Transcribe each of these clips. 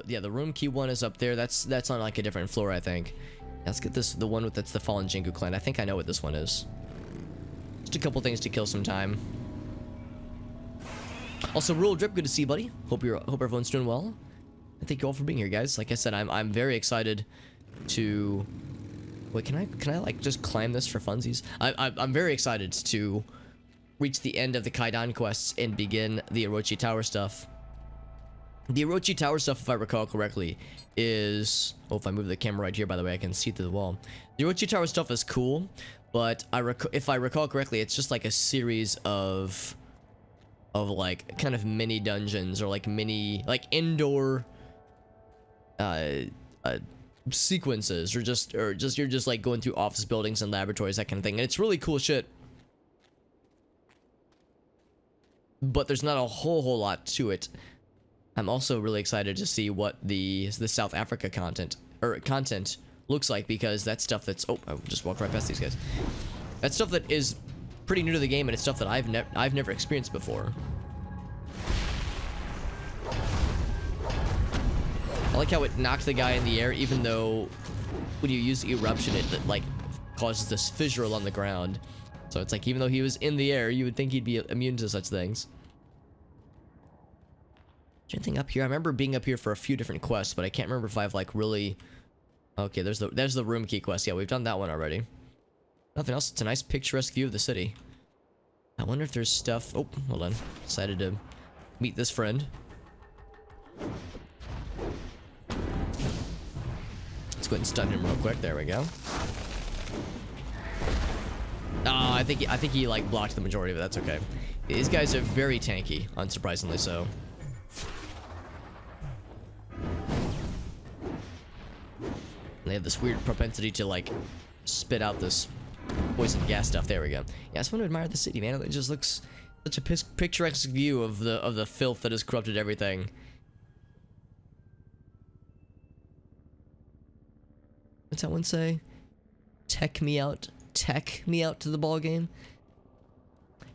Yeah, the room key 1 is up there. That's on like a different floor, I think. Let's get this, the one that's the fallen Jingu clan. I think I know what this one is. Just a couple things to kill some time. Also, Rural Drip, good to see you, buddy. Hope everyone's doing well. And thank you all for being here, guys. Like I said, I'm very excited to. Wait, can I like just climb this for funsies? I'm very excited to reach the end of the Kaidan quests and begin the Orochi Tower stuff. The Orochi Tower stuff, if I recall correctly, is... Oh, if I move the camera right here, by the way, I can see through the wall. The Orochi Tower stuff is cool, but if I recall correctly, it's just like a series of like kind of mini dungeons or like mini like indoor sequences, or just you're just like going through office buildings and laboratories, that kind of thing, and it's really cool shit. But there's not a whole lot to it. I'm also really excited to see what the South Africa content looks like, because that's stuff that's... Oh, I just walked right past these guys. That's stuff that is pretty new to the game, and it's stuff that I've never experienced before. I like how it knocked the guy in the air, even though when you use eruption, it like causes this fissure on the ground. So it's like, even though he was in the air, you would think he'd be immune to such things. Anything up here? I remember being up here for a few different quests, but I can't remember if I've like really... Okay, there's the room key quest. Yeah, we've done that one already. Nothing else. It's a nice picturesque view of the city. I wonder if there's stuff... Oh, hold on. Decided to meet this friend. Let's go ahead and stun him real quick. There we go. Oh, I think he like blocked the majority of it. That's okay. These guys are very tanky, unsurprisingly so. They have this weird propensity to like spit out this poison gas stuff. There we go. Yeah, I just want to admire the city, man. It just looks such a picturesque view of the filth that has corrupted everything. What's that one say? Tech me out to the ball game.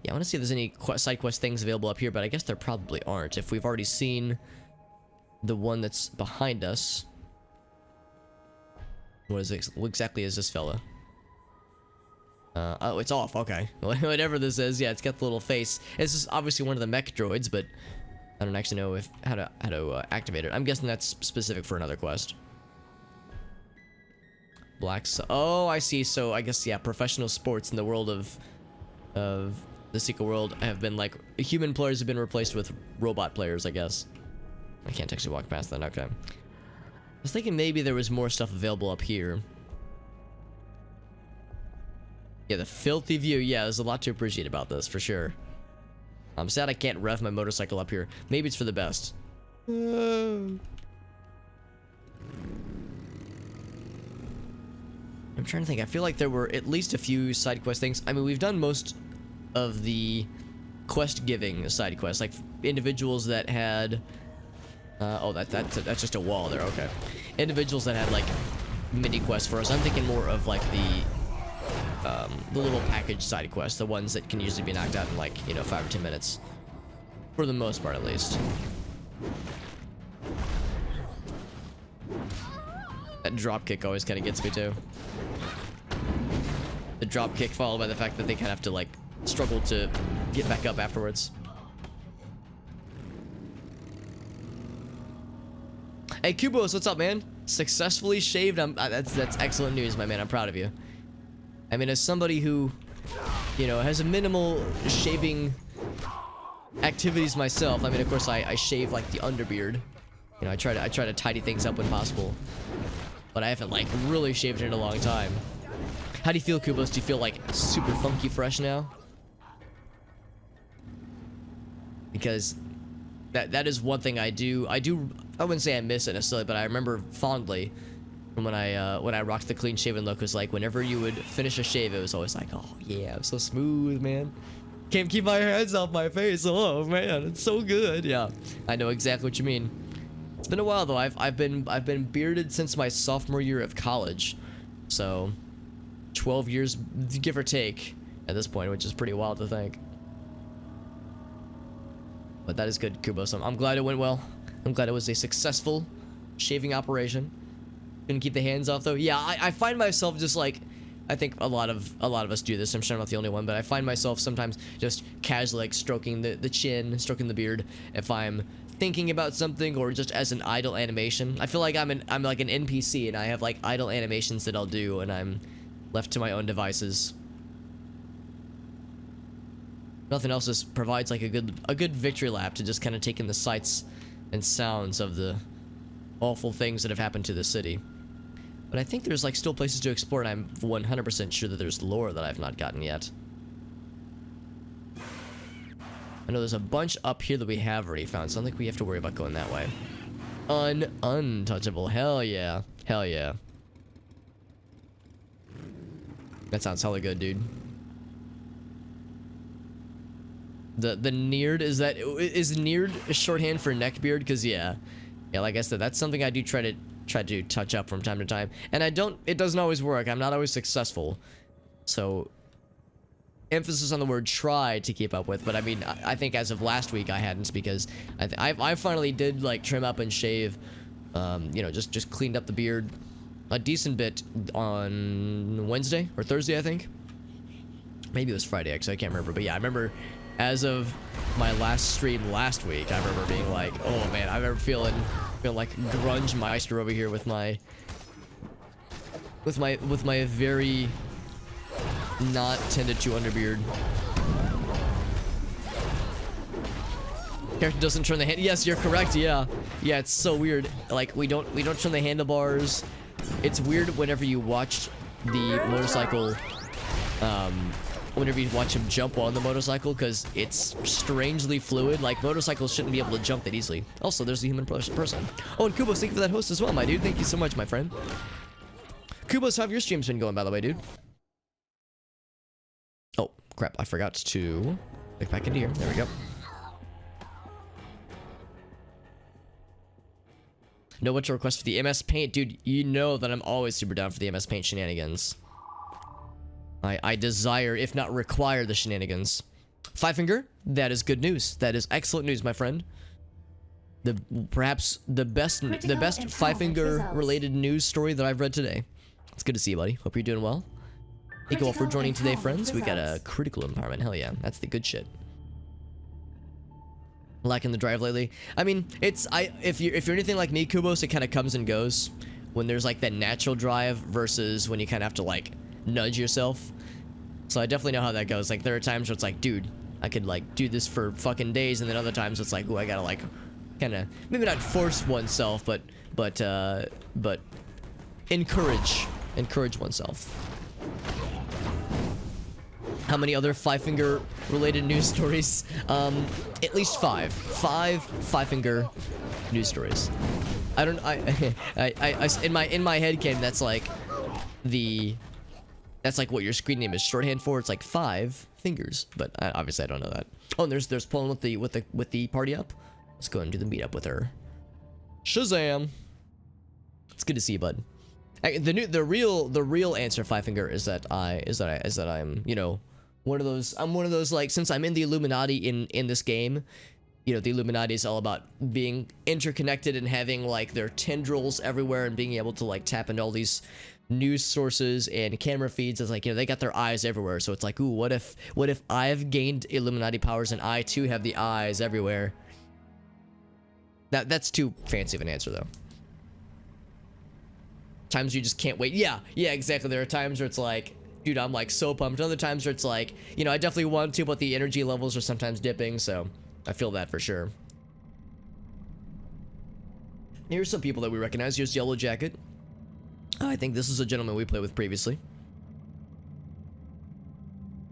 Yeah, I want to see if there's any side quest things available up here, but I guess there probably aren't. If we've already seen the one that's behind us. What exactly is this fella? Oh, it's off. Okay. Whatever this is, yeah, it's got the little face. This is obviously one of the mech droids, but I don't actually know how to activate it. I'm guessing that's specific for another quest. Oh, I see. So I guess, yeah, professional sports in the world of the sequel world have been like, human players have been replaced with robot players, I guess. I can't actually walk past that. Okay. I was thinking maybe there was more stuff available up here. Yeah, the filthy view. Yeah, there's a lot to appreciate about this, for sure. I'm sad I can't rev my motorcycle up here. Maybe it's for the best. I'm trying to think. I feel like there were at least a few side quest things. I mean, we've done most of the quest-giving side quests, like individuals that had... oh, that's just a wall there. Okay. Individuals that had like mini quests for us. I'm thinking more of like the little package side quests, the ones that can usually be knocked out in like, you know, 5 or 10 minutes, for the most part at least. That drop kick always kind of gets me too. The drop kick followed by the fact that they kind of have to like struggle to get back up afterwards. Hey, Kubos, what's up, man? Successfully shaved. That's excellent news, my man. I'm proud of you. I mean, as somebody who, you know, has a minimal shaving activities myself. I mean, of course, I shave like the underbeard. You know, I try to tidy things up when possible. But I haven't like really shaved it in a long time. How do you feel, Kubos? Do you feel like super funky fresh now? Because that is one thing I do. I wouldn't say I miss it necessarily, but I remember fondly from when I rocked the clean shaven look. Was like whenever you would finish a shave, it was always like, oh yeah, I'm so smooth, man. Can't keep my hands off my face. Oh man, it's so good. Yeah, I know exactly what you mean. It's been a while though. I've been bearded since my sophomore year of college, so 12 years give or take at this point, which is pretty wild to think. But that is good, Kubos. I'm glad it went well. I'm glad it was a successful shaving operation. Couldn't keep the hands off though. Yeah, I find myself just like, I think a lot of us do this. I'm sure I'm not the only one, but I find myself sometimes just casually like stroking the chin, stroking the beard if I'm thinking about something, or just as an idle animation. I feel like I'm like an NPC and I have like idle animations that I'll do and I'm left to my own devices. Nothing else just provides like a good victory lap to just kind of take in the sights and sounds of the awful things that have happened to the city. But I think there's like still places to explore, and I'm 100% sure that there's lore that I've not gotten yet. I know there's a bunch up here that we have already found, so I don't think we have to worry about going that way. Untouchable. Hell yeah. Hell yeah. That sounds hella good, dude. The neared, is neared a shorthand for neckbeard? Because yeah, like I said, that's something I do try to touch up from time to time, and it doesn't always work. I'm not always successful, so emphasis on the word try to keep up with. But I mean, I think as of last week I hadn't, because I finally did like trim up and shave, you know, just cleaned up the beard a decent bit on Wednesday or Thursday, I think. Maybe it was Friday, actually, I can't remember. But yeah, I remember as of my last stream last week, I remember being like, oh man, I remember feeling like grunge meister over here with my very not tended to underbeard. Character doesn't turn the hand. Yes, you're correct. Yeah, it's so weird. Like we don't turn the handlebars. It's weird whenever you watch the motorcycle. Whenever you watch him jump on the motorcycle, because it's strangely fluid. Like motorcycles shouldn't be able to jump that easily. Also, there's a human person. Oh, and Kubos, thank you for that host as well, my dude. Thank you so much, my friend. Kubos, how have your streams been going, by the way, dude? Oh, crap. I forgot to click back into here. There we go. Know what to request for the MS Paint? Dude, you know that I'm always super down for the MS Paint shenanigans. I desire, if not require, the shenanigans. Five Finger, that is good news. That is excellent news, my friend. Perhaps the best Five Finger related news story that I've read today. It's good to see you, buddy. Hope you're doing well. Thank you all for joining today, friends. We got a critical empowerment. Hell yeah, that's the good shit. Lacking the drive lately. I mean, if you're anything like me, Kubos, it kind of comes and goes. When there's like that natural drive versus when you kind of have to like nudge yourself. So I definitely know how that goes. Like there are times where it's like, dude, I could like do this for fucking days, and then other times it's like, ooh, I gotta like kind of maybe not force oneself, but encourage oneself. How many other Five Finger related news stories? At least five Five Finger news stories. I don't. In my head canon, that's like what your screen name is shorthand for. It's like 5 fingers, but obviously I don't know that. Oh, and there's Polin with the party up. Let's go and do the meetup with her. Shazam! It's good to see you, bud. The real answer, Five Finger, is that I'm, you know, one of those like, since I'm in the Illuminati in this game, you know, the Illuminati is all about being interconnected and having like their tendrils everywhere and being able to like tap into all these news sources and camera feeds. It's like, you know, they got their eyes everywhere. So it's like, ooh, what if I've gained Illuminati powers and I too have the eyes everywhere? That's too fancy of an answer though. Times you just can't wait. Yeah, exactly. There are times where it's like, dude, I'm like so pumped. Other times where it's like, you know, I definitely want to, but the energy levels are sometimes dipping, so I feel that for sure. Here's some people that we recognize. Here's Yellow Jacket. I think this is a gentleman we played with previously.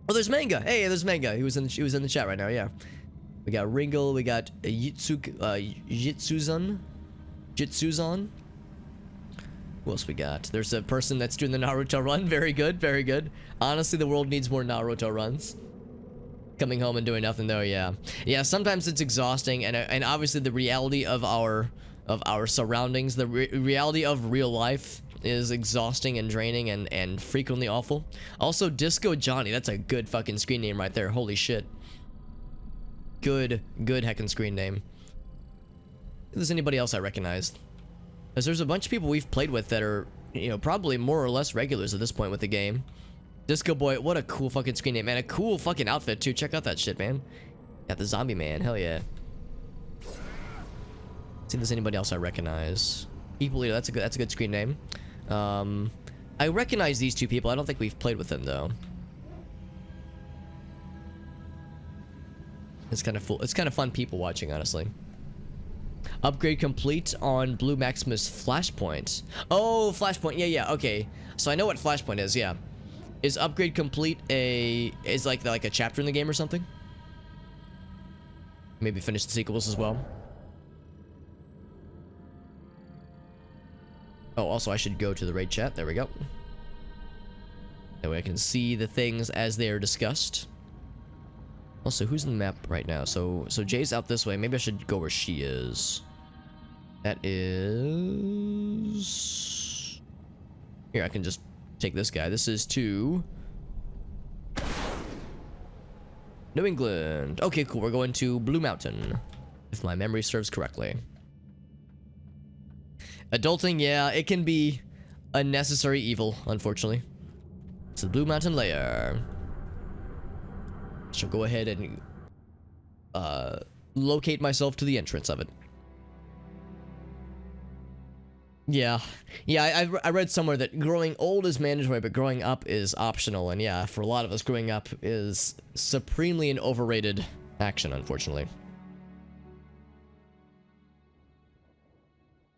Oh, there's Manga. Hey, there's Manga. He was in the chat right now. Yeah. We got Ringle. We got Jitsuzan. Who else we got? There's a person that's doing the Naruto run. Very good, very good. Honestly, the world needs more Naruto runs. Coming home and doing nothing though, yeah. Yeah, sometimes it's exhausting, and obviously the reality of our surroundings, the reality of real life is exhausting and draining and frequently awful. Also, Disco Johnny, that's a good fucking screen name right there. Holy shit. Good heckin' screen name. If there's anybody else I recognized. Because there's a bunch of people we've played with that are, you know, probably more or less regulars at this point with the game. Disco Boy, what a cool fucking screen name, man. A cool fucking outfit, too. Check out that shit, man. Got the zombie man. Hell yeah. See if there's anybody else I recognize. People Eater, that's a good screen name. I recognize these two people. I don't think we've played with them, though. It's kind of fun people watching, honestly. Upgrade complete on Blue Maximus Flashpoint. Oh, Flashpoint. Yeah, okay. So I know what Flashpoint is, yeah. Is upgrade complete is like a chapter in the game or something? Maybe finish the sequels as well. Oh, also I should go to the raid chat. There we go. That way I can see the things as they are discussed. Also, who's in the map right now? So Jay's out this way. Maybe I should go where she is. That is... Here, I can just take this guy. This is to... New England. Okay, cool. We're going to Blue Mountain, if my memory serves correctly. Adulting, yeah, it can be a necessary evil, unfortunately. It's the Blue Mountain lair. So go ahead and locate myself to the entrance of it. Yeah, I read somewhere that growing old is mandatory, but growing up is optional. And yeah, for a lot of us, growing up is supremely an overrated action, unfortunately.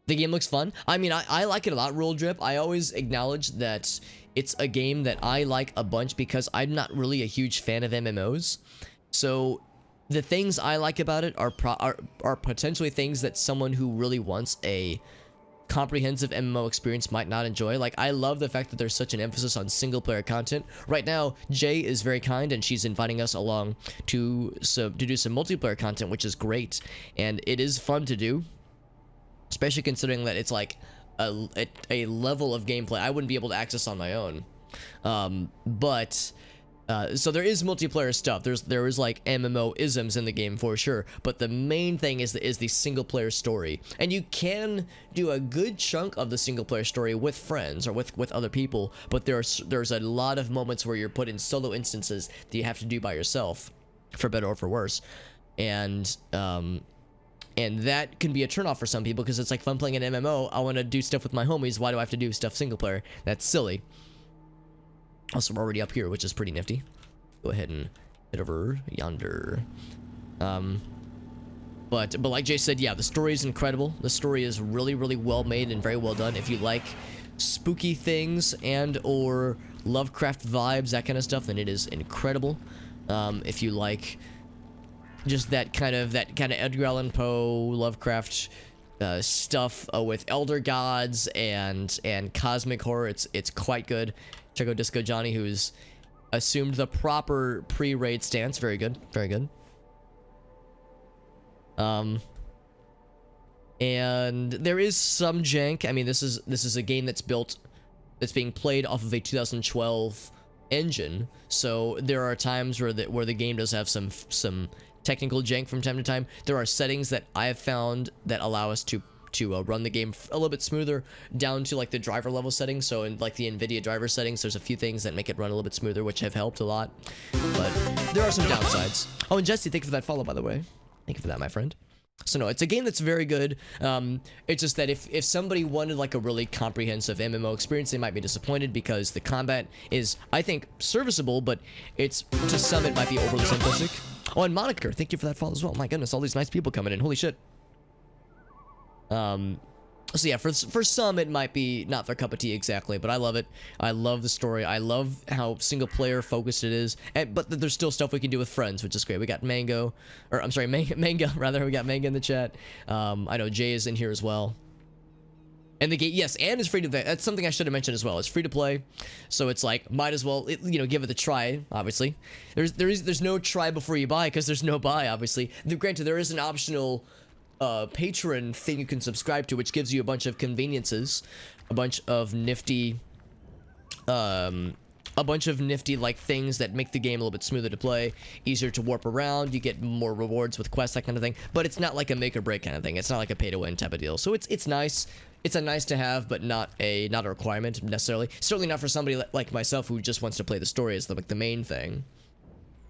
The game looks fun. I mean, I like it a lot, Rule Drip. I always acknowledge that it's a game that I like a bunch because I'm not really a huge fan of MMOs. So the things I like about it are potentially things that someone who really wants a comprehensive MMO experience might not enjoy. Like, I love the fact that there's such an emphasis on single player content. Right now, Jay is very kind and she's inviting us along to do some multiplayer content, which is great. And it is fun to do, especially considering that it's like a level of gameplay I wouldn't be able to access on my own. So there is multiplayer stuff. There is like MMO isms in the game for sure, but the main thing is the single player story, and you can do a good chunk of the single player story with friends or with other people. But there's a lot of moments where you're put in solo instances that you have to do by yourself, for better or for worse, and that can be a turnoff for some people because it's like fun playing an MMO. I want to do stuff with my homies. Why do I have to do stuff single player? That's silly. Also, we're already up here, which is pretty nifty. Go ahead and head over yonder. But like Jay said, yeah, the story is incredible. The story is really, really well made and very well done. If you like spooky things and or Lovecraft vibes, that kind of stuff, then it is incredible. If you like just that kind of Edgar Allan Poe, Lovecraft stuff with elder gods and cosmic horror, it's quite good. Check out Disco Johnny, who's assumed the proper pre-raid stance. Very good, very good. And there is some jank. I mean, this is a game that's being played off of a 2012 engine, so there are times where the game does have some technical jank from time to time. There are settings that I have found that allow us to run the game a little bit smoother, down to like the driver level settings. So in like the NVIDIA driver settings, there's a few things that make it run a little bit smoother, which have helped a lot. But there are some downsides. Oh, and Jesse, thank you for that follow, by the way. Thank you for that, my friend. So no, it's a game that's very good. It's just that if somebody wanted like a really comprehensive MMO experience, they might be disappointed because the combat is, I think, serviceable, but to some it might be overly simplistic. Oh, and Moniker, thank you for that follow as well. My goodness, all these nice people coming in. Holy shit. So yeah, for some it might be not their cup of tea exactly, but I love it. I love the story. I love how single player focused it is, but there's still stuff we can do with friends, which is great. We got Mango, or I'm sorry, Manga rather. We got Manga in the chat. I know Jay is in here as well. And the game, yes, and it's free to play. That's something I should have mentioned as well. It's free to play, so it's like might as well give it a try. Obviously, there's no try before you buy because there's no buy. Obviously, granted there is an optional Patreon thing you can subscribe to, which gives you a bunch of conveniences, a bunch of nifty a bunch of nifty like things that make the game a little bit smoother to play, easier to warp around. You get more rewards with quests, that kind of thing. But it's not like a make or break kind of thing. It's not like a pay to win type of deal. So it's nice. It's a nice to have, but not a requirement necessarily. Certainly not for somebody like myself who just wants to play the story as the main thing.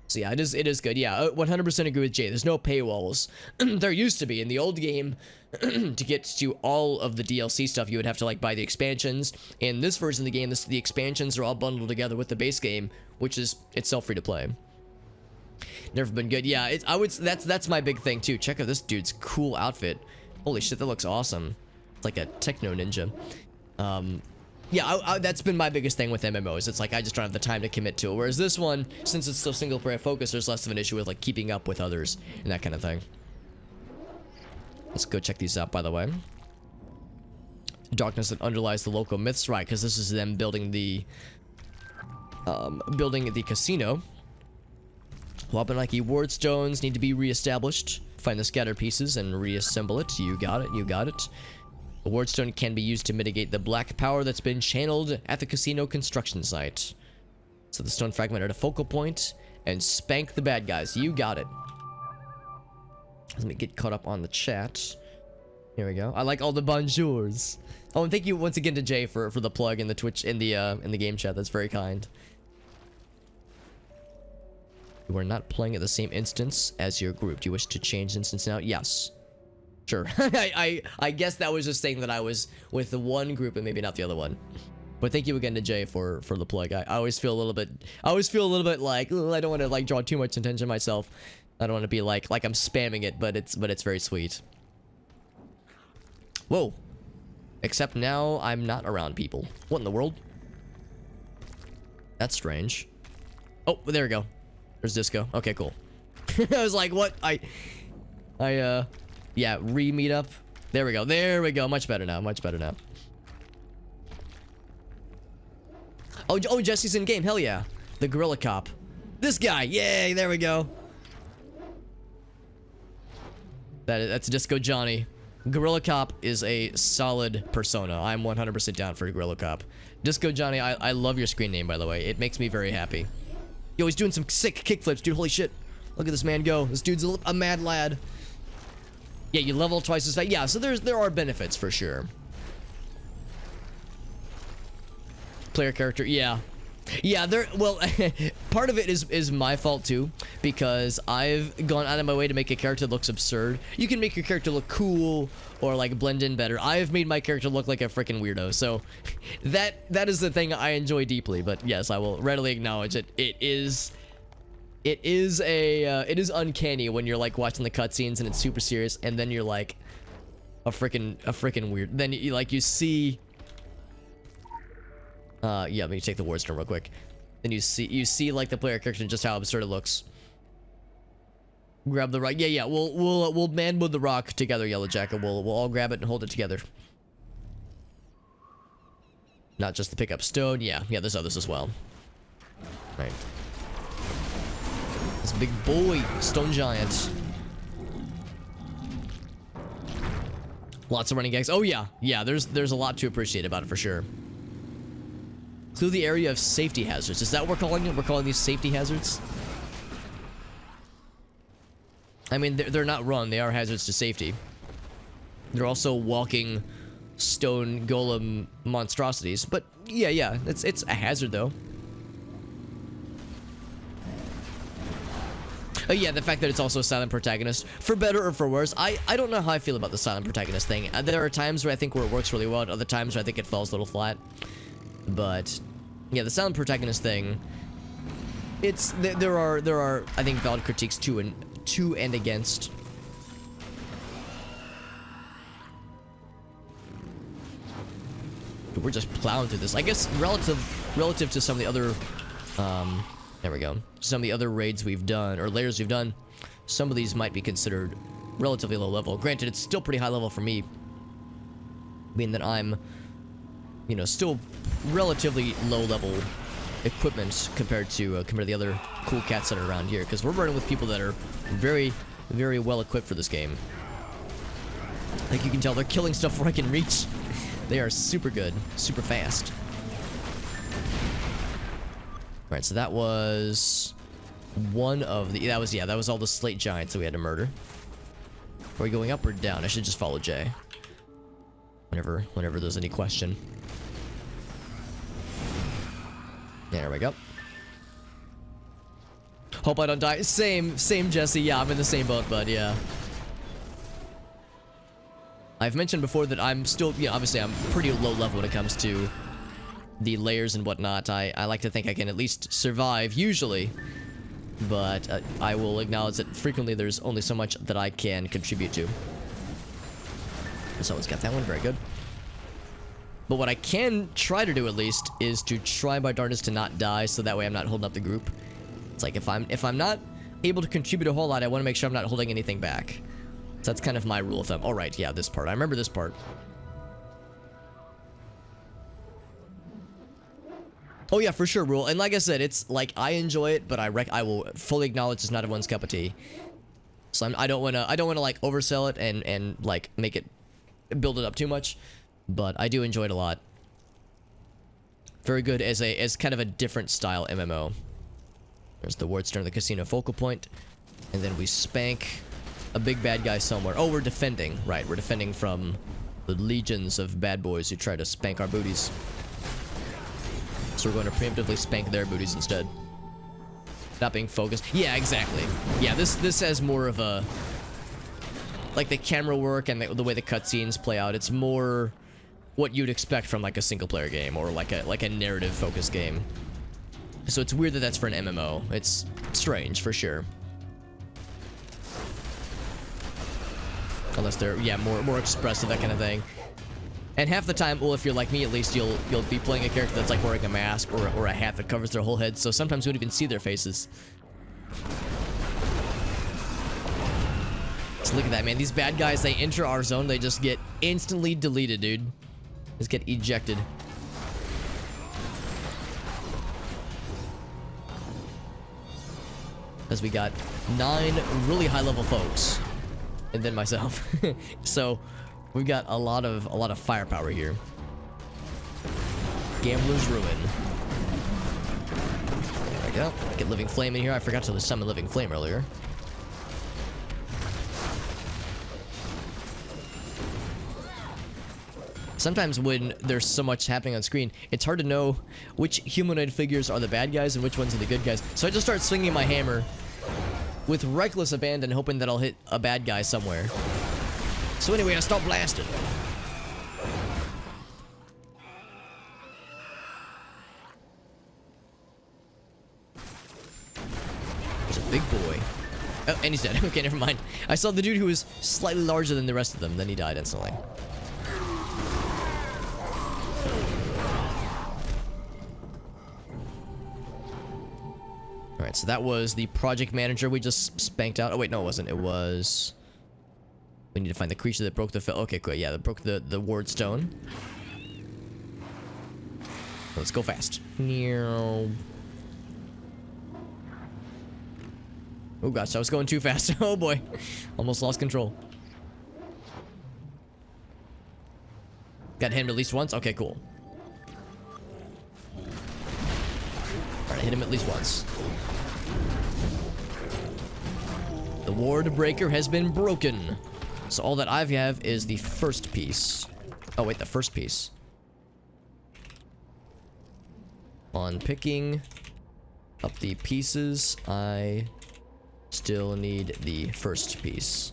So yeah, it is good. Yeah, 100% agree with Jay. There's no paywalls. There used to be in the old game. To get to all of the DLC stuff, you would have to like buy the expansions. In this version of the game, the expansions are all bundled together with the base game, which is itself free to play. Never been good. Yeah, that's my big thing too. Check out this dude's cool outfit. Holy shit, that looks awesome. It's like a techno ninja. Yeah, that's been my biggest thing with MMOs. It's like I just don't have the time to commit to it. Whereas this one, since it's still single player focused, there's less of an issue with like keeping up with others and that kind of thing. Let's go check these out, by the way. Darkness that underlies the local myths, right? Because this is them building the casino. Wabanaki ward stones need to be reestablished. Find the scattered pieces and reassemble it. You got it. You got it. The wardstone can be used to mitigate the black power that's been channeled at the casino construction site. So the stone fragment at a focal point and spank the bad guys. You got it. Let me get caught up on the chat. Here we go. I like all the bonjours. Oh, and thank you once again to Jay for the plug in the Twitch in the game chat. That's very kind. You are not playing at the same instance as your group. Do you wish to change instance now? Yes. Sure. I guess that was just saying that I was with the one group and maybe not the other one. But thank you again to Jay for the plug. I always feel a little bit like, I don't want to like draw too much attention myself. I don't want to be like I'm spamming it, but it's very sweet. Whoa. Except now I'm not around people. What in the world? That's strange. Oh, there we go. There's Disco. Okay, cool. I was like, what? Yeah, re-meet up. There we go. There we go. Much better now. Much better now. Oh, Jesse's in game. Hell yeah. The Gorilla Cop. This guy. Yay. There we go. That's Disco Johnny. Gorilla Cop is a solid persona. I'm 100% down for Gorilla Cop. Disco Johnny, I love your screen name, by the way. It makes me very happy. Yo, he's doing some sick kickflips, dude. Holy shit. Look at this man go. This dude's a mad lad. Yeah, you level twice as fast. Yeah, so there are benefits for sure. Player character, yeah. Yeah, well, part of it is my fault too, because I've gone out of my way to make a character that looks absurd. You can make your character look cool or like blend in better. I've made my character look like a freaking weirdo, so that is the thing I enjoy deeply. But yes, I will readily acknowledge it. It is uncanny when you're like watching the cutscenes and it's super serious, and then you're like a freaking weird. Then you see. Yeah, let me take the wardstone real quick. Then you see like the player character and just how absurd it looks. Grab the rock. Yeah. We'll man with the rock together, Yellow Jacket. We'll all grab it and hold it together. Not just the pickup stone. Yeah. There's others as well. Right. This big boy, stone giant. Lots of running gags. Oh yeah. There's a lot to appreciate about it for sure. Clear the area of safety hazards. Is that what we're calling it? We're calling these safety hazards? I mean, they're not run. They are hazards to safety. They're also walking stone golem monstrosities. But yeah, it's a hazard though. Oh yeah, the fact that it's also a silent protagonist. For better or for worse, I don't know how I feel about the silent protagonist thing. There are times where I think where it works really well, and other times where I think it falls a little flat. But yeah, the silent protagonist thing, there are I think valid critiques to and against. We're just plowing through this. I guess relative to some of the other there we go. Some of the other raids we've done or layers we've done, some of these might be considered relatively low level. Granted, it's still pretty high level for me, being that I'm still relatively low level equipment compared to the other cool cats that are around here, because we're running with people that are very, very well equipped for this game. Like you can tell, they're killing stuff before I can reach. They are super good, super fast. Right, so that was one of the... That was all the slate giants that we had to murder. Are we going up or down? I should just follow Jay. Whenever there's any question. There we go. Hope I don't die. Same, Jesse. Yeah, I'm in the same boat, bud. Yeah. I've mentioned before that I'm still, you know, obviously I'm pretty low level when it comes to the layers and whatnot. I like to think I can at least survive, usually. But I will acknowledge that frequently there's only so much that I can contribute to. Someone's got that one. Very good. But what I can try to do, at least, is to try my darndest to not die, so that way I'm not holding up the group. It's like, if I'm not able to contribute a whole lot, I want to make sure I'm not holding anything back. So that's kind of my rule of thumb. All right, yeah, this part. I remember this part. Oh yeah, for sure, rule. And like I said, it's like I enjoy it, but I will fully acknowledge it's not everyone's cup of tea. So I don't want to like oversell it and like make it build it up too much, but I do enjoy it a lot. Very good as kind of a different style MMO. There's the Wardstone, the casino focal point, and then we spank a big bad guy somewhere. Oh, we're defending. Right, we're defending from the legions of bad boys who try to spank our booties. So we're going to preemptively spank their booties instead. Not being focused. Yeah, exactly. Yeah, this has more of a... like the camera work and the way the cutscenes play out. It's more what you'd expect from like a single player game or like a narrative focused game. So it's weird that that's for an MMO. It's strange, for sure. Unless they're, yeah, more expressive, that kind of thing. And half the time, well, if you're like me, at least you'll be playing a character that's like wearing a mask or a hat that covers their whole head, so sometimes you don't even see their faces. So look at that, man. These bad guys, they enter our zone, they just get instantly deleted, dude. Just get ejected. As we got 9 really high level folks. And then myself. So we've got a lot of firepower here. Gambler's Ruin. There we go. Get Living Flame in here. I forgot to summon Living Flame earlier. Sometimes when there's so much happening on screen, it's hard to know which humanoid figures are the bad guys and which ones are the good guys. So I just start swinging my hammer with reckless abandon, hoping that I'll hit a bad guy somewhere. So anyway, I start blasting. There's a big boy. Oh, and he's dead. Okay, never mind. I saw the dude who was slightly larger than the rest of them, then he died instantly. Alright, so that was the project manager we just spanked out. Oh wait, no it wasn't. It was... we need to find the creature that broke the... okay, cool. Yeah, that broke the Wardstone. Let's go fast. Oh gosh, I was going too fast. Oh boy. Almost lost control. Got him at least once? Okay, cool. Alright, hit him at least once. The ward breaker has been broken. So all that I have is the first piece. Oh wait, the first piece. On picking up the pieces, I still need the first piece.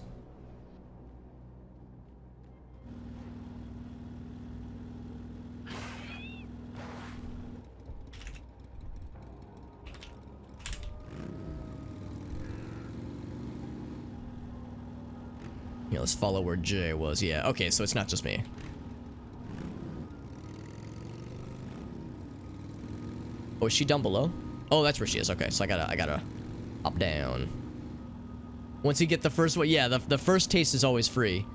Yeah, let's follow where Jay was. Yeah, okay, so it's not just me. Oh, is she down below? Oh, that's where she is. Okay, so I gotta up down. Once you get the first one, yeah, the first taste is always free.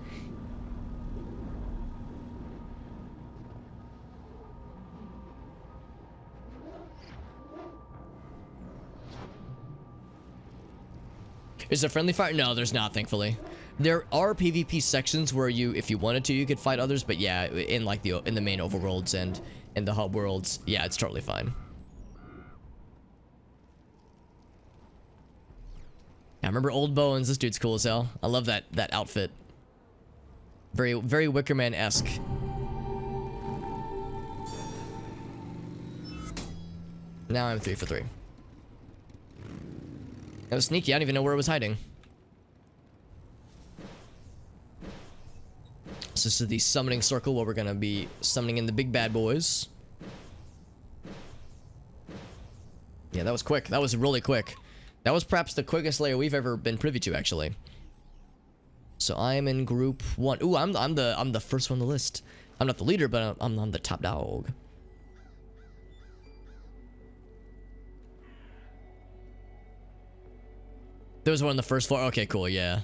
Is there friendly fire? No, there's not, thankfully. There are PvP sections where you, if you wanted to, you could fight others, but yeah, in like in the main overworlds and in the hub worlds, yeah, it's totally fine. I remember Old Bones. This dude's cool as hell. I love that outfit. Very, very Wicker Man-esque. Now I'm 3 for 3. That was sneaky. I don't even know where it was hiding. So this is the summoning circle where we're gonna be summoning in the big bad boys. Yeah, that was quick. That was really quick. That was perhaps the quickest layer we've ever been privy to, actually. So I am in group 1. Ooh, I'm the first one on the list. I'm not the leader, but I'm the top dog. There was one on the first floor. Okay, cool. Yeah.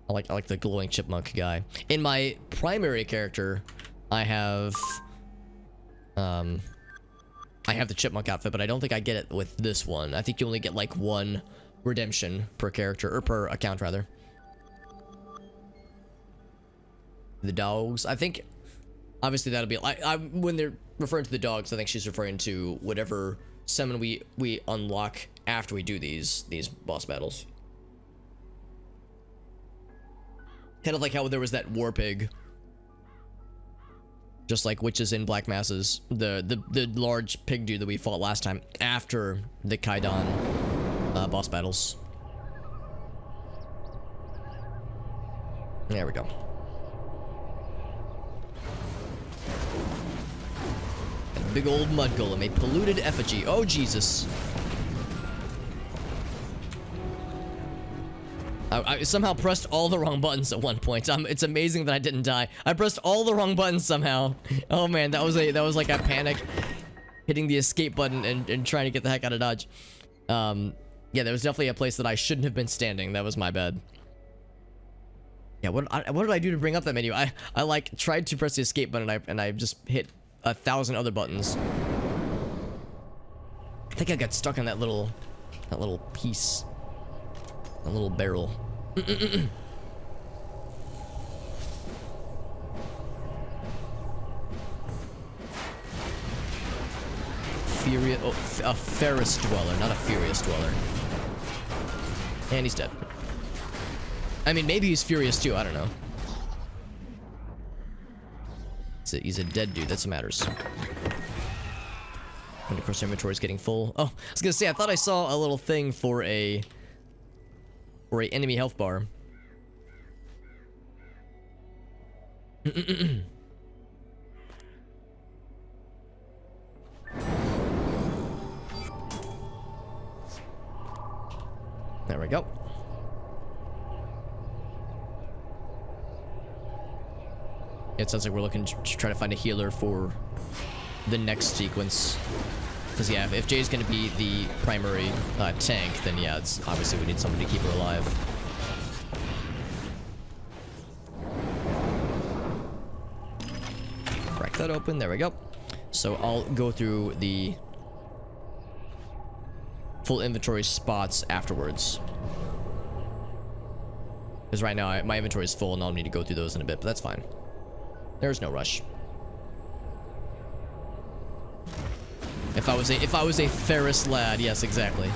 I like the glowing chipmunk guy. In my primary character, I have the chipmunk outfit, but I don't think I get it with this one. I think you only get like 1 redemption per character, or per account rather. The dogs. I think obviously that'll be when they're referring to the dogs, I think she's referring to whatever summon we unlock after we do these boss battles. Kind of like how there was that war pig. Just like witches in Black Masses, the large pig dude that we fought last time after the Kaidan boss battles. There we go. A big old mud golem, a polluted effigy. Oh Jesus! I somehow pressed all the wrong buttons at one point. It's amazing that I didn't die. I pressed all the wrong buttons somehow. Oh man, that was like a panic, hitting the escape button and trying to get the heck out of Dodge. Yeah, there was definitely a place that I shouldn't have been standing. That was my bad. Yeah, what did I do to bring up that menu? I like tried to press the escape button and I just hit 1,000 other buttons. I think I got stuck on that little piece. A little barrel. Furious. Oh, a Ferris dweller, not a furious dweller. And he's dead. I mean, maybe he's furious too. I don't know. He's a dead dude. That's what matters. And of course, our inventory is getting full. Oh, I was gonna say, I thought I saw a little thing for a enemy health bar. There we go. It sounds like we're looking to try to find a healer for the next sequence. Because yeah, if Jay's gonna be the primary tank, then yeah, it's obviously we need somebody to keep her alive. Crack that open. There we go. So I'll go through the full inventory spots afterwards. Because right now my inventory is full, and I'll need to go through those in a bit, but that's fine. There's no rush. If I was a Ferris lad, yes, exactly.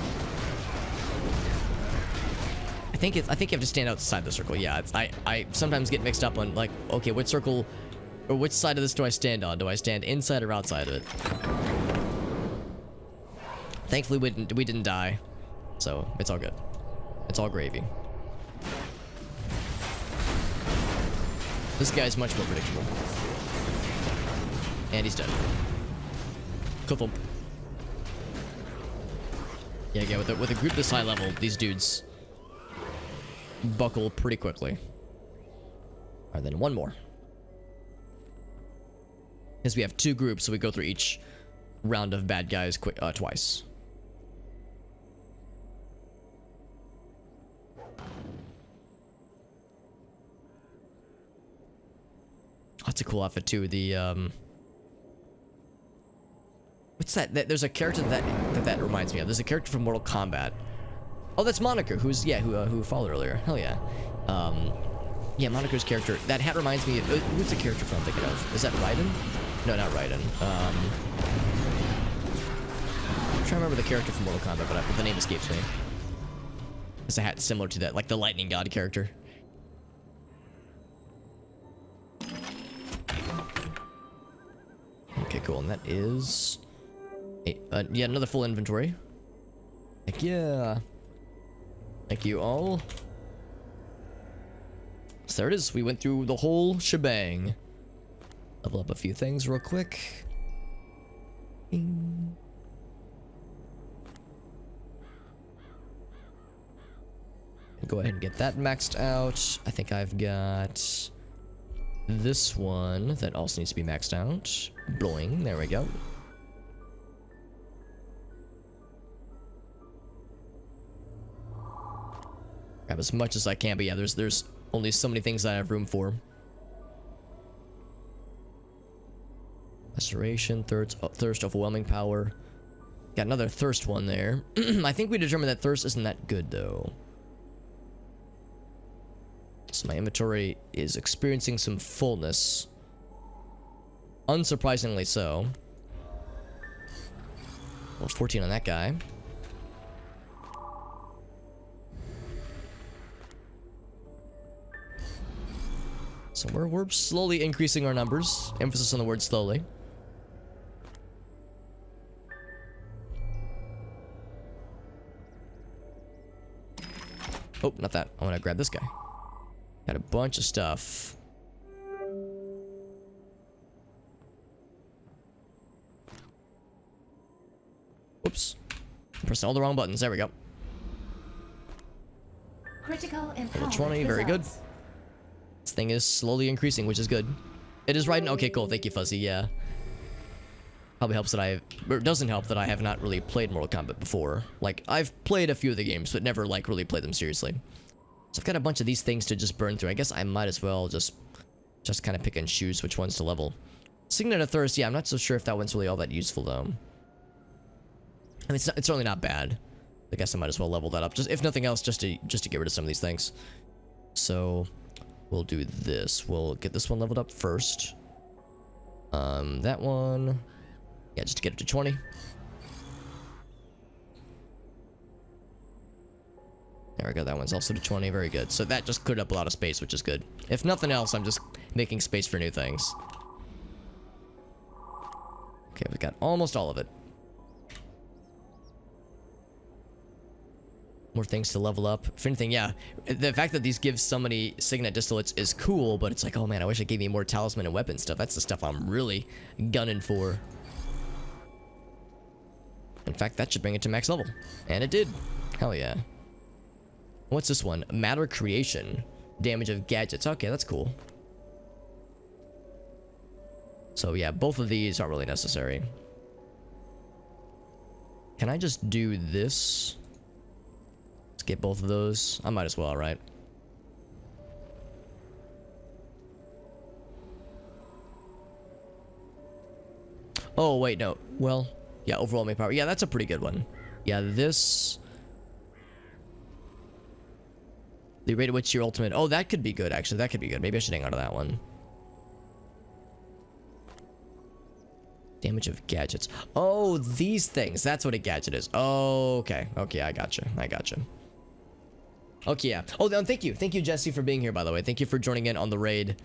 I think you have to stand outside the circle. Yeah, I sometimes get mixed up on like, okay, which circle or which side of this do I stand on? Do I stand inside or outside of it? Thankfully, we didn't die, so it's all good. It's all gravy. This guy's much more predictable, and he's dead. Couple. Yeah, with a group this high level, these dudes buckle pretty quickly. Alright, then one more. Because we have 2 groups, so we go through each round of bad guys twice. That's a cool outfit too. The what's that? There's a character that reminds me of. There's a character from Mortal Kombat. Oh, that's Moniker, who followed earlier. Hell yeah. Yeah, Moniker's character. That hat reminds me of who's the character from I'm thinking of? Is that Raiden? No, not Raiden. to remember the character from Mortal Kombat, but the name escapes me. It's a hat similar to that, like the lightning god character. Okay, cool. And that is yeah, another full inventory. Heck yeah. Thank you all. So there it is. We went through the whole shebang. Level up a few things real quick. Bing. Go ahead and get that maxed out. I think I've got this one that also needs to be maxed out. Bloing. There we go. Grab as much as I can, but yeah, there's only so many things that I have room for. Restoration, thirst, overwhelming power. Got another thirst one there. I think we determined that thirst isn't that good though. So my inventory is experiencing some fullness. Unsurprisingly so. Well, 14 on that guy. So we're slowly increasing our numbers. Emphasis on the word slowly. Oh, not that. I want to grab this guy. Got a bunch of stuff. Whoops. I'm pressing all the wrong buttons. There we go. Critical and Level 20, very good. This thing is slowly increasing, which is good. It is right. Okay, cool. Thank you, Fuzzy. Yeah. Probably helps that or it doesn't help that I have not really played Mortal Kombat before. Like, I've played a few of the games, but never, like, really played them seriously. So I've got a bunch of these things to just burn through. I guess I might as well just kind of pick and choose which ones to level. Signet of Thirst, yeah, I'm not so sure if that one's really all that useful, though. I mean, it's certainly not bad. I guess I might as well level that up. Just, if nothing else, just to get rid of some of these things. So we'll do this. We'll get this one leveled up first. That one. Yeah, just to get it to 20. There we go. That one's also to 20. Very good. So that just cleared up a lot of space, which is good. If nothing else, I'm just making space for new things. Okay, we've got almost all of it. More things to level up. If anything, yeah. The fact that these give so many Signet distillates is cool, but it's like, oh man, I wish it gave me more talisman and weapon stuff. That's the stuff I'm really gunning for. In fact, that should bring it to max level. And it did. Hell yeah. What's this one? Matter creation. Damage of gadgets. Okay, that's cool. So yeah, both of these aren't really necessary. Can I just do this? Let's get both of those. I might as well, right? Oh, wait, no. Well, yeah, overwhelming power. Yeah, that's a pretty good one. Yeah, this... The rate at which your ultimate... Oh, that could be good, actually. That could be good. Maybe I should hang on to that one. Damage of gadgets. Oh, these things. That's what a gadget is. Oh, okay. Okay, I gotcha. I gotcha. Okay, yeah. Oh, thank you. Thank you, Jesse, for being here, by the way. Thank you for joining in on the raid.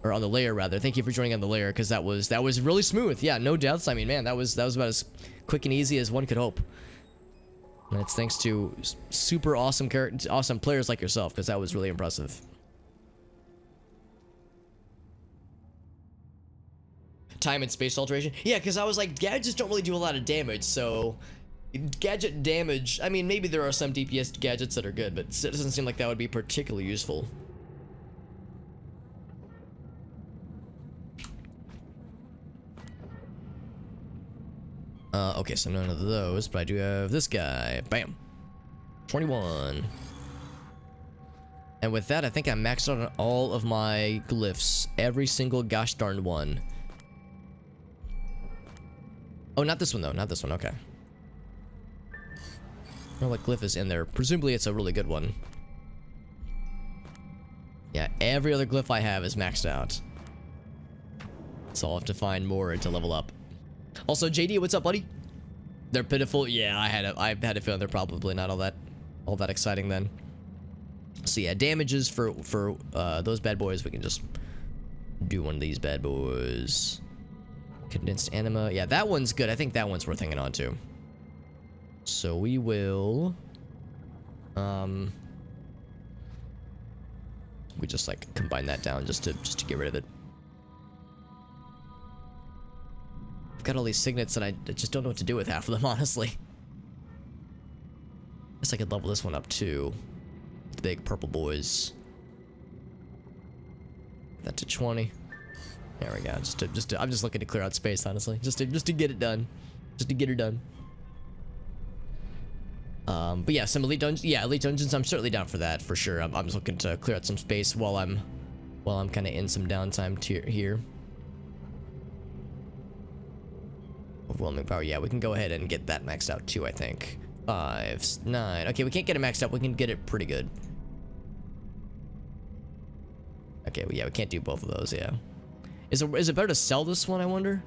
Or on the layer, rather. Thank you for joining on the layer, because that was really smooth. Yeah, no deaths. I mean, man, that was about as quick and easy as one could hope. And it's thanks to super awesome awesome players like yourself, because that was really impressive. Time and space alteration. Yeah, because I was like, gadgets don't really do a lot of damage, so gadget damage, I mean, maybe there are some DPS gadgets that are good, but it doesn't seem like that would be particularly useful. Okay, so none of those, but I do have this guy. Bam. 21. And with that, I think I maxed out on all of my glyphs. Every single gosh darn one. Oh, not this one, though. Not this one. Okay. I don't know what glyph is in there. Presumably, it's a really good one. Yeah, every other glyph I have is maxed out. So I'll have to find more to level up. Also, JD, what's up, buddy? They're pitiful. Yeah, I had a feeling they're probably not all that exciting then. So yeah, damages for those bad boys. We can just do one of these bad boys. Condensed anima. Yeah, that one's good. I think that one's worth hanging on to. So we will we just like combine that down just to get rid of it. I've got all these signets and I just don't know what to do with half of them, honestly. Guess I could level this one up too. The big purple boys. That to 20. There we go. I'm just looking to clear out space, honestly. Just to get it done. Just to get her done. But yeah, some elite dungeons. Yeah, elite dungeons. I'm certainly down for that, for sure. I'm just looking to clear out some space while I'm kind of in some downtime here. Overwhelming power. Yeah, we can go ahead and get that maxed out too, I think. 5, 9. Okay, we can't get it maxed out. We can get it pretty good. Okay, well, yeah, we can't do both of those. Yeah. Is it better to sell this one, I wonder?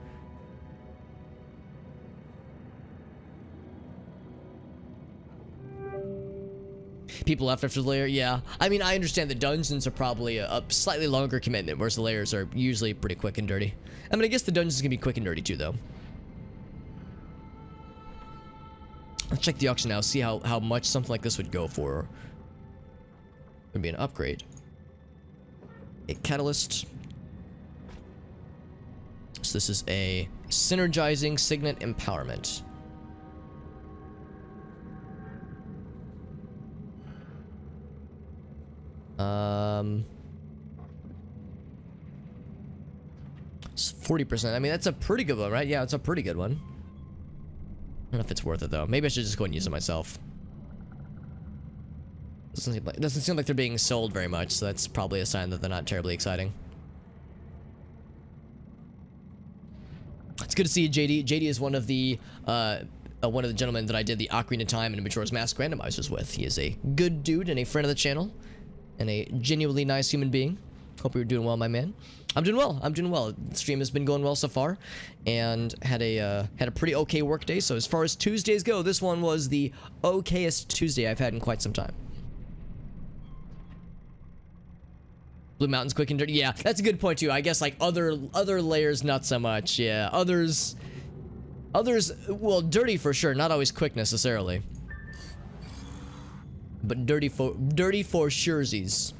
People left after the layer? Yeah. I mean, I understand the dungeons are probably a slightly longer commitment, whereas the layers are usually pretty quick and dirty. I mean, I guess the dungeons can be quick and dirty too, though. Let's check the auction now, see how much something like this would go for. Would be an upgrade. A catalyst. So this is a synergizing signet empowerment. It's 40%. I mean, that's a pretty good one, right? Yeah, it's a pretty good one. I don't know if it's worth it though. Maybe I should just go and use it myself. It doesn't seem like they're being sold very much, so that's probably a sign that they're not terribly exciting. It's good to see you, JD. JD is one of the gentlemen that I did the Ocarina of Time and Majora's Mask randomizers with. He is a good dude and a friend of the channel, and a genuinely nice human being. Hope you're doing well, my man. I'm doing well. I'm doing well. The stream has been going well so far, and had a pretty okay work day. So as far as Tuesdays go, this one was the okayest Tuesday I've had in quite some time. Blue Mountain's quick and dirty. Yeah, that's a good point too. I guess like other layers, not so much. Yeah, others, well, dirty for sure. Not always quick necessarily, but dirty for surezies.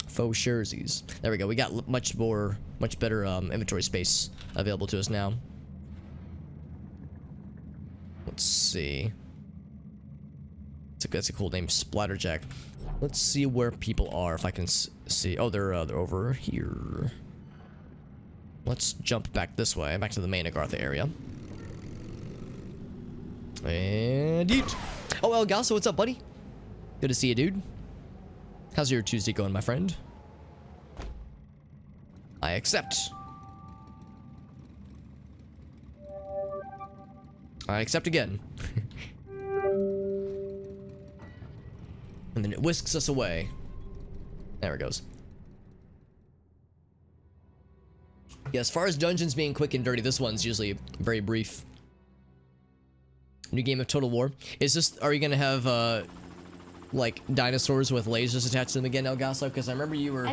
Faux surezies. There we go. We got much better inventory space available to us now. Let's see. That's a cool name, Splatterjack. Let's see where people are, if I can see. Oh, they're over here. Let's jump back this way, back to the main Agartha area. And eat. Oh, El Gaso, what's up, buddy? Good to see you, dude. How's your Tuesday going, my friend? I accept. I accept again. And then it whisks us away. There it goes. Yeah, as far as dungeons being quick and dirty, this one's usually very brief. New game of Total War. Is this, are you gonna have like dinosaurs with lasers attached to them again, Elgaso? Because I remember you were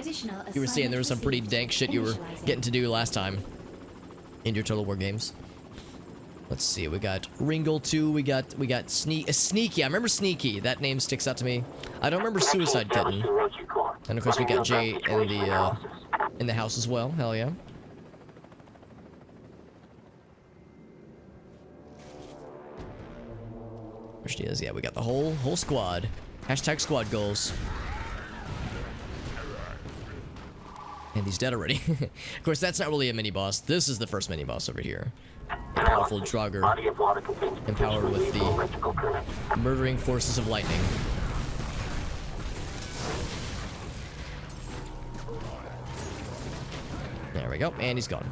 saying there was some pretty dank shit you were getting to do last time in your Total War games. Let's see, we got Ringle 2, we got Sneaky. I remember Sneaky. That name sticks out to me. I don't remember Suicide Kitten. And of course we got Jay in the house as well. Hell yeah. There she is. Yeah, we got the whole squad. Hashtag squad goals. And he's dead already. Of course, that's not really a mini-boss. This is the first mini-boss over here. A powerful Draugr, empowered with the murdering forces of lightning. There we go, and he's gone.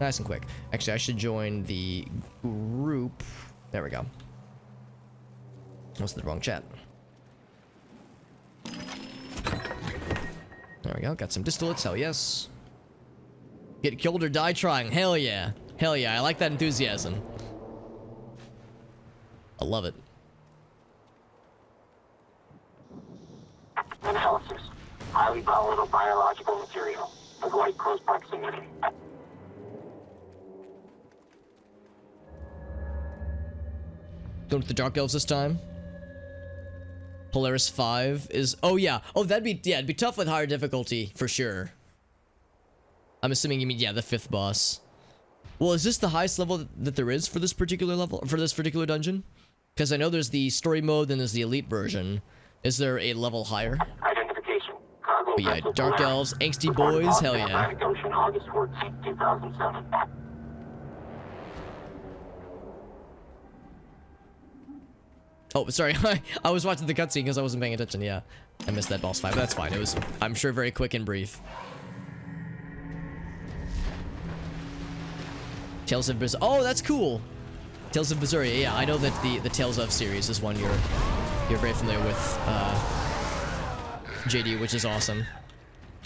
Nice and quick. Actually, I should join the group. There we go. That's the wrong chat. There we go, got some distillates, hell yes. Get killed or die trying, hell yeah. Hell yeah, I like that enthusiasm. I love it. Analysis. Highly volatile biological material. Avoid close proximity. Going with the Dark Elves this time. Polaris 5 is... Oh, yeah. Oh, that'd be... Yeah, it'd be tough with higher difficulty, for sure. I'm assuming you mean, yeah, the 5th boss. Well, is this the highest level that there is for this particular level? For this particular dungeon? Because I know there's the story mode, then there's the elite version. Is there a level higher? Identification. Cargo But yeah, vessel Dark Polaris. Elves, angsty boys, hell yeah. Atlantic Ocean, August 14, 2007. Oh, sorry. I was watching the cutscene because I wasn't paying attention. Yeah, I missed that boss fight, but that's fine. It was, I'm sure, very quick and brief. Tales of Berseria. Oh, that's cool. Tales of Berseria. Yeah, I know that the Tales of series is one you're very familiar with, JD, which is awesome.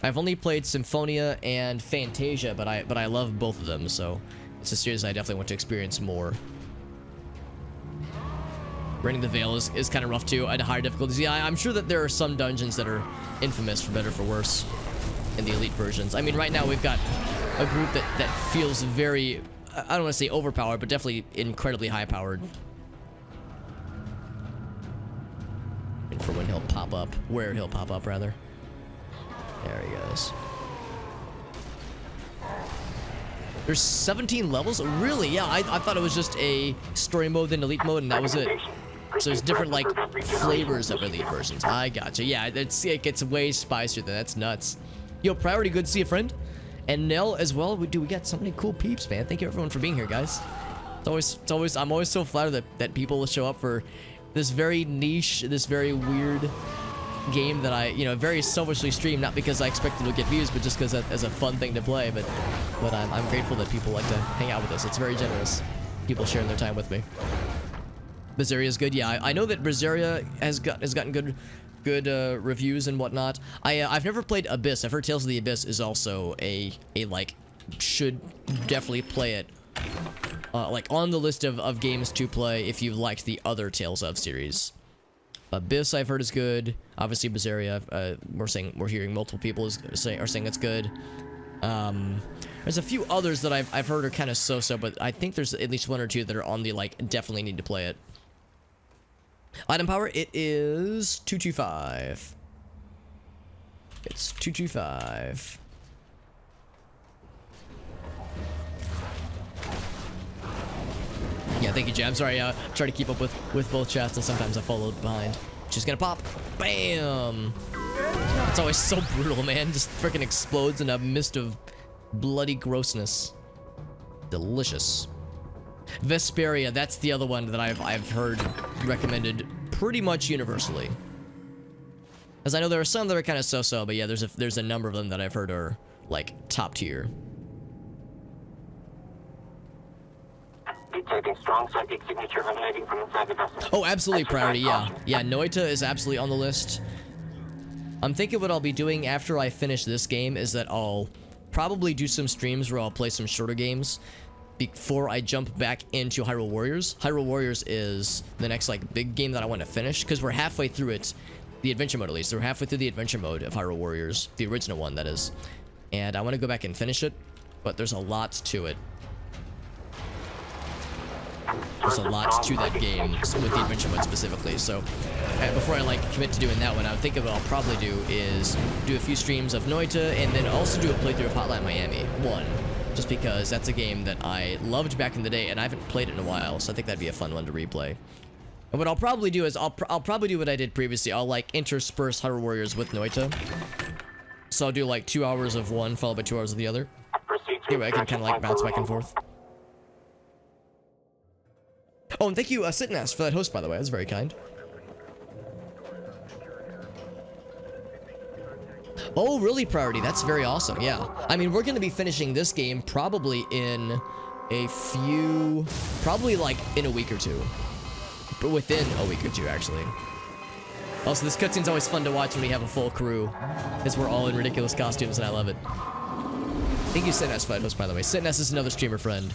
I've only played Symphonia and Fantasia, but I love both of them, so it's a series I definitely want to experience more. Raining the Veil is kind of rough too at higher difficulties. Yeah, I'm sure that there are some dungeons that are infamous for better or for worse in the elite versions. I mean, right now we've got a group that feels very, I don't want to say overpowered, but definitely incredibly high powered. And for when he'll pop up, where he'll pop up rather. There he goes. There's 17 levels? Really? Yeah, I thought it was just a story mode then elite mode and that was it. So there's different, like, flavors of elite versions. I gotcha. Yeah, it gets way spicier than that's nuts. Yo, Priority, good to see you, friend. And Nell as well. We got so many cool peeps, man. Thank you everyone for being here, guys. It's always I'm always so flattered that people will show up for this very niche, this very weird game that I, very selfishly stream, not because I expect it to get views, but just because as a fun thing to play. But I'm grateful that people like to hang out with us. It's very generous. People sharing their time with me. Berseria is good. Yeah, I know that Berseria has gotten good reviews and whatnot. I've never played Abyss. I've heard Tales of the Abyss is also a like should definitely play it. Like on the list of games to play if you liked the other Tales of series. Abyss I've heard is good. Obviously Berseria, we're hearing multiple people are saying it's good. There's a few others that I've heard are kind of so-so, but I think there's at least one or two that are on the like definitely need to play it. Item power, it is 225. It's 225. Yeah, thank you, Jam. Sorry, try to keep up with both chats, and sometimes I fall behind. She's gonna pop. Bam! It's always so brutal, man. Just freaking explodes in a mist of bloody grossness. Delicious. Vesperia, that's the other one that I've heard recommended pretty much universally. As I know there are some that are kind of so-so, but yeah, there's a number of them that I've heard are like top tier. Detecting strong psychic signature emanating from inside the vessel. Oh, absolutely, Priority, yeah. Yeah, Noita is absolutely on the list. I'm thinking what I'll be doing after I finish this game is that I'll probably do some streams where I'll play some shorter games before I jump back into Hyrule Warriors. Hyrule Warriors is the next like big game that I want to finish because we're halfway through it, the adventure mode at least. We're halfway through the adventure mode of Hyrule Warriors, the original one that is. And I want to go back and finish it, but there's a lot to it. There's a lot to that game with the adventure mode specifically, so before I like commit to doing that one, I would think of what I'll probably do is do a few streams of Noita and then also do a playthrough of Hotline Miami 1, just because that's a game that I loved back in the day and I haven't played it in a while, so I think that'd be a fun one to replay. And what I'll probably do is I'll probably do what I did previously. I'll like intersperse Hyrule Warriors with Noita, so I'll do like 2 hours of one followed by 2 hours of the other. Anyway, I can kind of like bounce back and forth. Oh, and thank you, Sitness, for that host, by the way. That's very kind. Oh, really, Priority? That's very awesome, yeah. I mean, we're going to be finishing this game probably in a few... Probably, like, in a week or two. But within a week or two, actually. Also, this cutscene's always fun to watch when we have a full crew, because we're all in ridiculous costumes, and I love it. Thank you, Sitness, for that host, by the way. Sitness is another streamer friend.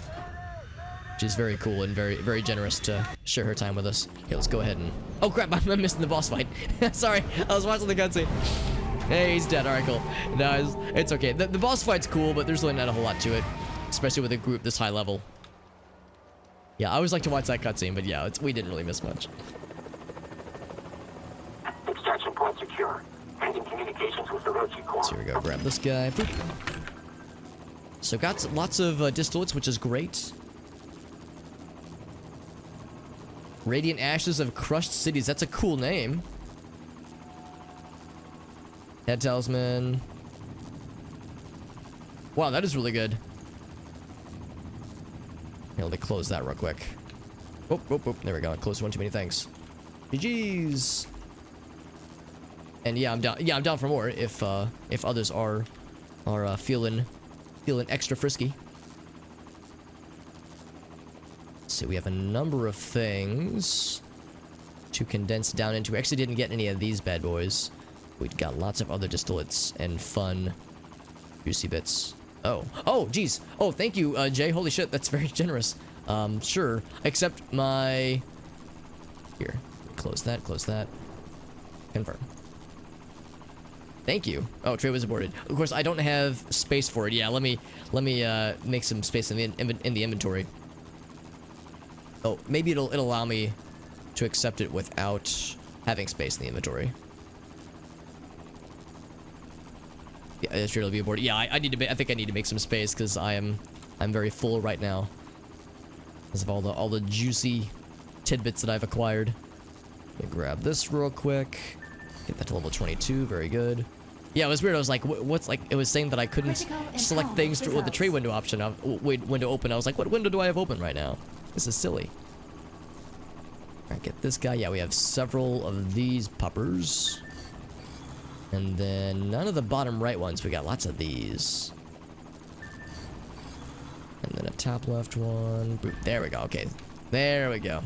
She's very cool and very generous to share her time with us. Okay, let's go ahead and... Oh crap, I'm missing the boss fight. Sorry, I was watching the cutscene. Hey, he's dead. Alright, cool. No, it's okay. The boss fight's cool, but there's really not a whole lot to it. Especially with a group this high level. Yeah, I always like to watch that cutscene, but yeah, we didn't really miss much. Extraction point secure. Ending communications with the Orochi Core. So here we go. Grab this guy. Boop. So got lots of distillates, which is great. Radiant Ashes of Crushed Cities. That's a cool name. Head Talisman. Wow, that is really good. Okay, let me close that real quick. Oh, oh, oh. There we go. I closed one too many things. GG's. And yeah, I'm down. Yeah, I'm down for more if others are feeling extra frisky. So we have a number of things to condense down into. We actually didn't get any of these bad boys. We've got lots of other distillates and fun, juicy bits. Oh, geez. Oh, thank you, Jay. Holy shit, that's very generous. Sure. Except my... Here. Close that, close that. Confirm. Thank you. Oh, trade was aborted. Of course, I don't have space for it. Yeah, let me make some space in the inventory. Oh, maybe it'll allow me to accept it without having space in the inventory. Yeah, it's sure it'll be aborted. Yeah, I need to. I think I need to make some space because I'm very full right now because of all the juicy tidbits that I've acquired. Let me grab this real quick. Get that to level 22. Very good. Yeah, it was weird. I was like, what's like? It was saying that I couldn't select things with the trade window option. Window open. I was like, what window do I have open right now? This is silly. Alright, get this guy. Yeah, we have several of these puppers. And then none of the bottom right ones. We got lots of these. And then a top left one. Boop. There we go. Okay. There we go.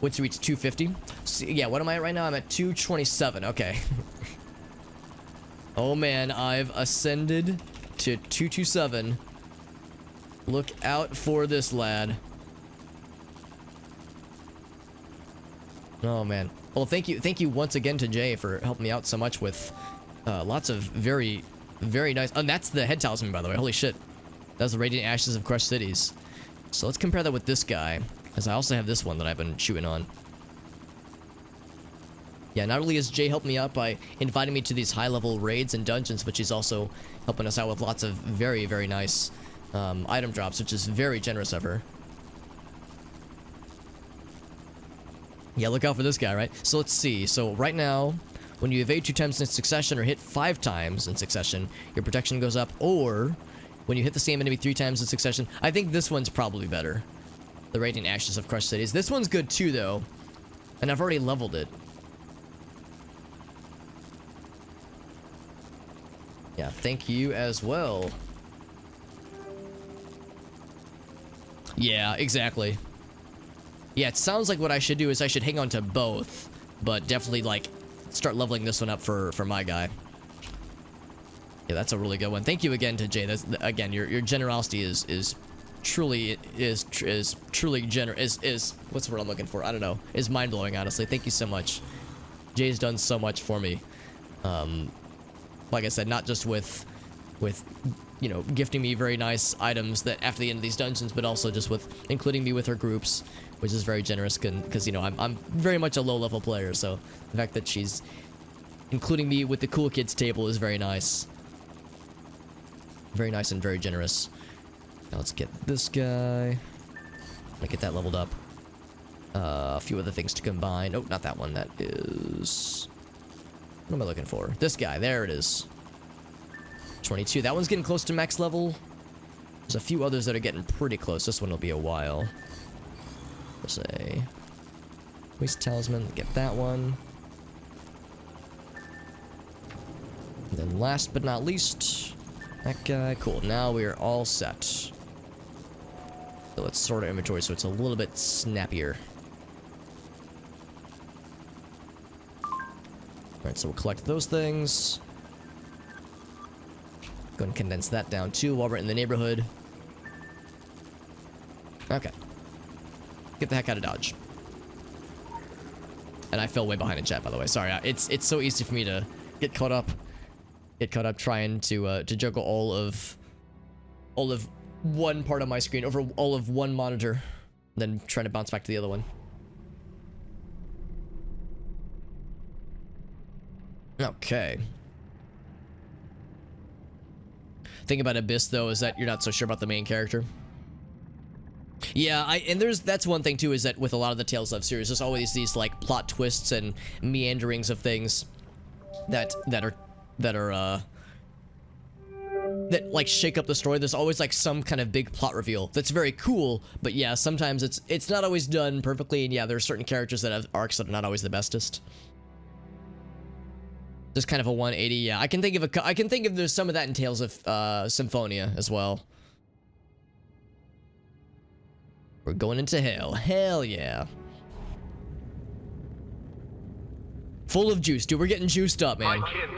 Once you reach 250. So, yeah, what am I at right now? I'm at 227. Okay. Oh man, I've ascended to 227. Look out for this lad. Oh man. Well, thank you once again to Jay for helping me out so much with lots of very nice. Oh, and that's the head talisman, by the way. Holy shit. That's the Radiant Ashes of Crushed Cities. So let's compare that with this guy, because I also have this one that I've been shooting on. Yeah, not only has Jay helped me out by inviting me to these high-level raids and dungeons, but she's also helping us out with lots of very nice item drops, which is very generous of her. Yeah, look out for this guy, right? So let's see. So right now, when you evade 2 times in succession or hit 5 times in succession, your protection goes up. Or when you hit the same enemy 3 times in succession, I think this one's probably better. The Radiant Ashes of Crushed Cities. This one's good too, though. And I've already leveled it. Yeah, thank you as well. Yeah, exactly. Yeah, it sounds like what I should do is I should hang on to both, but definitely like start leveling this one up for my guy. Yeah, that's a really good one. Thank you again to Jay. That's, again, your generosity is truly generous. Is what's the word I'm looking for? I don't know. Is mind blowing, honestly. Thank you so much. Jay's done so much for me. Like I said, not just with you know, gifting me very nice items that after the end of these dungeons, but also just with including me with her groups, which is very generous because, you know, I'm very much a low-level player, so the fact that she's including me with the cool kids table is very nice. Very nice and very generous. Now let's get this guy. I'll get that leveled up. A few other things to combine. Oh, not that one. That is... What am I looking for? This guy. There it is. 22. That one's getting close to max level. There's a few others that are getting pretty close. This one will be a while. Let's say Waste Talisman. Get that one. And then last but not least, that guy. Cool. Now we are all set. So let's sort our inventory so it's a little bit snappier. Alright, so we'll collect those things. Go ahead and condense that down too while we're in the neighborhood. Okay. Get the heck out of Dodge. And I fell way behind in chat, by the way. Sorry, it's so easy for me to get caught up trying to juggle all of one part of my screen over all of one monitor, then trying to bounce back to the other one. Okay. Thing about Abyss though is that you're not so sure about the main character. Yeah, that's one thing too, is that with a lot of the Tales of series, there's always these like plot twists and meanderings of things that like shake up the story. There's always like some kind of big plot reveal that's very cool, but yeah, sometimes it's not always done perfectly, and yeah, there are certain characters that have arcs that are not always the bestest. Just kind of a 180. Yeah, I can think of there's some of that in Tales of Symphonia as well. We're going into hell. Hell yeah. Full of juice, dude. We're getting juiced up, man. My kin,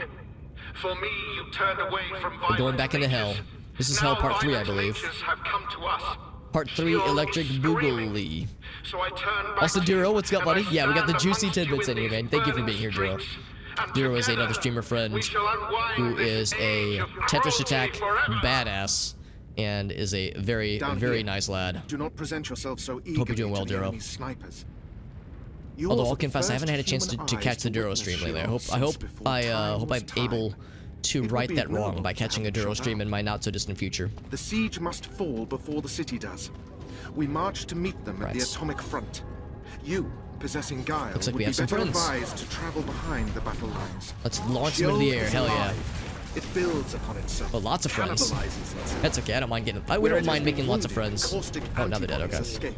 for me, you turned away from We're going back into hell. This is hell part 3, I believe. Have come to us. Part 3, Electric Boogaloo. So I turn back. Also, Duro, what's up, buddy? Yeah, we got the juicy tidbits in here, man. Thank you for being here, Duro. Duro is another streamer friend who is a Tetris Attack badass and is a very, very nice lad. Do not present yourself so eagerly. Hope you're doing well, Duro. Although I'll confess, I haven't had a chance to catch the Duro stream lately. I hope I'm able to right that wrong by catching a Duro stream in my not so distant future. The siege must fall before the city does. We march to meet them at the atomic front. You, possessing guile, looks like would we have be some better friends. advised to travel behind the battle lines. Let's launch them into the air. Hell yeah. It builds upon itself. Oh, lots of friends. Cannibalizes itself. That's okay. I don't mind getting. We don't mind making lots of friends. Oh, now they're dead. Okay. Escape.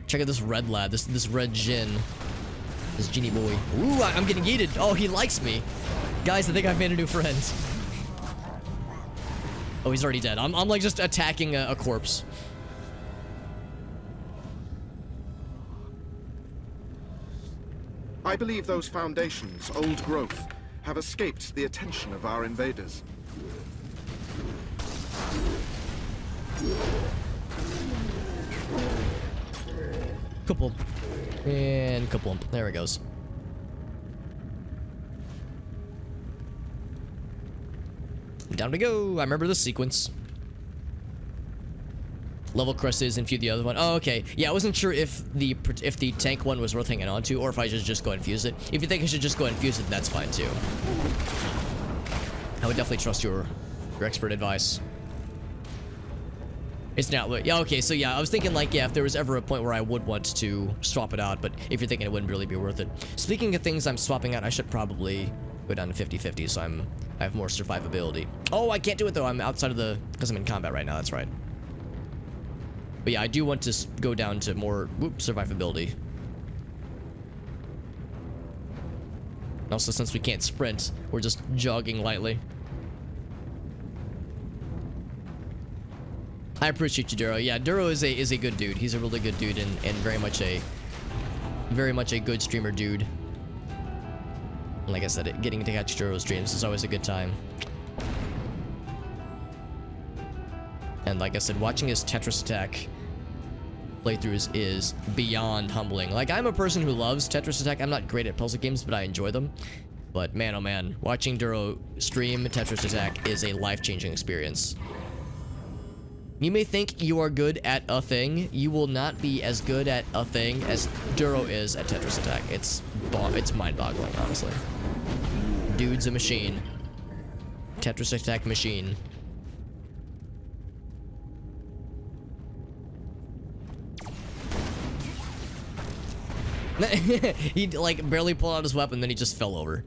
Check out this red lad. This red Jin. This genie boy. Ooh, I'm getting yeeted. Oh, he likes me. Guys, I think I've made a new friend. Oh, he's already dead. I'm like just attacking a corpse. I believe those foundations, old growth, have escaped the attention of our invaders. Couple. And couple. There it goes. Down we go. I remember this sequence. Level crosses and few the other one. Oh, okay. Yeah, I wasn't sure if the tank one was worth hanging on to, or if I should just go and fuse it. If you think I should just go and fuse it, that's fine too. I would definitely trust your expert advice. It's not. Yeah, okay. So yeah, I was thinking like, yeah, if there was ever a point where I would want to swap it out, but if you're thinking it wouldn't really be worth it. Speaking of things I'm swapping out, I should probably go down to 50-50, so I have more survivability. Oh, I can't do it though. I'm outside of the, because I'm in combat right now. That's right. But yeah, I do want to go down to more survivability. Also, since we can't sprint, we're just jogging lightly. I appreciate you, Duro. Yeah, Duro is a good dude. He's a really good dude and very much a good streamer dude. And like I said, getting to catch Duro streams is always a good time. And like I said, watching his Tetris Attack playthroughs is beyond humbling. Like, I'm a person who loves Tetris Attack. I'm not great at puzzle games, but I enjoy them. But man, oh man, watching Duro stream Tetris Attack is a life-changing experience. You may think you are good at a thing. You will not be as good at a thing as Duro is at Tetris Attack. It's mind-boggling, honestly. Dude's a machine. Tetris Attack machine. He like barely pulled out his weapon, then he just fell over.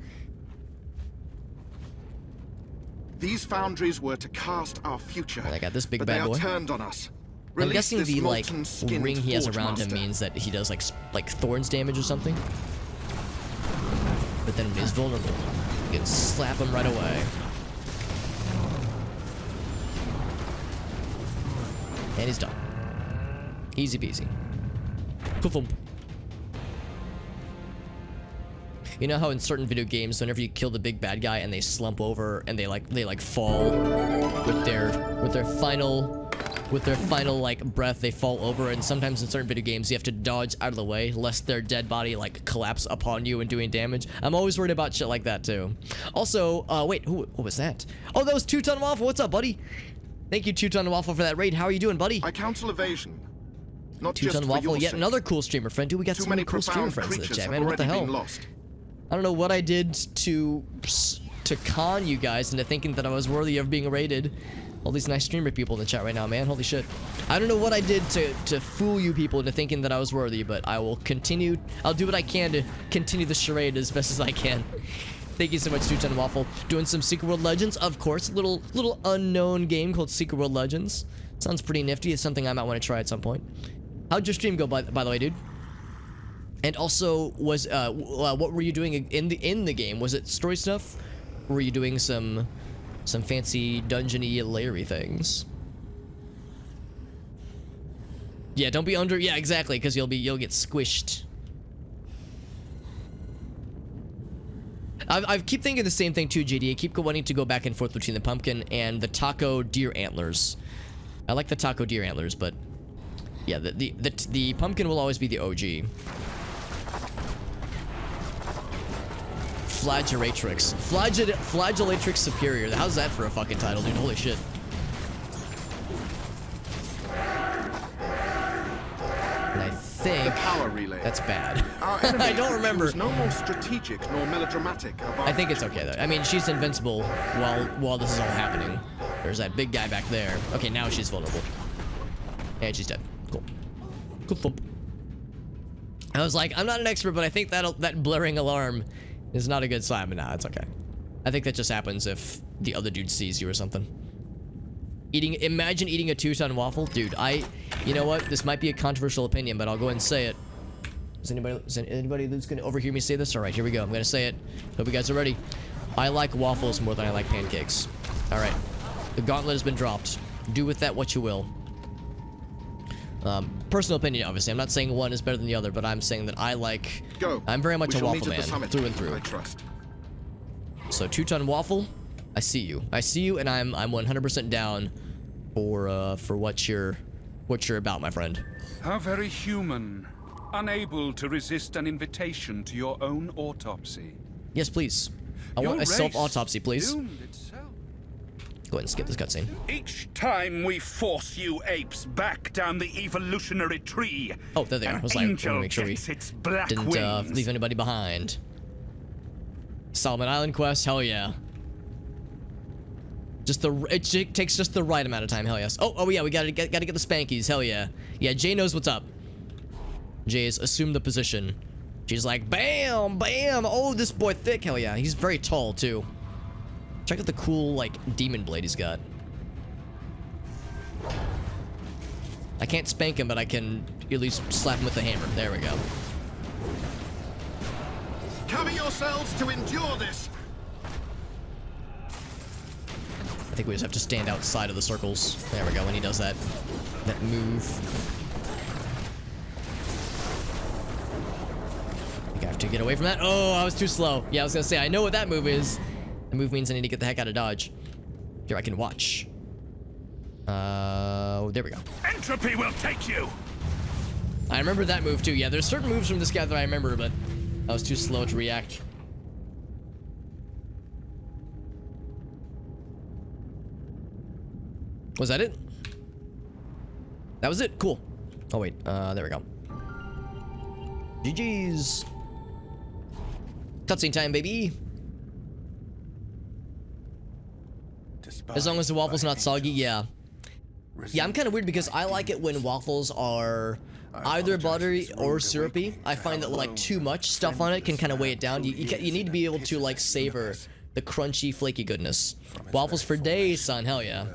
These foundries were to cast our future. I got this big but bad they boy. are turned on us. I'm Release guessing this the like molten-skinned ring he has Forge around him Master. means that he does like thorns damage or something. But then he's vulnerable. You can slap him right away. And he's done. Easy peasy. Poof. You know how in certain video games, whenever you kill the big bad guy and they slump over and they like fall with their final like breath, they fall over, and sometimes in certain video games you have to dodge out of the way lest their dead body like collapse upon you and doing damage. I'm always worried about shit like that too. Also, wait, what was that? Oh, that was 2-Ton Waffle. What's up, buddy? Thank you, 2-Ton Waffle, for that raid. How are you doing, buddy? I counsel evasion. Not just 2-Ton for Waffle, your yet sake. another cool streamer friend. Dude, we got Too so many many cool streamer profound friends in the creatures chat, have man. What the already hell? been lost. I don't know what I did to con you guys into thinking that I was worthy of being raided. All these nice streamer people in the chat right now, man. Holy shit. I don't know what I did to fool you people into thinking that I was worthy, but I will continue. I'll do what I can to continue the charade as best as I can. Thank you so much, 2-Ton Waffle. Doing some Secret World Legends, of course. Little unknown game called Secret World Legends. Sounds pretty nifty. It's something I might want to try at some point. How'd your stream go, by the way, dude? And also, was what were you doing in the game? Was it story stuff? Or were you doing some fancy dungeony layery things? Yeah, don't be under. Yeah, exactly, because you'll get squished. I keep thinking the same thing too, JD. I keep wanting to go back and forth between the pumpkin and the taco deer antlers. I like the taco deer antlers, but yeah, the pumpkin will always be the OG. Flagellatrix. Flagellatrix Superior. How's that for a fucking title, dude? Holy shit. And I think The power relay. that's bad. Our enemy I don't remember. was no more strategic nor melodramatic. Of our I think it's okay though. I mean, she's invincible while this is all happening. There's that big guy back there. Okay, now she's vulnerable. And she's dead. Cool. Cool thump. I was like, I'm not an expert, but I think that blaring alarm is not a good sign, but nah, it's okay. I think that just happens if the other dude sees you or something. Imagine eating a 2-Ton Waffle. Dude, you know what? This might be a controversial opinion, but I'll go ahead and say it. Is anybody that's gonna overhear me say this? All right, here we go. I'm gonna say it. Hope you guys are ready. I like waffles more than I like pancakes. All right, the gauntlet has been dropped. Do with that what you will. Personal opinion, obviously. I'm not saying one is better than the other, but I'm saying that I'm very much a waffle man, through and through. I trust. So 2-Ton Waffle, I see you. I see you, and I'm 100% down for what you're about, my friend. How very human. Unable to resist an invitation to your own autopsy. Yes, please. I want a self-autopsy, please. Doomed itself. Go ahead and skip this cutscene. Each time we force you apes back down the evolutionary tree, Oh, there they are. I was like, I want to make sure we its black didn't wings. leave anybody behind. Solomon Island quest, hell yeah. It takes just the right amount of time, hell yes. Oh yeah, we gotta get the spankies, hell yeah. Yeah, Jay knows what's up. Jay's assumed the position. She's like, bam, bam. Oh, this boy thick, hell yeah. He's very tall too. Check out the cool like demon blade he's got. I can't spank him, but I can at least slap him with the hammer. There we go. Cover yourselves to endure this. I think we just have to stand outside of the circles. There we go, when he does that move. I think I have to get away from that. Oh, I was too slow. Yeah, I was gonna say, I know what that move is. The move means I need to get the heck out of dodge. Here, I can watch. There we go. Entropy will take you. I remember that move too. Yeah, there's certain moves from this guy that I remember, but I was too slow to react. Was that it? That was it? Cool. Oh wait, there we go. GG's. Cutscene time, baby. As long as the waffle's not soggy, yeah. Yeah, I'm kind of weird because I like it when waffles are either buttery or syrupy. I find that like too much stuff on it can kind of weigh it down. You need to be able to like savor the crunchy, flaky goodness. Waffles for days, son. Hell yeah.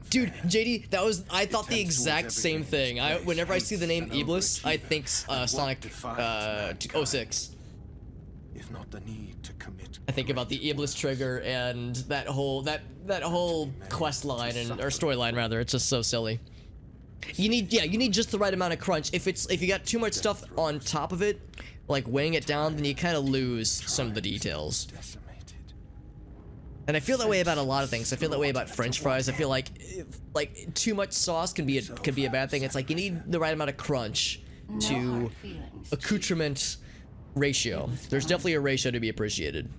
Dude, JD, I thought the exact same thing. Whenever I see the name Iblis, I think Sonic 06. If not the need to commit. I think about the Iblis trigger and that whole quest line or storyline rather. It's just so silly. You need just the right amount of crunch. If you got too much stuff on top of it, like weighing it down, then you kind of lose some of the details. And I feel that way about a lot of things. I feel that way about French fries. I feel like too much sauce can be a bad thing. It's like you need the right amount of crunch to accoutrement ratio. There's definitely a ratio to be appreciated.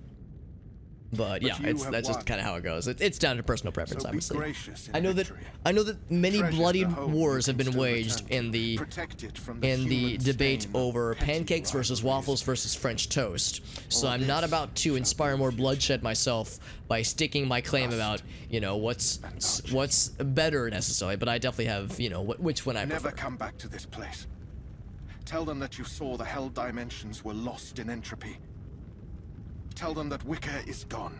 But yeah, that's just kind of how it goes. It's down to personal preference, obviously. I know that many bloodied wars have been waged in the debate over pancakes versus waffles versus French toast. So I'm not about to inspire more bloodshed myself by sticking my claim about, you know, what's better necessarily. But I definitely have, you know, which one I prefer. Never come back to this place. Tell them that you saw the hell dimensions were lost in entropy. Tell them that Wicker is gone.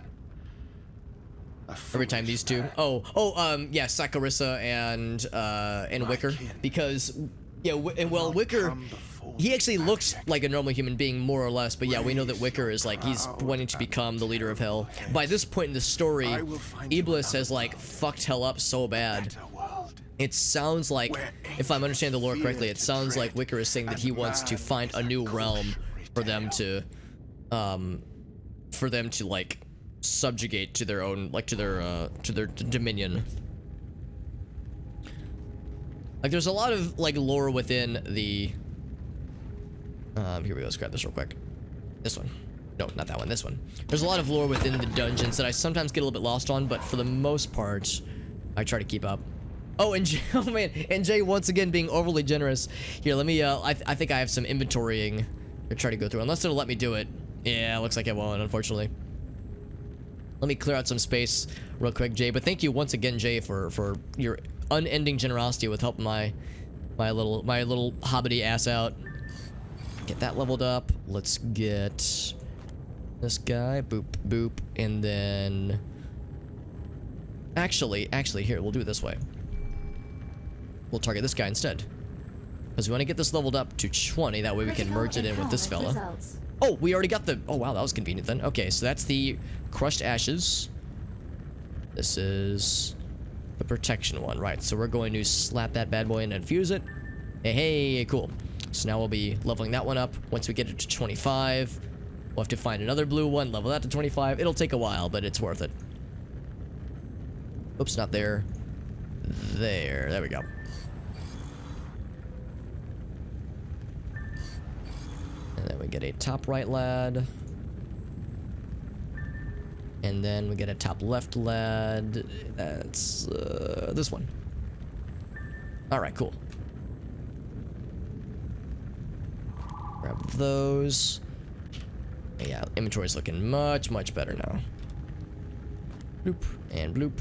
Every time these two. Yeah, Sakurissa and Wicker, because yeah, well, Wicker, he actually looks like a normal human being more or less, but yeah, we know that Wicker is like he's wanting to become the leader of hell. By this point in the story, Iblis has like fucked hell up so bad. It sounds like, if I'm understanding the lore correctly, it sounds like Wicker is saying that he wants to find a new realm for them to like subjugate to their own, like to their dominion. Like there's a lot of like lore within the here we go, let's grab this real quick. This one. No, not that one, this one. There's a lot of lore within the dungeons that I sometimes get a little bit lost on, but for the most part I try to keep up. Oh, and Jay, oh man, and Jay once again being overly generous. Here, let me I think I have some inventorying to try to go through, unless it'll let me do it. Yeah, looks like it won't, unfortunately. Let me clear out some space real quick, Jay. But thank you once again, Jay, for your unending generosity with helping my little hobbity ass out. Get that leveled up. Let's get this guy. Boop, boop, and then actually, here, we'll do it this way. We'll target this guy instead, because we want to get this leveled up to 20. That way we can merge it in with this fella. Oh, we already got the... Oh, wow, that was convenient then. Okay, so that's the crushed ashes. This is the protection one, right? So we're going to slap that bad boy and infuse it. Hey, cool. So now we'll be leveling that one up. Once we get it to 25, we'll have to find another blue one, level that to 25. It'll take a while, but it's worth it. Oops, not there. There we go. And then we get a top right lad. And then we get a top left lad. That's this one. Alright, cool. Grab those. Yeah, inventory's looking much, much better now. Bloop and bloop.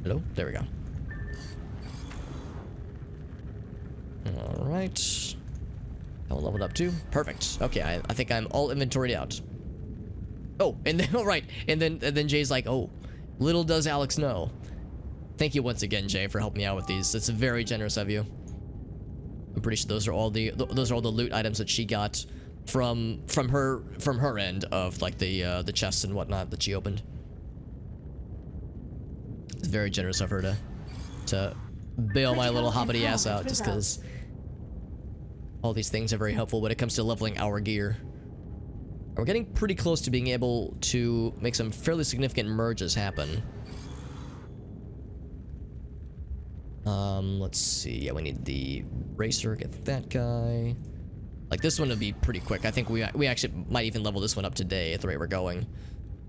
Hello? There we go. Alright. That one leveled up too. Perfect. Okay, I think I'm all inventoried out. Oh, and then, all right. And then Jay's like, oh, little does Alex know. Thank you once again, Jay, for helping me out with these. That's very generous of you. I'm pretty sure those are all the loot items that she got from her end of like the chests and whatnot that she opened. It's very generous of her to bail my little hobbity ass out, just because all these things are very helpful when it comes to leveling our gear. We're getting pretty close to being able to make some fairly significant merges happen. Let's see. Yeah, we need the racer. Get that guy. Like this one would be pretty quick. I think we actually might even level this one up today at the rate we're going.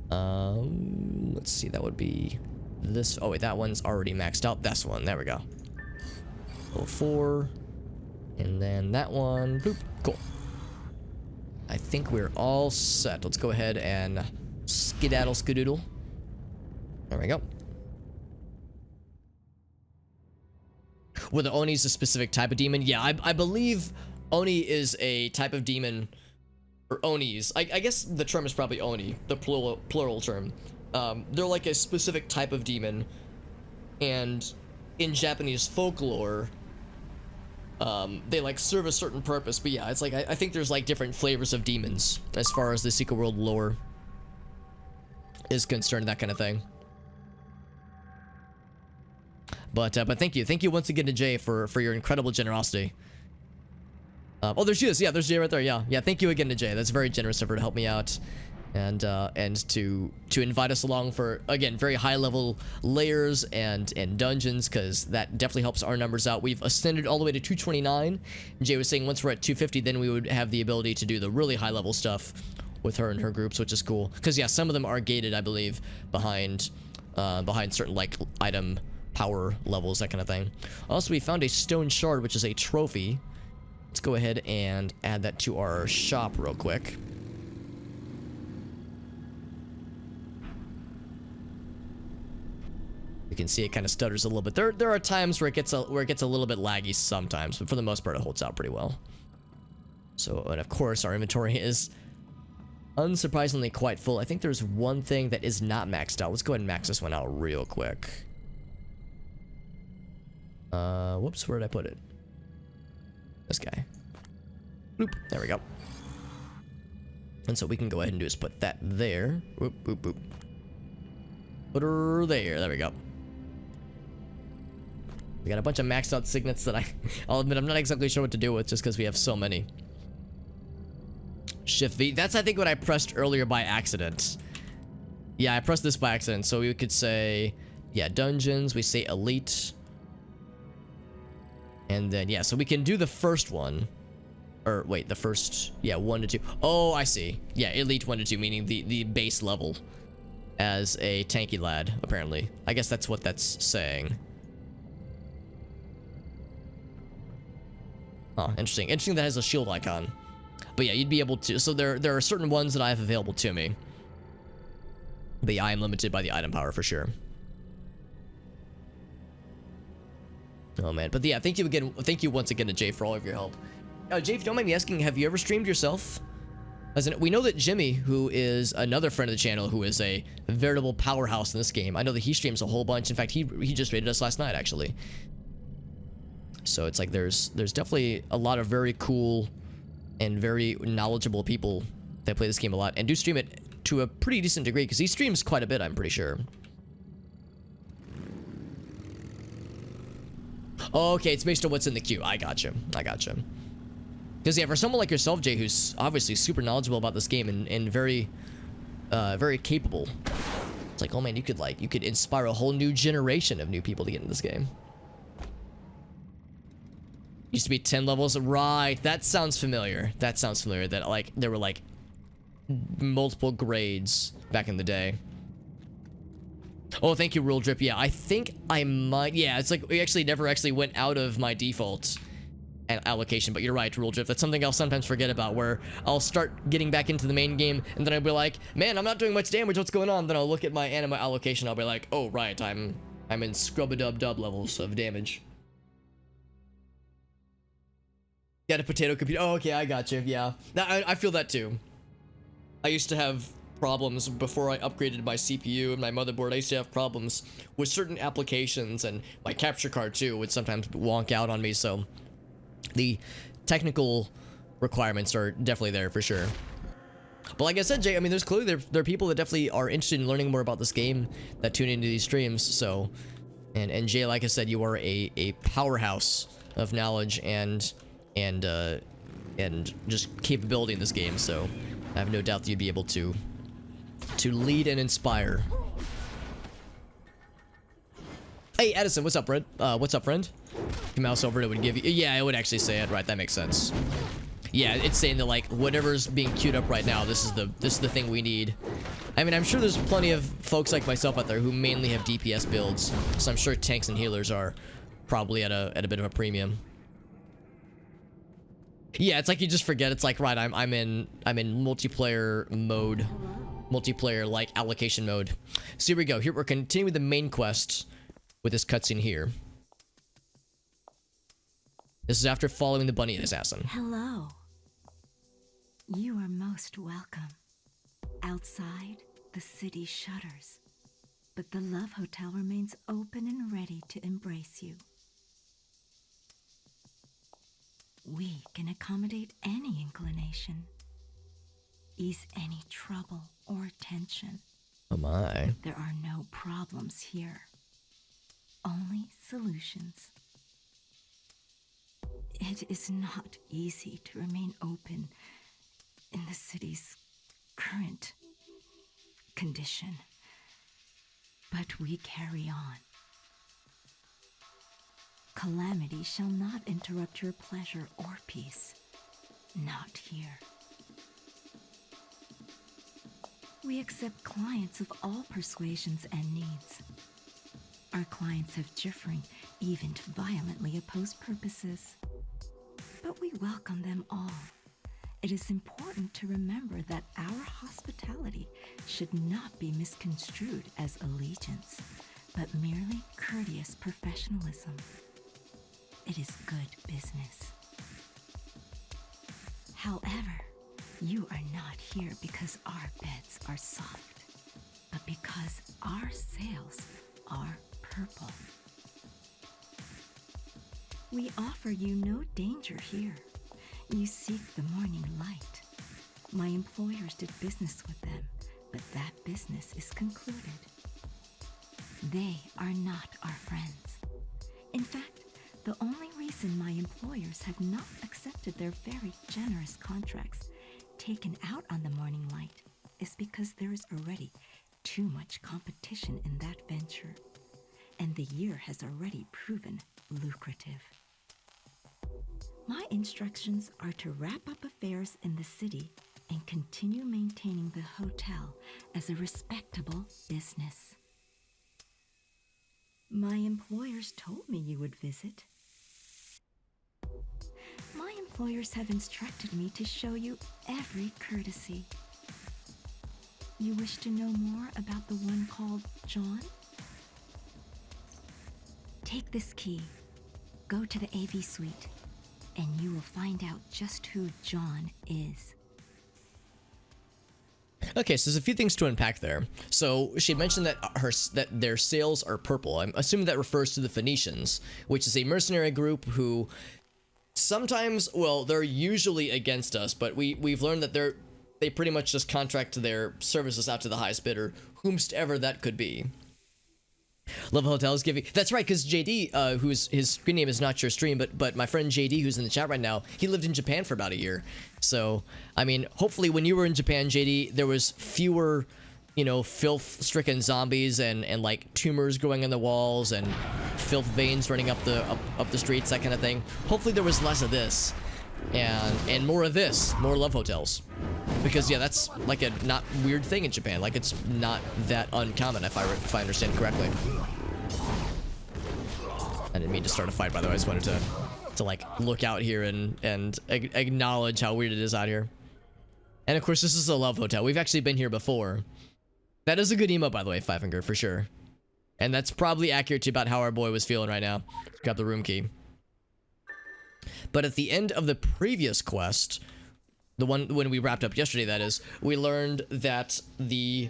Let's see. That would be this. Oh wait, that one's already maxed out. This one. There we go. Level 4. And then that one. Boop. Cool. I think we're all set. Let's go ahead and skedaddle skadoodle. There we go. Whether Oni's a specific type of demon? Yeah, I believe Oni is a type of demon. Or Onis. I guess the term is probably Oni, the plural term. They're like a specific type of demon. And in Japanese folklore, they like serve a certain purpose. But yeah, it's like I think there's like different flavors of demons as far as the Secret World lore is concerned, that kind of thing. But thank you once again to Jay for your incredible generosity. Oh, there's Jay. Yeah, there's Jay right there. Yeah, yeah. Thank you again to Jay. That's very generous of her to help me out, and to invite us along for, again, very high level layers and dungeons, because that definitely helps our numbers out. We've ascended all the way to 229. Jay was saying once we're at 250, then we would have the ability to do the really high level stuff with her and her groups, which is cool. Because yeah, some of them are gated, I believe, behind certain like item power levels, that kind of thing. Also, we found a stone shard, which is a trophy. Let's go ahead and add that to our shop real quick. You can see it kind of stutters a little bit. There are times where it gets a little bit laggy sometimes, but for the most part it holds out pretty well. So, and of course our inventory is unsurprisingly quite full. I think there's one thing that is not maxed out. Let's go ahead and max this one out real quick. Whoops, where did I put it? This guy. Boop. There we go. And so we can go ahead and just put that there. Boop, boop, boop. Put her there. There we go. We got a bunch of maxed out signets that I'll admit I'm not exactly sure what to do with, just because we have so many. Shift V. That's, I think, what I pressed earlier by accident. Yeah, I pressed this by accident. So we could say, yeah, dungeons. We say elite. And then, yeah, so we can do the first one. Or, wait, the first, yeah, 1 to 2. Oh, I see. Yeah, elite 1 to 2, meaning the base level. As a tanky lad, apparently. I guess that's what that's saying. Oh, interesting. Interesting that has a shield icon. But yeah, you'd be able to, so there are certain ones that I have available to me. But yeah, I am limited by the item power for sure. Oh man, but yeah, thank you once again to Jay for all of your help. Jay, if you don't mind me asking, have you ever streamed yourself? As in, we know that Jimmy, who is another friend of the channel, who is a veritable powerhouse in this game, I know that he streams a whole bunch. In fact, he just raided us last night, actually. So it's like there's definitely a lot of very cool and very knowledgeable people that play this game a lot and do stream it to a pretty decent degree, because he streams quite a bit, I'm pretty sure. Oh, okay, it's based on what's in the queue. I gotcha. I gotcha. Because yeah, for someone like yourself, Jay, who's obviously super knowledgeable about this game and very capable, it's like, oh man, you could inspire a whole new generation of new people to get into this game. Used to be 10 levels, right? That sounds familiar. That sounds familiar. That like there were like multiple grades back in the day. Oh, thank you, Rule Drip. Yeah, I think I might. Yeah, it's like we actually never actually went out of my default allocation, but you're right, Rule Drip. That's something I'll sometimes forget about, where I'll start getting back into the main game, and then I'll be like, man, I'm not doing much damage. What's going on? Then I'll look at my anima allocation. I'll be like, oh, right, I'm in scrub-a-dub-dub levels of damage. Got a potato computer. Oh, okay, I got you. Yeah, I feel that too. I used to have problems before I upgraded my CPU and my motherboard. I used to have problems with certain applications, and my capture card too would sometimes wonk out on me, so the technical requirements are definitely there for sure. But like I said, Jay, I mean, there's clearly there are people that definitely are interested in learning more about this game that tune into these streams. So, and Jay, like I said, you are a powerhouse of knowledge and just capability in this game. So I have no doubt that you'd be able to lead and inspire. Hey, Edison, what's up, friend? What's up, friend? Your mouse over, it would give you... Yeah, it would actually say it. Right, that makes sense. Yeah, it's saying that, like, whatever's being queued up right now, this is the thing we need. I mean, I'm sure there's plenty of folks like myself out there who mainly have DPS builds, so I'm sure tanks and healers are probably at a bit of a premium. Yeah, it's like you just forget. It's like, right, I'm in multiplayer mode. Multiplayer, like, allocation mode. So here we go. Here we're continuing the main quest with this cutscene here. This is after following the bunny assassin. Hello. You are most welcome. Outside, the city shudders, but the Love Hotel remains open and ready to embrace you. We can accommodate any inclination, ease any trouble or tension. Oh my. There are no problems here, only solutions. It is not easy to remain open in the city's current condition, but we carry on. Calamity shall not interrupt your pleasure or peace. Not here. We accept clients of all persuasions and needs. Our clients have differing, even violently opposed purposes. But we welcome them all. It is important to remember that our hospitality should not be misconstrued as allegiance, but merely courteous professionalism. It is good business. However, you are not here because our beds are soft, but because our sails are purple. We offer you no danger here. You seek the morning light. My employers did business with them, but that business is concluded. They are not our friends. In fact, the only reason my employers have not accepted their very generous contracts taken out on the morning light is because there is already too much competition in that venture, and the year has already proven lucrative. My instructions are to wrap up affairs in the city and continue maintaining the hotel as a respectable business. My employers told me you would visit. My employers have instructed me to show you every courtesy. You wish to know more about the one called John? Take this key, go to the AV suite, and you will find out just who John is. Okay, so there's a few things to unpack there. So she mentioned that their sails are purple. I'm assuming that refers to the Phoenicians, which is a mercenary group who sometimes, well, they're usually against us, but we've learned that they pretty much just contract their services out to the highest bidder, whomsoever that could be. Love Hotels giving. That's right, because JD, who's his screen name is not your stream, but my friend JD, who's in the chat right now, he lived in Japan for about a year. So, I mean, hopefully when you were in Japan, JD, there was fewer, you know, filth-stricken zombies and like tumors growing on the walls and filth veins running up the streets, that kind of thing. Hopefully there was less of this and more of this, more love hotels. Because yeah, that's like a not weird thing in Japan. Like it's not that uncommon if I understand correctly. I didn't mean to start a fight, by the way. I just wanted to like look out here and acknowledge how weird it is out here. And of course, this is a love hotel. We've actually been here before. That is a good emote, by the way, Five Finger, for sure. And that's probably accurate to about how our boy was feeling right now. Grab the room key. But at the end of the previous quest, the one when we wrapped up yesterday, that is, we learned that the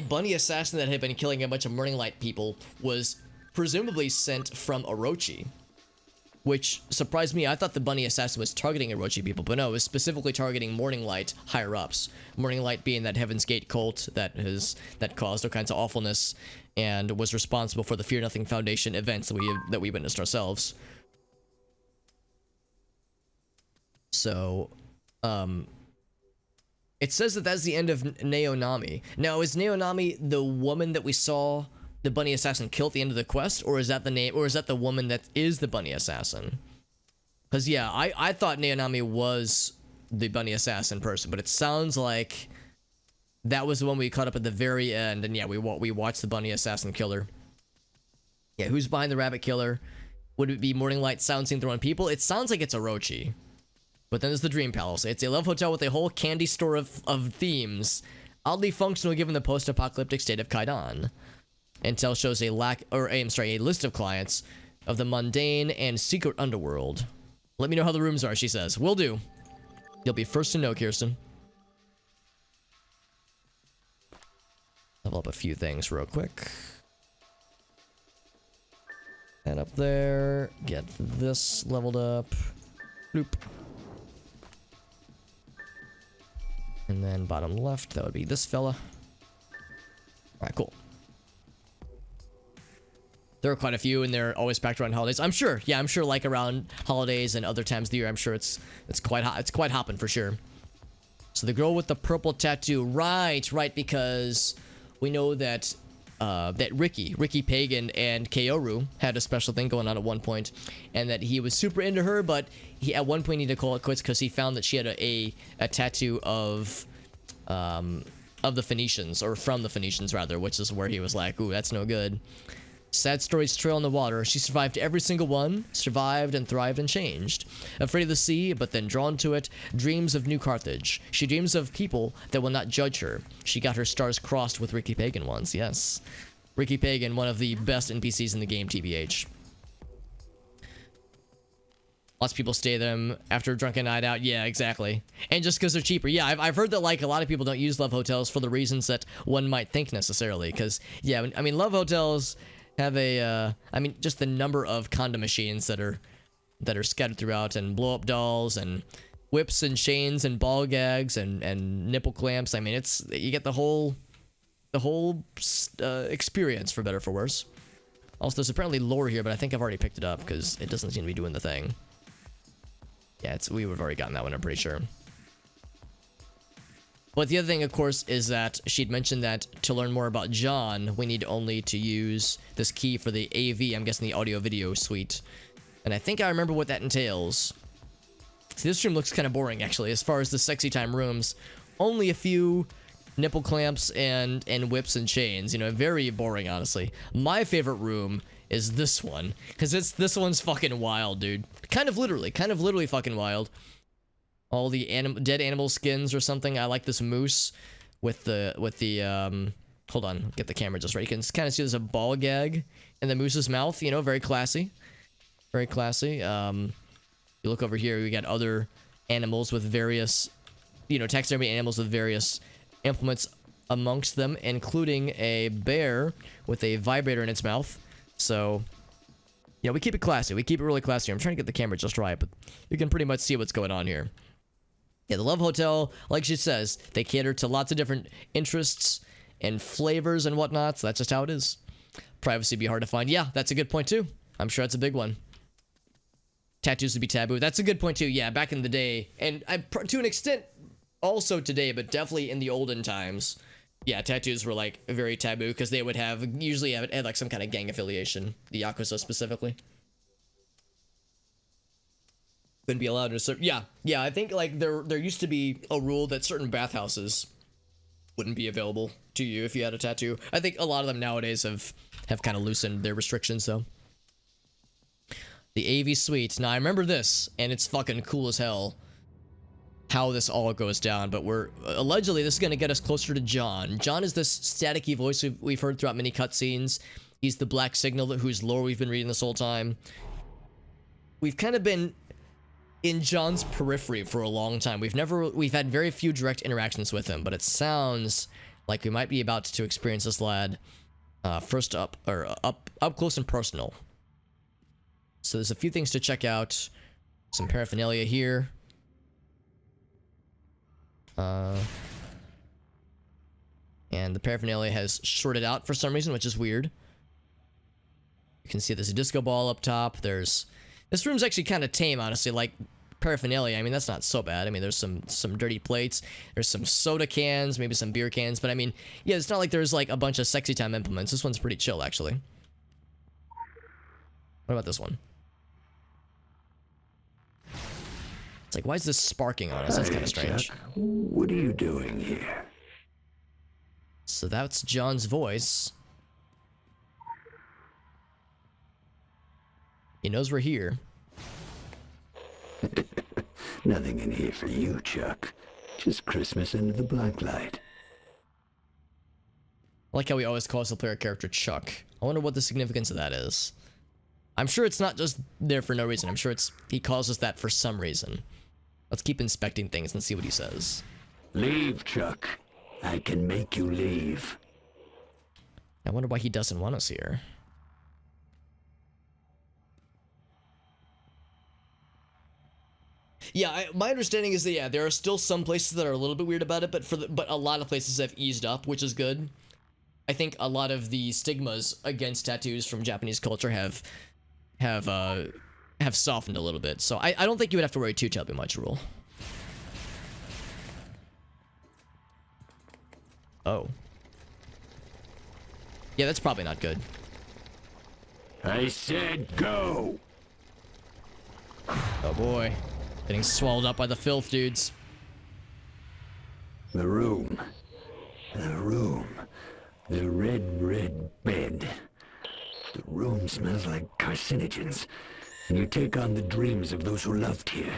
bunny assassin that had been killing a bunch of Morning Light people was presumably sent from Orochi, which surprised me. I thought the bunny assassin was targeting Orochi people, but no, it was specifically targeting Morning Light higher ups. Morning Light being that Heaven's Gate cult that caused all kinds of awfulness and was responsible for the Fear Nothing Foundation events that we witnessed ourselves. So, it says that that's the end of Naonami. Now, is Naonami the woman that we saw the bunny assassin kill at the end of the quest, or is that the name, or is that the woman that is the bunny assassin? Because yeah, I thought Naonami was the bunny assassin person, but it sounds like that was the one we caught up at the very end, and yeah, we watched the bunny assassin killer. Yeah, who's behind the rabbit killer? Would it be Morning Light sounding throwing people? It sounds like it's Orochi. But then there's the Dream Palace. It's a love hotel with a whole candy store of themes, oddly functional given the post-apocalyptic state of Kaidan. Intel shows a list of clients of the mundane and secret underworld. Let me know how the rooms are, she says. Will do. You'll be first to know, Kirsten. Level up a few things real quick. And up there, get this leveled up. Bloop. And then bottom left, that would be this fella. Alright, cool. There are quite a few, and they're always packed around holidays. I'm sure. Yeah, I'm sure. Like around holidays and other times of the year, I'm sure it's quite hot. It's quite hopping for sure. So the girl with the purple tattoo, right? Because we know that that Ricky Pagan and Kaoru had a special thing going on at one point, and that he was super into her, but he at one point needed to call it quits because he found that she had a tattoo of the Phoenicians, or from the Phoenicians rather, which is where he was like, ooh, that's no good. Sad stories trail in the water. She survived every single one, survived and thrived and changed. Afraid of the sea, but then drawn to it, dreams of New Carthage. She dreams of people that will not judge her. She got her stars crossed with Ricky Pagan once, yes. Ricky Pagan, one of the best NPCs in the game, TBH. Lots of people stay them after a drunken night out. Yeah, exactly. And just because they're cheaper. Yeah, I've heard that, like, a lot of people don't use love hotels for the reasons that one might think necessarily. Because, yeah, I mean, love hotels have a, I mean, just the number of condom machines that are scattered throughout, and blow-up dolls, and whips, and chains, and ball gags, and nipple clamps. I mean, it's, you get the whole experience, for better or for worse. Also, there's apparently lore here, but I think I've already picked it up because it doesn't seem to be doing the thing. Yeah, we would have already gotten that one, I'm pretty sure. But the other thing, of course, is that she'd mentioned that to learn more about John, we need only to use this key for the AV, I'm guessing the audio-video suite. And I think I remember what that entails. See, this room looks kind of boring, actually, as far as the sexy time rooms. Only a few nipple clamps and whips and chains, you know, very boring, honestly. My favorite room is this one, because this one's fucking wild, dude. Kind of literally fucking wild. All the dead animal skins or something. I like this moose with the hold on, get the camera just right. You can kind of see there's a ball gag in the moose's mouth, you know, very classy. Very classy. You look over here, we got other animals with various, you know, taxidermy animals with various implements amongst them, including a bear with a vibrator in its mouth. So, yeah, we keep it classy. We keep it really classy. I'm trying to get the camera just right, but you can pretty much see what's going on here. Yeah, the Love Hotel, like she says, they cater to lots of different interests and flavors and whatnot, so that's just how it is. Privacy be hard to find. Yeah, that's a good point, too. I'm sure that's a big one. Tattoos would be taboo. That's a good point, too. Yeah, back in the day, and to an extent, also today, but definitely in the olden times, yeah, tattoos were, like, very taboo, because they would usually had like, some kind of gang affiliation, the Yakuza specifically. Couldn't be allowed to serve. Yeah, I think, like, there used to be a rule that certain bathhouses wouldn't be available to you if you had a tattoo. I think a lot of them nowadays have kind of loosened their restrictions, though. The AV suite. Now, I remember this, and it's fucking cool as hell how this all goes down, but allegedly this is going to get us closer to John. John is this staticky voice we've heard throughout many cutscenes. He's the Black Signal whose lore we've been reading this whole time. We've kind of been in John's periphery for a long time. We've had very few direct interactions with him, but it sounds like we might be about to experience this lad first up close and personal. So there's a few things to check out. Some paraphernalia here. And the paraphernalia has shorted out for some reason, which is weird. You can see there's a disco ball up top. This room's actually kind of tame, honestly. Like paraphernalia, I mean, that's not so bad. I mean, there's some dirty plates. There's some soda cans, maybe some beer cans. But I mean, yeah, it's not like there's like a bunch of sexy time implements. This one's pretty chill, actually. What about this one? It's like, why is this sparking on us? That's kind of strange. Chuck, what are you doing here? So that's John's voice. He knows we're here. Nothing in here for you, Chuck. Just Christmas under the blacklight. I like how he always calls the player character Chuck. I wonder what the significance of that is. I'm sure it's not just there for no reason. I'm sure he calls us that for some reason. Let's keep inspecting things and see what he says. Leave, Chuck. I can make you leave. I wonder why he doesn't want us here. Yeah, my understanding is that, yeah, there are still some places that are a little bit weird about it, but a lot of places have eased up, which is good. I think a lot of the stigmas against tattoos from Japanese culture have softened a little bit. So I don't think you would have to worry too terribly much, Rule. Oh. Yeah, that's probably not good. I said go! Oh boy. Getting swallowed up by the filth, dudes. The room. The room. The red bed. The room smells like carcinogens, and you take on the dreams of those who loved here.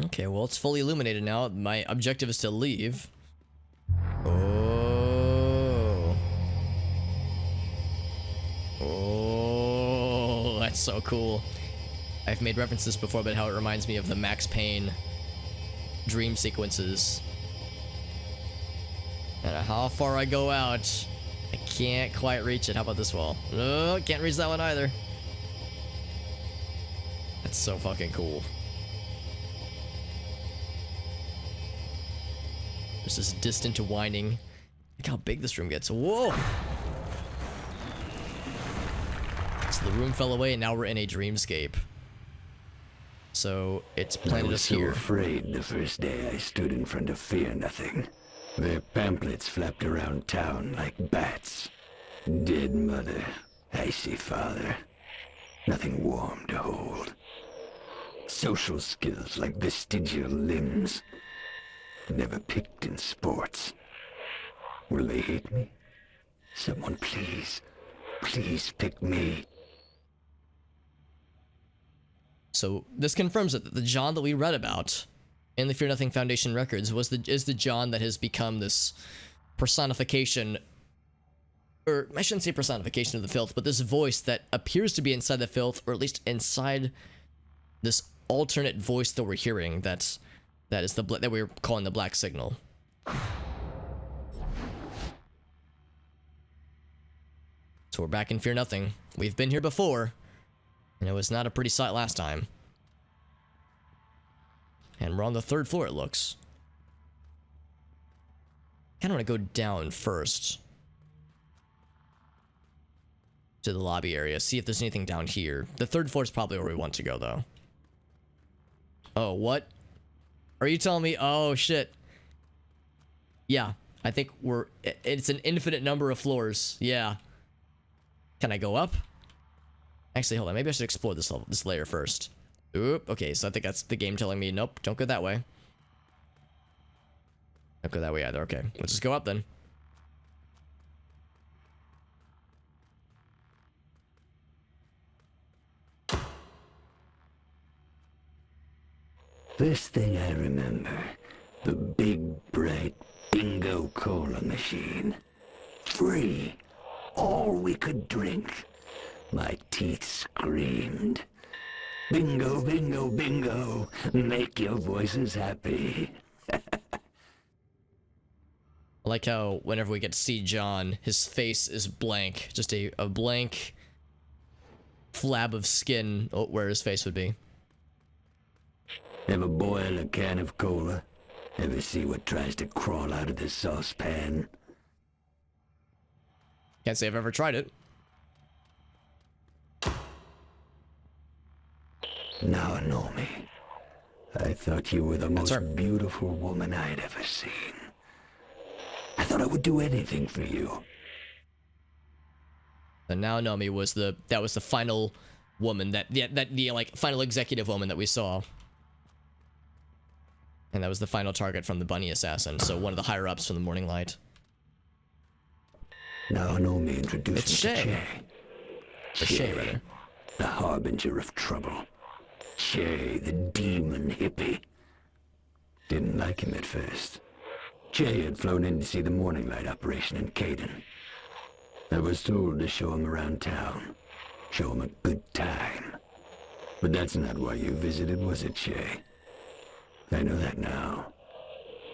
Okay, well, it's fully illuminated now. My objective is to leave. Oh. Oh, that's so cool. I've made references before about how it reminds me of the Max Payne dream sequences. No matter how far I go out, I can't quite reach it. How about this wall? No, can't reach that one either. That's so fucking cool. There's this distant whining. Look how big this room gets. Whoa! So the room fell away and now we're in a dreamscape. So it's planted us here. I was so afraid the first day I stood in front of Fear Nothing. Their pamphlets flapped around town like bats. Dead mother, icy father. Nothing warm to hold. Social skills like vestigial limbs. Never picked in sports. Will they hate me? Someone please, please pick me. So this confirms that the John that we read about in the Fear Nothing Foundation records is the John that has become this personification, or I shouldn't say personification of the filth, but this voice that appears to be inside the filth, or at least inside this alternate voice that we're hearing. That is that we're calling the Black Signal. So we're back in Fear Nothing. We've been here before, and it was not a pretty sight last time. And we're on the 3rd floor, it looks. Kinda wanna go down first to the lobby area, see if there's anything down here. The 3rd floor is probably where we want to go, though. Oh, what? Are you telling me? Oh, shit. Yeah, I think it's an infinite number of floors. Yeah. Can I go up? Actually, hold on. Maybe I should explore this layer first. Oop. Okay, so I think that's the game telling me, nope, don't go that way. Don't go that way either. Okay, let's just go up then. First thing I remember, the big, bright bingo cola machine. Free. All we could drink. My teeth screamed. Bingo, bingo, bingo. Make your voices happy. I like how whenever we get to see John, his face is blank. Just a blank flab of skin where his face would be. Ever boil a can of cola? Ever see what tries to crawl out of the saucepan? Can't say I've ever tried it. Now, Nomi, I thought you were the most beautiful woman I'd ever seen. I thought I would do anything for you. And now Nomi was the final woman the like final executive woman that we saw. And that was the final target from the bunny assassin, so one of the higher ups from the Morning Light. Now Nomi introduced It's me to Shay. Shay. Or Shay, rather. The harbinger of trouble. Shay, the demon hippie. Didn't like him at first. Shay had flown in to see the Morning Light operation in Caden. I was told to show him around town. Show him a good time. But that's not why you visited, was it, Shay? I know that now.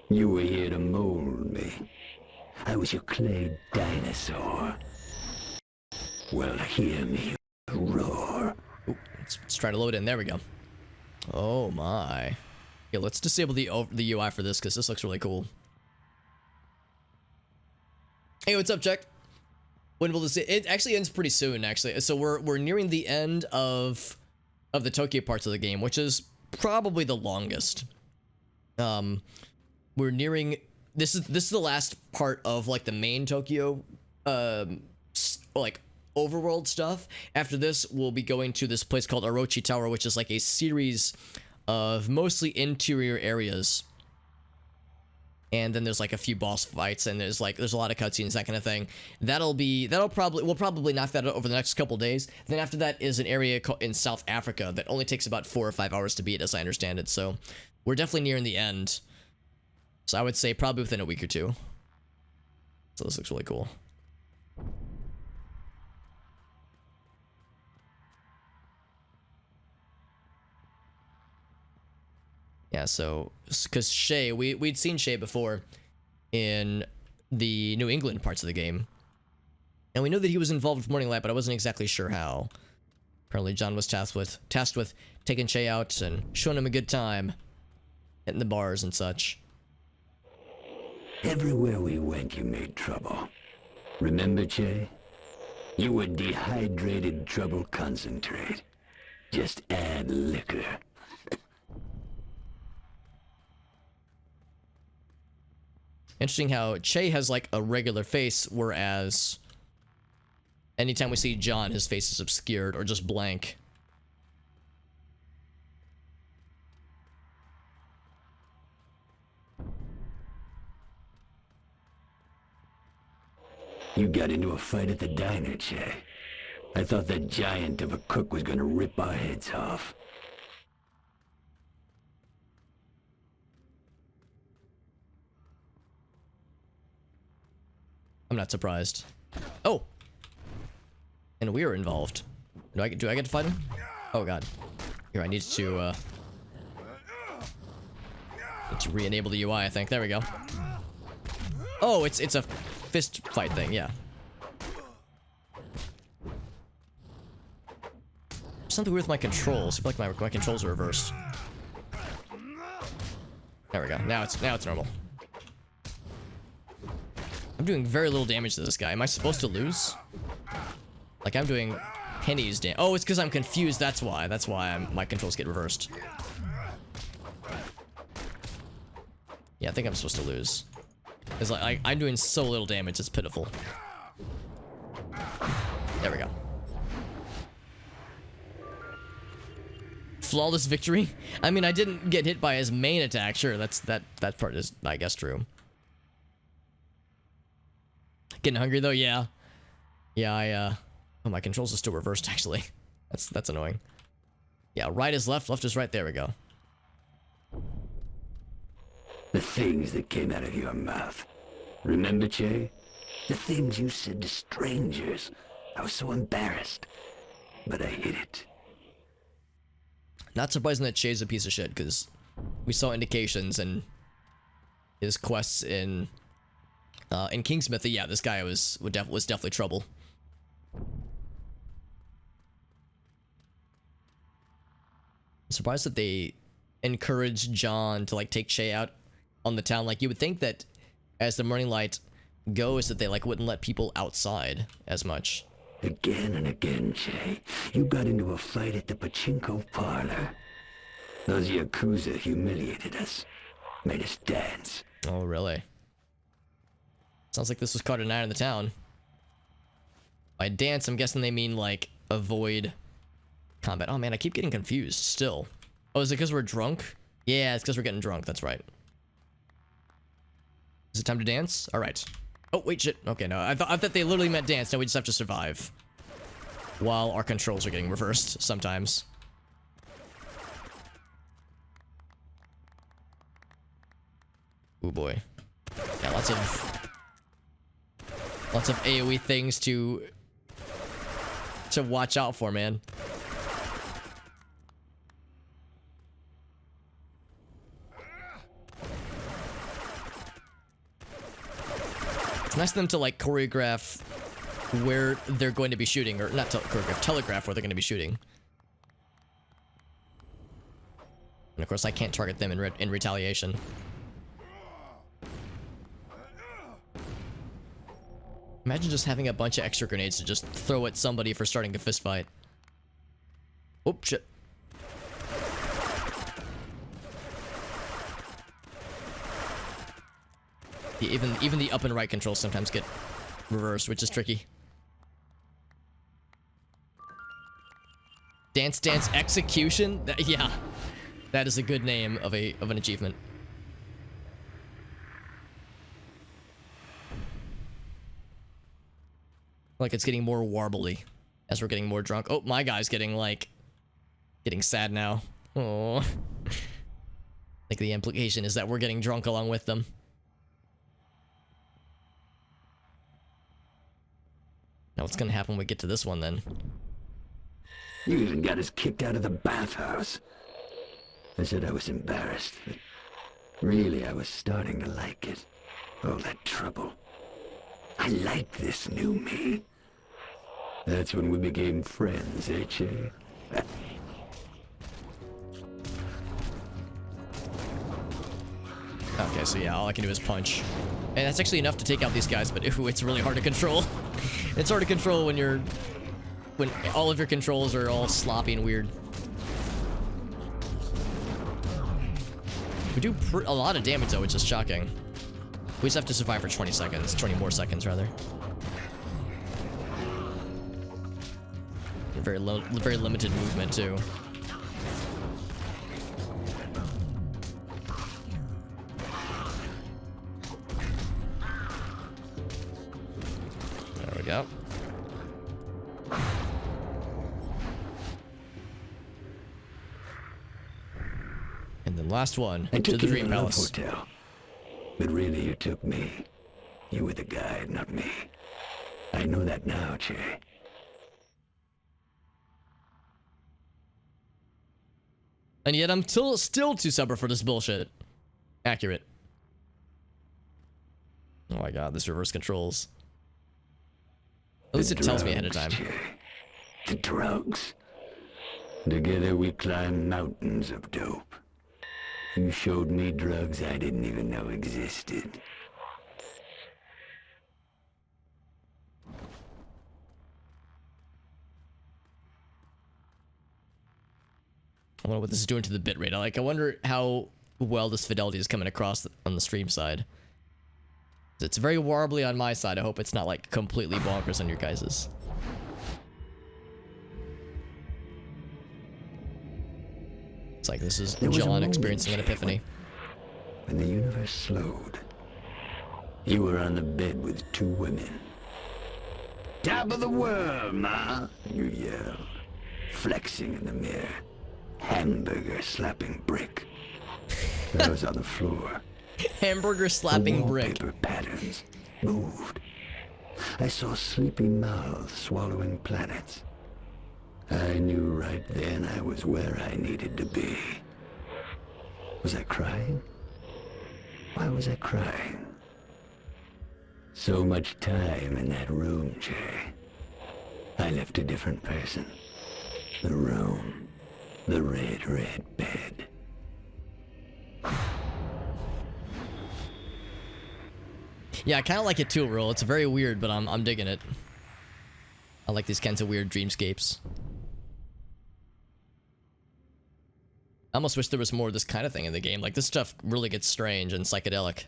You were here to mold me. I was your clay dinosaur. Well, hear me roar. Ooh, let's try to load in. There we go. Oh my. Okay, let's disable the UI for this because this looks really cool. Hey, what's up, Chuck? When will this? It actually ends pretty soon, actually. So we're nearing the end of the Tokyo parts of the game, which is probably the longest. We're nearing. This is the last part of like the main Tokyo, like overworld stuff. After this, we'll be going to this place called Orochi Tower, which is like a series of mostly interior areas. And then there's like a few boss fights, and there's a lot of cutscenes, that kind of thing. We'll probably knock that out over the next couple days. Then after that is an area in South Africa that only takes about 4 or 5 hours to beat, as I understand it. So we're definitely nearing the end. So I would say probably within a week or two. So this looks really cool. Yeah, so, because Shay, we'd seen Shay before in the New England parts of the game. And we know that he was involved with Morning Light, but I wasn't exactly sure how. Apparently John was tasked with taking Shay out and showing him a good time. Hitting the bars and such. Everywhere we went, you made trouble. Remember, Che? You were dehydrated trouble concentrate. Just add liquor. Interesting how Che has like a regular face, whereas anytime we see John, his face is obscured or just blank. You got into a fight at the diner, Che. I thought that giant of a cook was gonna rip our heads off. I'm not surprised. Oh! And we are involved. Do I get to fight him? Oh god. Here, I need to re-enable the UI, I think. There we go. Oh, it's a fist fight thing, yeah. Something weird with my controls. I feel like my controls are reversed. There we go. Now it's normal. I'm doing very little damage to this guy. Am I supposed to lose? Like, I'm doing pennies damage. Oh, it's because I'm confused. That's why. That's why my controls get reversed. Yeah, I think I'm supposed to lose. Because like, I'm doing so little damage, it's pitiful. There we go. Flawless victory? I mean, I didn't get hit by his main attack. Sure, that part is, I guess, true. Getting hungry though, yeah. Yeah, oh, my controls are still reversed actually. That's annoying. Yeah, right is left, left is right. There we go. The things that came out of your mouth. Remember, Che? The things you said to strangers. I was so embarrassed, but I hid it. Not surprising that Che's a piece of shit, because we saw indications in his quests in Kingsmith that, yeah, this guy was definitely trouble. I'm surprised that they encouraged John to like take Che out on the town. Like, you would think that as the Morning Light goes that they like wouldn't let people outside as much. Again and again, Che, you got into a fight at the pachinko parlor. Those Yakuza humiliated us, made us dance. Oh, really? Sounds like this was caught at night in the town. By dance, I'm guessing they mean like avoid combat. Oh man, I keep getting confused still. Oh, is it because we're drunk? Yeah, it's because we're getting drunk. That's right. Is it time to dance? All right. Oh, wait, shit. Okay, no. I thought they literally meant dance. Now we just have to survive. While our controls are getting reversed sometimes. Ooh, boy. Yeah, lots of AoE things to watch out for, man. It's nice of them to like choreograph where they're going to be shooting, or not choreograph, telegraph where they're going to be shooting. And of course, I can't target them in retaliation. Imagine just having a bunch of extra grenades to just throw at somebody for starting a fist fight. Oh, shit. Yeah, even the up and right controls sometimes get reversed, which is tricky. Dance Dance Execution? Yeah. That is a good name of an achievement. Like it's getting more warbly as we're getting more drunk. Oh, my guy's getting sad now. Oh. I think the implication is that we're getting drunk along with them. Now what's gonna happen when we get to this one then? You even got us kicked out of the bathhouse. I said I was embarrassed, but really I was starting to like it. All that trouble. I like this new me. That's when we became friends, eh, Che? Okay, so yeah, all I can do is punch. And that's actually enough to take out these guys, but it's really hard to control. It's hard to control when all of your controls are all sloppy and weird. We do a lot of damage though, which is shocking. We just have to survive for 20 seconds, 20 more seconds rather. Very limited movement too. There we go. And then last one, to the Dream Palace. Hotel. But really you took me. You were the guide, not me. I know that now, Che. And yet I'm still too sober for this bullshit. Accurate. Oh my god, this reverse controls. At least it tells me ahead of time. Che. The drugs. Together we climbed mountains of dope. You showed me drugs I didn't even know existed. I wonder what this is doing to the bitrate. I wonder how well this fidelity is coming across on the stream side. It's very warbly on my side. I hope it's not like completely bonkers on your guys's. It's like this is John experiencing an epiphany. When the universe slowed, you were on the bed with two women. Top of the world, ma, you yelled, flexing in the mirror. Hamburger slapping brick. I was on the floor. Hamburger slapping brick. Wallpaper patterns moved. I saw sleepy mouths swallowing planets. I knew right then I was where I needed to be. Was I crying? Why was I crying? So much time in that room, Jay. I left a different person. The room. The red bed. Yeah, I kind of like it too, Roll. It's very weird, but I'm digging it. I like these kinds of weird dreamscapes. I almost wish there was more of this kind of thing in the game. Like, this stuff really gets strange and psychedelic.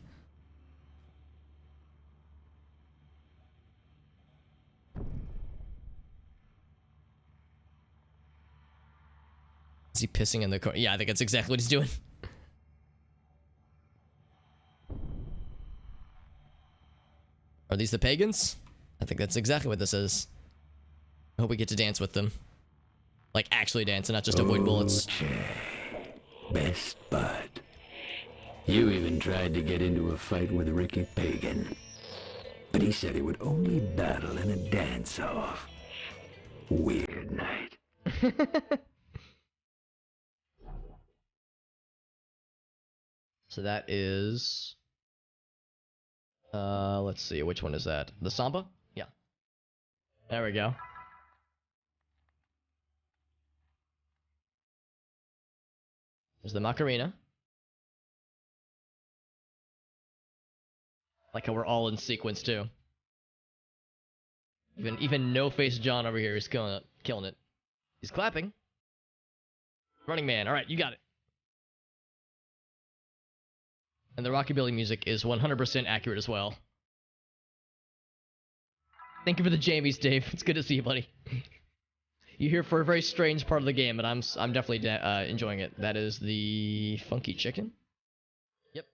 Is he pissing in the corner? Yeah, I think that's exactly what he's doing. Are these the pagans? I think that's exactly what this is. I hope we get to dance with them. Like, actually dance and not just avoid bullets. Jay. Best bud. You even tried to get into a fight with Ricky Pagan. But he said he would only battle in a dance-off. Weird night. So that is... let's see, which one is that? The Samba? Yeah. There we go. There's the Macarena. Like how we're all in sequence too. Even no face John over here is killing it. He's clapping. Running Man. All right, you got it. And the rockabilly music is 100% accurate as well. Thank you for the Jamies, Dave. It's good to see you, buddy. You're here for a very strange part of the game, but I'm definitely enjoying it. That is the Funky Chicken. Yep.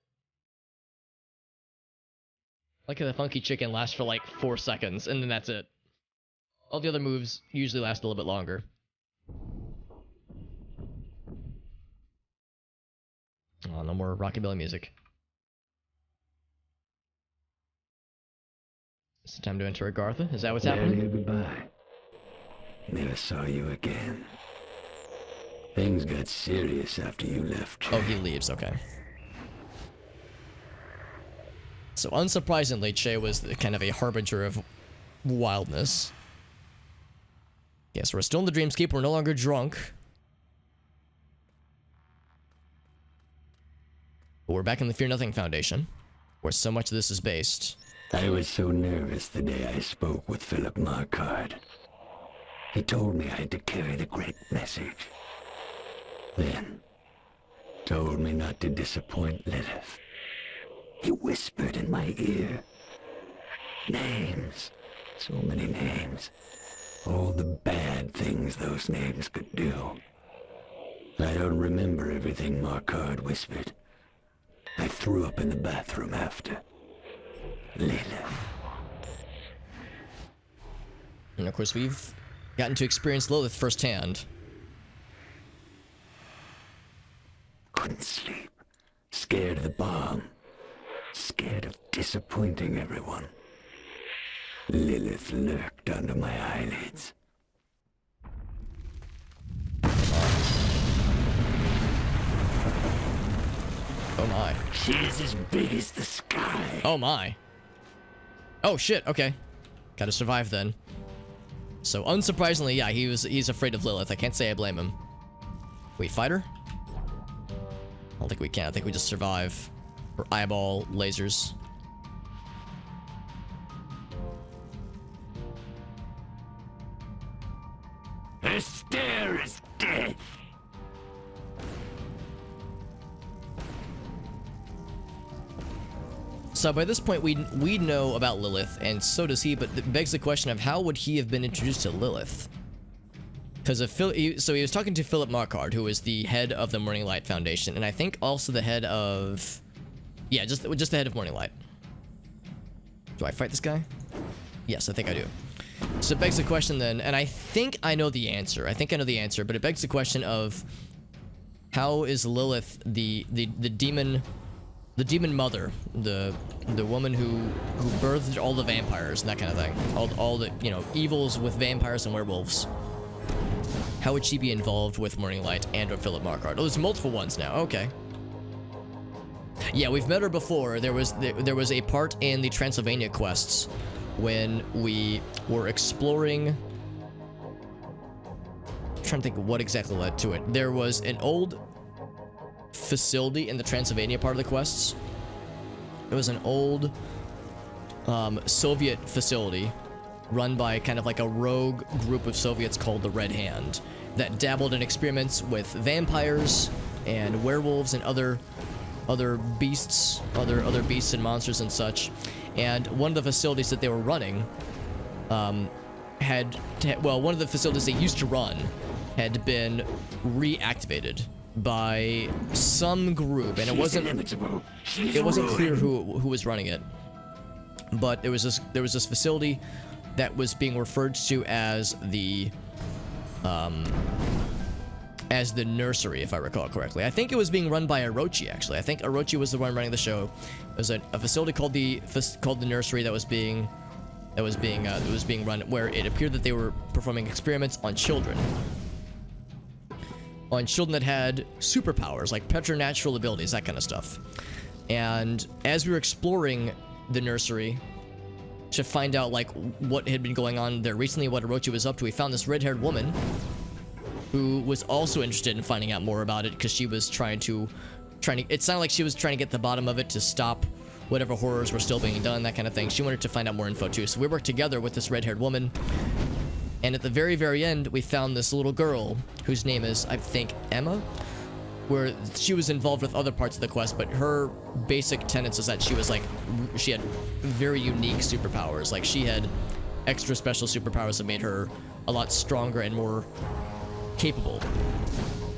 Like how the Funky Chicken lasts for like 4 seconds, and then that's it. All the other moves usually last a little bit longer. Oh, no more rockabilly music. It's time to enter Agartha. Is that what's happening? Goodbye. Never saw you again. Things got serious after you left. Oh, he leaves. Okay. So unsurprisingly, Che was kind of a harbinger of wildness. Yes, we're still in the dreamscape. We're no longer drunk. But we're back in the Fear Nothing Foundation, where so much of this is based. I was so nervous the day I spoke with Philip Marquardt. He told me I had to carry the great message. Then, told me not to disappoint Lilith. He whispered in my ear. Names. So many names. All the bad things those names could do. I don't remember everything Marquardt whispered. I threw up in the bathroom after. Lilith. And of course, we've gotten to experience Lilith firsthand. Couldn't sleep. Scared of the bomb. Scared of disappointing everyone. Lilith lurked under my eyelids. Oh my. She's as big as the sky. Oh my. Oh shit, okay. Gotta survive then. So unsurprisingly, yeah, he's afraid of Lilith. I can't say I blame him. Wait, fight her? I don't think we can. I think we just survive. Or eyeball lasers. Her stare is death. So by this point, we know about Lilith, and so does he, but it begs the question of how would he have been introduced to Lilith? Because so he was talking to Philip Marquardt, who is the head of the Morning Light Foundation, and I think also the head of... Yeah, just the head of Morning Light. Do I fight this guy? Yes, I think I do. So it begs the question then, and I think I know the answer. I think I know the answer, but it begs the question of how is Lilith the demon mother, the woman who birthed all the vampires and that kind of thing, all the, you know, evils with vampires and werewolves. How would she be involved with Morning Light and or Philip Marquardt? Oh, there's multiple ones now. Okay. Yeah, we've met her before. There was a part in the Transylvania quests when we were exploring. I'm trying to think what exactly led to it. There was an old facility in the Transylvania part of the quests. It was an old Soviet facility run by kind of like a rogue group of Soviets called the Red Hand that dabbled in experiments with vampires and werewolves and other beasts, other beasts and monsters and such. And one of the facilities that they were running one of the facilities they used to run had been reactivated by some group, and it wasn't clear who was running it. But there was this facility that was being referred to as the nursery, if I recall correctly. I think it was being run by Orochi, actually. I think Orochi was the one running the show. It was a facility called the nursery that was being run, where it appeared that they were performing experiments on children. On children that had superpowers, like preternatural abilities, that kind of stuff. And as we were exploring the nursery to find out like what had been going on there recently, what Orochi was up to, we found this red-haired woman who was also interested in finding out more about it because she was trying to, it sounded like she was trying to get the bottom of it to stop whatever horrors were still being done, that kind of thing. She wanted to find out more info too. So we worked together with this red-haired woman. And at the very, very end, we found this little girl whose name is, I think, Emma, where she was involved with other parts of the quest, but her basic tenets is that she was like, she had very unique superpowers. Like she had extra special superpowers that made her a lot stronger and more capable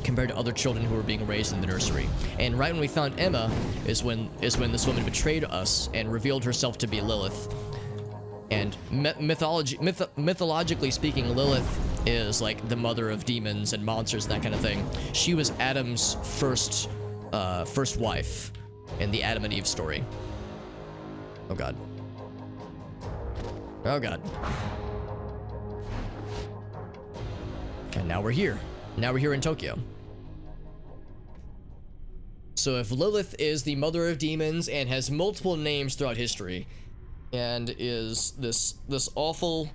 compared to other children who were being raised in the nursery. And right when we found Emma is when this woman betrayed us and revealed herself to be Lilith. And mythologically speaking, Lilith is like the mother of demons and monsters and that kind of thing. She was Adam's first wife in the Adam and Eve story. Oh god. Oh god. And now we're here. Now we're here in Tokyo. So if Lilith is the mother of demons and has multiple names throughout history, and is this awful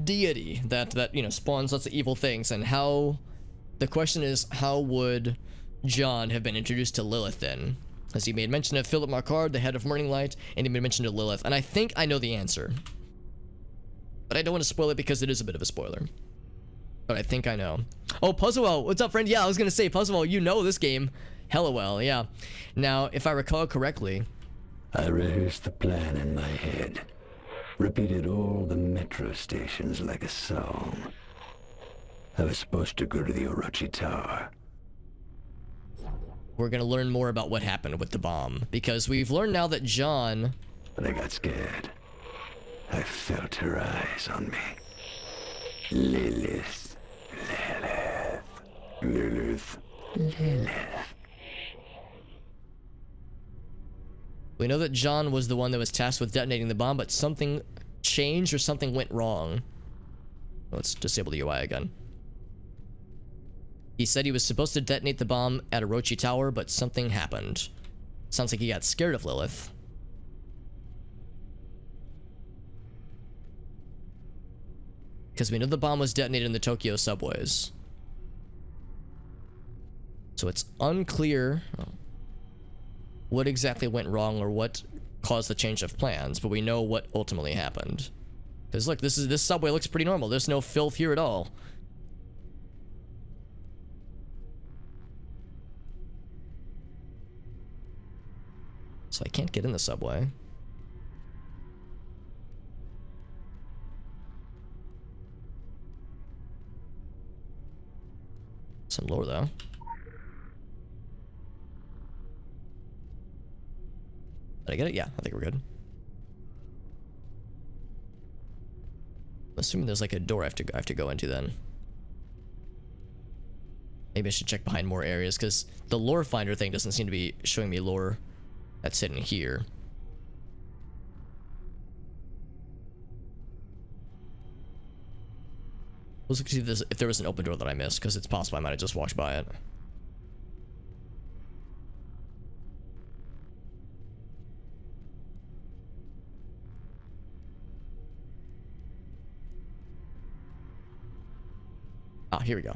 deity that you know spawns lots of evil things, and the question is, how would John have been introduced to Lilith then? As he made mention of Philip Marcard, the head of Morning Light, and he made mention of Lilith, and I think I know the answer, but I don't want to spoil it because it is a bit of a spoiler. But I think I know. Oh, Puzzlewell, what's up, friend? Yeah, I was gonna say, Puzzlewell, you know this game hella well, yeah. Now, if I recall correctly, I rehearsed the plan in my head. Repeated all the metro stations like a song. I was supposed to go to the Orochi Tower. we're gonna learn more about what happened with the bomb, because we've learned now that John... But I got scared. I felt her eyes on me. Lilith. Lilith. We know that John was the one that was tasked with detonating the bomb, but something changed or something went wrong. Let's disable the UI again. He said he was supposed to detonate the bomb at Orochi Tower, but something happened. Sounds like he got scared of Lilith. Because we know the bomb was detonated in the Tokyo subways. So it's unclear what exactly went wrong or what caused the change of plans, but we know what ultimately happened. Because look, this subway looks pretty normal. There's no filth here at all. So I can't get in the subway. Some lore though. Did I get it? Yeah, I think we're good. I'm assuming there's like a door I have to go into then. Maybe I should check behind more areas, because the lore finder thing doesn't seem to be showing me lore that's hidden here. Let's look to see if there was an open door that I missed, because it's possible I might have just walked by it. Ah, here we go.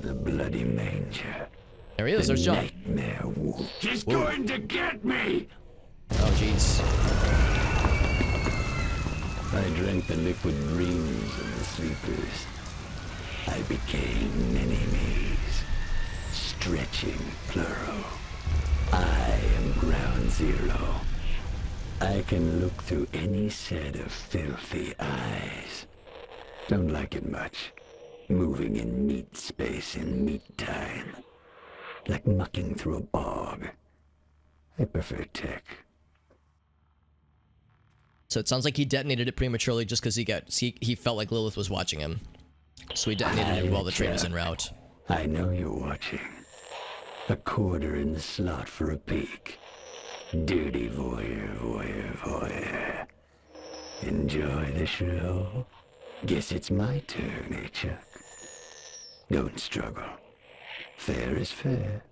The bloody manger. There he is, there's John. Nightmare wolf. He's going to get me! Oh, jeez. I drank the liquid dreams of the sleepers. I became many-me's. Stretching plural. I am ground zero. I can look through any set of filthy eyes. Don't like it much. Moving in meat space in meat time. Like mucking through a bog. I prefer tech. So it sounds like he detonated it prematurely just because he felt like Lilith was watching him. So he detonated it while the train was en route. I know you're watching. A quarter in the slot for a peek. Dirty voyeur, voyeur, voyeur. Enjoy the show? Guess it's my turn, eh, Chuck? Don't struggle. Fair is fair.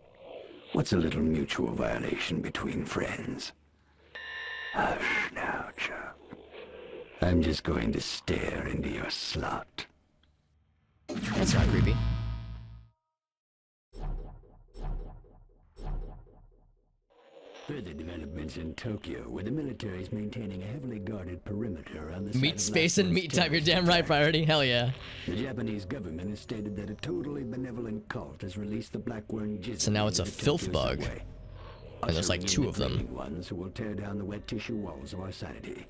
What's a little mutual violation between friends? Hush now, Chuck. I'm just going to stare into your slot. That's not creepy. Further developments in Tokyo, where the military is maintaining a heavily guarded perimeter on the side Meat of space Black and meat Pharaoh's time. You're damn right, Priority. Hell yeah. The Japanese government has stated that a totally benevolent cult has released the blackworm jizz. So now it's a filth bug. And there's like 2 of them. Ones who will tear down the wet tissue walls of our sanity.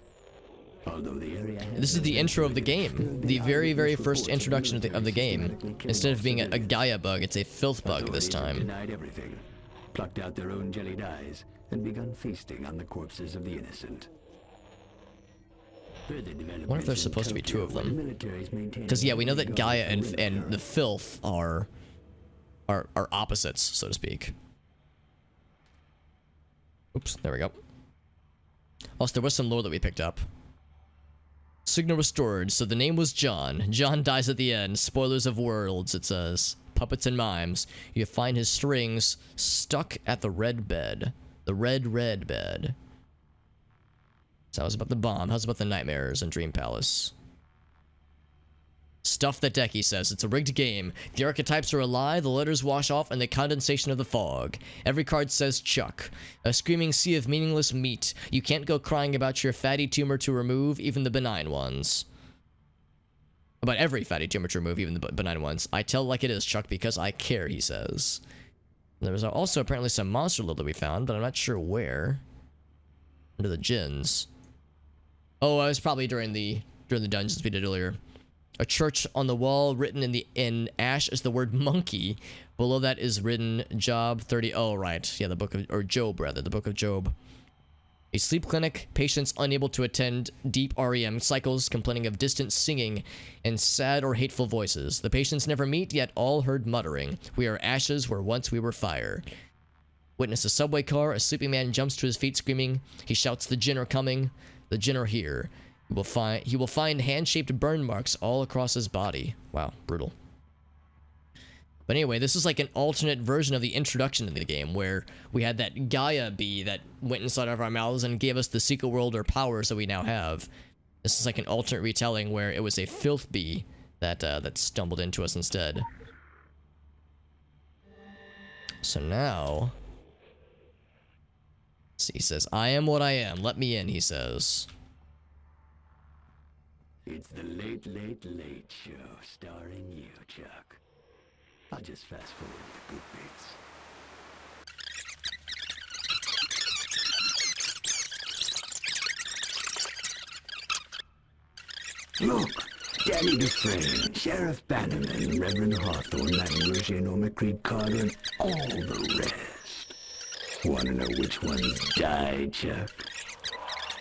Although the area This is the intro of the game. The very, very first introduction of the game. Instead of being a Gaia bug, it's a filth bug this time. Denied everything, plucked out their own jellied eyes, and begun feasting on the corpses of the innocent. I wonder if there's supposed to be 2 of them. Because yeah, we know that Gaia and the filth are opposites, so to speak. Oops, there we go. Also, there was some lore that we picked up. Signal restored, so the name was John. John dies at the end. Spoilers of worlds, it says. Puppets and mimes. You find his strings stuck at the red bed. The red bed. So how's about the bomb? How's about the nightmares and Dream Palace? Stuff the deck, he says. It's a rigged game. The archetypes are a lie, the letters wash off, and the condensation of the fog. Every card says Chuck. A screaming sea of meaningless meat. You can't go crying about your fatty tumor to remove, even the benign ones. About every fatty tumor to remove, even the benign ones. I tell like it is, Chuck, because I care, he says. There was also apparently some monster lore that we found, but I'm not sure where. Under the gins. Oh, I was probably during the dungeons we did earlier. A church on the wall, written in ash is the word monkey. Below that is written Job 30. Oh, right. Yeah, the book of, or Job, rather. The book of Job. A sleep clinic, patients unable to attend deep REM cycles, complaining of distant singing and sad or hateful voices. The patients never meet, yet all heard muttering. We are ashes where once we were fire. Witness a subway car, a sleeping man jumps to his feet screaming. He shouts, the jinn are coming. The jinn are here. He will find hand-shaped burn marks all across his body. Wow, brutal. But anyway, this is like an alternate version of the introduction to the game, where we had that Gaia bee that went inside of our mouths and gave us the secret world or powers that we now have. This is like an alternate retelling where it was a filth bee that stumbled into us instead. So now, see, he says, "I am what I am. Let me in," he says. It's the late, late, late show starring you, Chuck. I'll just fast forward the good bits. Look! Danny Dufresne, Sheriff Bannerman, Reverend Hawthorne, Roger McCreed Carter, and all the rest. Wanna know which ones died, Chuck?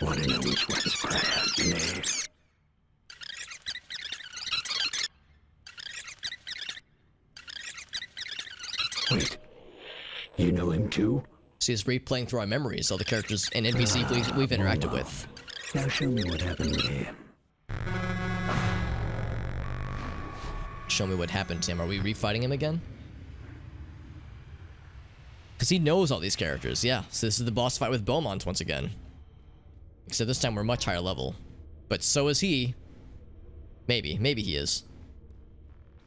Wanna know which ones grabbed the name? Wait, you know him too? See, it's replaying through our memories, all the characters and NPC we've interacted with. Now show me what happened to him. Show me what happened to him. Are we refighting him again? Because he knows all these characters, yeah. So this is the boss fight with Beaumont once again. Except this time we're much higher level. But so is he. Maybe he is.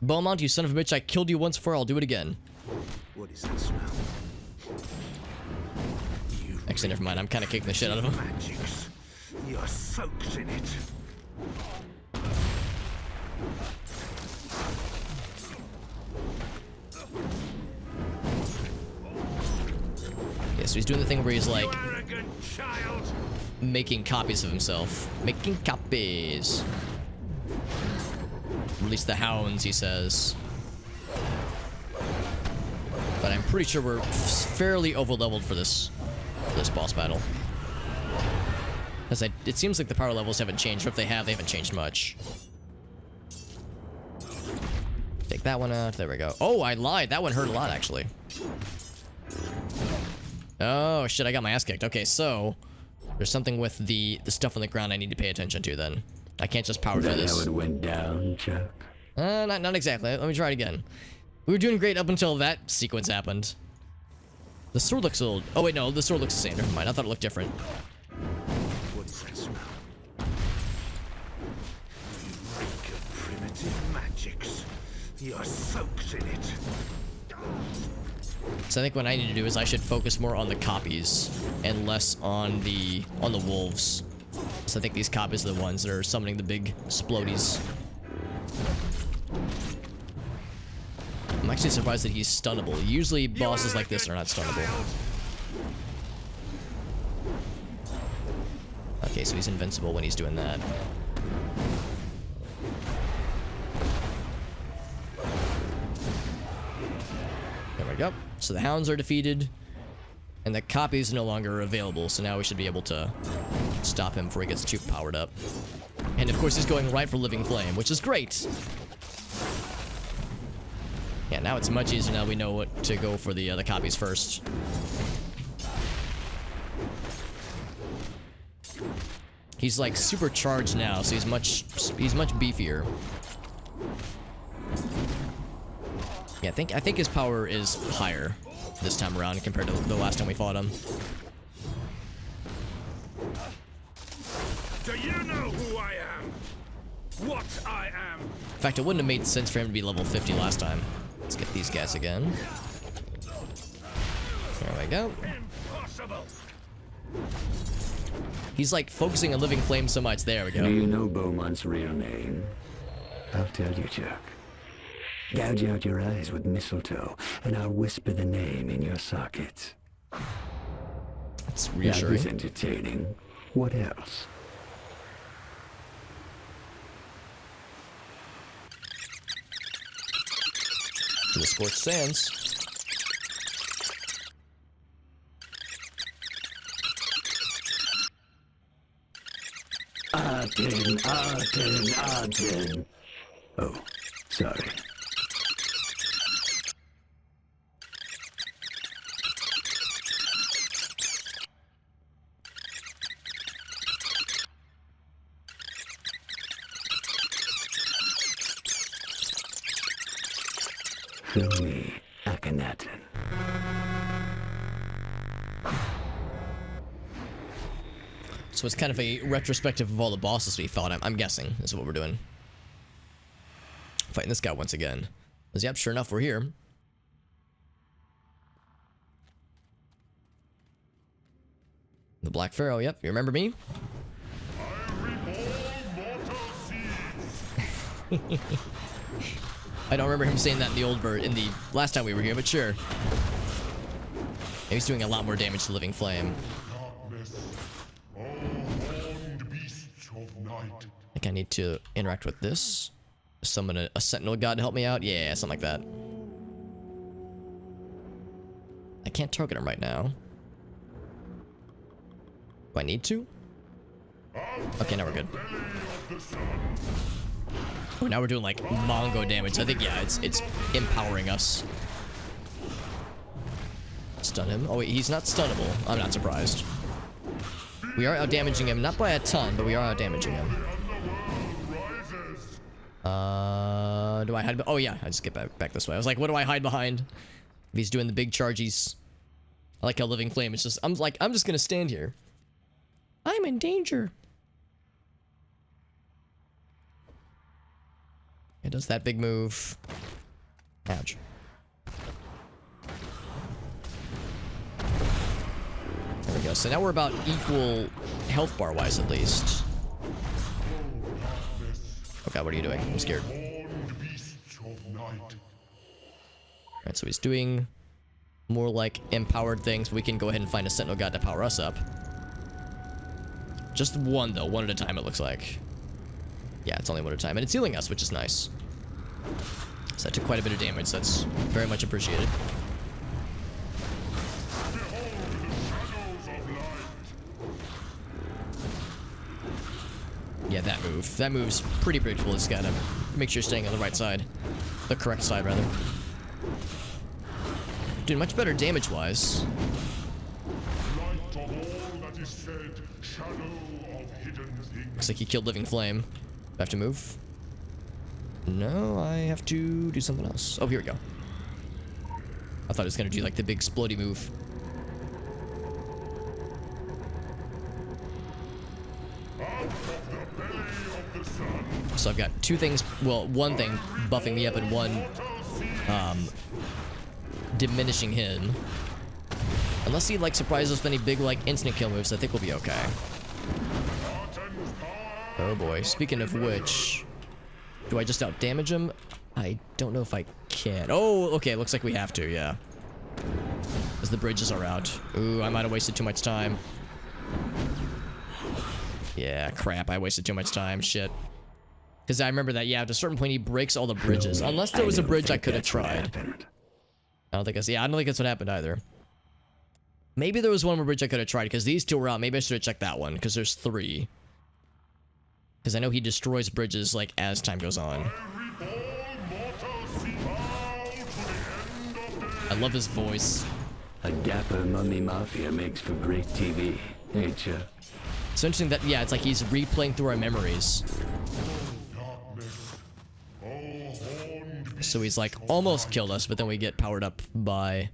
Beaumont, you son of a bitch, I killed you once before, I'll do it again. What is that smell? Actually, never mind, I'm kind of kicking the shit out of him. Magics. You're soaked in it. Yeah, so he's doing the thing where he's like Arrogant child. making copies of himself. Making copies. Release the hounds, he says. But I'm pretty sure we're fairly over-leveled for this boss battle. Because it seems like the power levels haven't changed, or if they haven't changed much. Take that one out. There we go. Oh, I lied. That one hurt a lot, actually. Oh, shit, I got my ass kicked. Okay, so there's something with the stuff on the ground I need to pay attention to, then. I can't just power through this. Is that how it went down, Chuck? Not exactly. Let me try it again. We were doing great up until that sequence happened. The sword looks a little... Oh, wait, no. The sword looks the same. Never mind. I thought it looked different. What is that smell? magics. You're soaked in it. So I think what I need to do is I should focus more on the copies and less on the wolves. So I think these copies are the ones that are summoning the big splodies. I'm actually surprised that he's stunnable. Usually bosses like this are not stunnable. Okay, so he's invincible when he's doing that. There we go. So the hounds are defeated, and the copies no longer available, so now we should be able to stop him before he gets too powered up. And of course he's going right for Living Flame, which is great. Yeah, now it's much easier now we know what to go for the copies first. He's like supercharged now, so he's much beefier. Yeah, I think his power is higher this time around compared to the last time we fought him. Do you know who I am? What I am? In fact, it wouldn't have made sense for him to be level 50 last time. Let's get these guys again. There we go. Impossible. He's like focusing on Living Flame so much. There we go. Do you know Beaumont's real name? I'll tell you, Chuck. Gouge out your eyes with mistletoe, and I'll whisper the name in your sockets. That's That reassuring. was entertaining. What else? To the scorched sands. Arden. Oh, sorry. Show me Akhenaten. So it's kind of a retrospective of all the bosses we fought. I'm guessing is what we're doing. Fighting this guy once again. Because, yep, sure enough, we're here. The Black Pharaoh, yep, you remember me? I don't remember him saying that in the old bird in the last time we were here, but sure. He's doing a lot more damage to Living Flame. I think I need to interact with this. Summon a sentinel god to help me out. Yeah, something like that. I can't target him right now. Do I need to? Okay, now we're good. Oh, now we're doing like Mongo damage. I think, yeah, it's empowering us. Stun him. Oh wait, he's not stunnable. I'm not surprised. We are out-damaging him, not by a ton, but we are out-damaging him. Do I hide? Oh yeah, I just get back this way. I was like, what do I hide behind? If he's doing the big charges. I like how Living Flame is just, I'm just gonna stand here. I'm in danger. It does that big move. Ouch. There we go. So now we're about equal health bar wise at least. Okay, what are you doing? I'm scared. Alright, so he's doing more like empowered things. We can go ahead and find a sentinel god to power us up. Just one though, one at a time it looks like. Yeah, it's only one at a time, and it's healing us, which is nice. So that took quite a bit of damage, so that's very much appreciated. Yeah, that move. That move's pretty predictable. Just gotta make sure you're staying on the right side. The correct side, rather. Doing much better damage-wise. Looks like he killed Living Flame. Do I have to move? No, I have to do something else. Oh, here we go. I thought it was gonna do like the big splody move. So I've got two things, well, one thing buffing me up and one diminishing him. Unless he like surprises us with any big like instant kill moves, I think we'll be okay. Oh boy, speaking of which, do I just out damage him? I don't know if I can. Oh, okay, looks like we have to, yeah. As the bridges are out. Ooh, I might have wasted too much time. Yeah, crap, I wasted too much time, shit. Because I remember that, yeah, at a certain point he breaks all the bridges. Unless there was a bridge I could have tried. I don't think that's what happened either. Maybe there was one more bridge I could have tried, because these two were out. Maybe I should have checked that one, because there's 3. Because I know he destroys bridges, like, as time goes on. I love his voice. A dapper mummy mafia makes for great TV, ain't ya? It's interesting that, yeah, it's like he's replaying through our memories. So he's like almost killed us, but then we get powered up by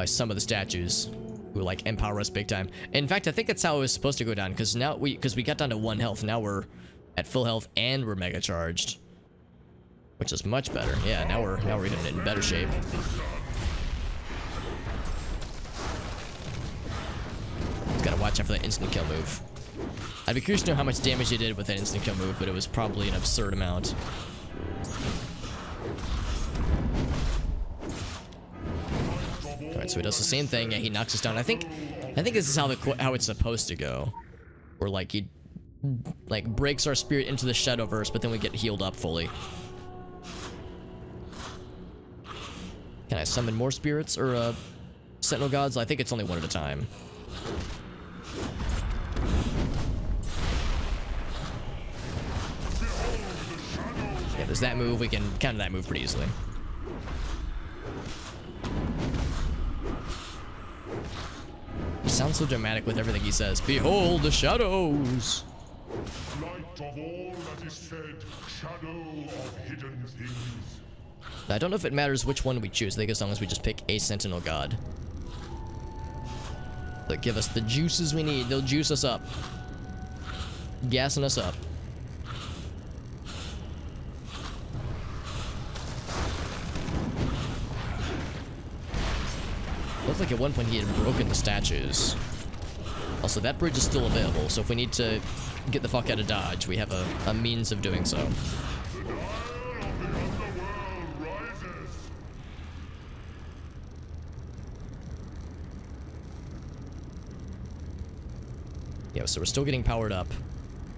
some of the statues who like empower us big time. In fact, I think that's how it was supposed to go down, because now we got down to 1 health. Now we're at full health and we're mega charged, which is much better. Yeah, now we're even in better shape. Just gotta watch out for that instant kill move. I'd be curious to know how much damage he did with that instant kill move, but it was probably an absurd amount. Alright, so he does the same thing. Yeah, he knocks us down. I think this is how it's supposed to go. Where like he like breaks our spirit into the Shadowverse, but then we get healed up fully. Can I summon more spirits or Sentinel gods? I think it's only one at a time. Yeah, there's that move. We can counter that move pretty easily. He sounds so dramatic with everything he says. Behold the shadows! Light of all that is said, shadow of hidden things. I don't know if it matters which one we choose. I think as long as we just pick a Sentinel God. They'll give us the juices we need. They'll juice us up. Gassing us up. Looks like at one point he had broken the statues. Also, that bridge is still available, so if we need to get the fuck out of Dodge, we have a means of doing so. Yeah, so we're still getting powered up.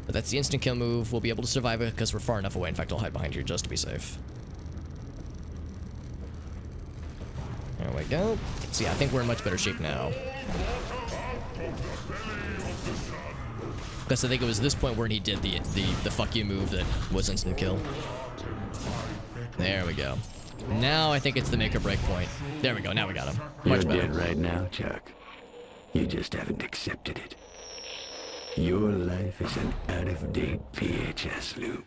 But that's the instant kill move. We'll be able to survive it because we're far enough away. In fact, I'll hide behind here just to be safe. There we go. So yeah, I think we're in much better shape now. Because I think it was this point where he did the fuck you move that was instant kill. There we go. Now I think it's the make or break point. There we go. Now we got him. Much better. You're dead right now, Chuck. You just haven't accepted it. Your life is an out-of-date VHS loop.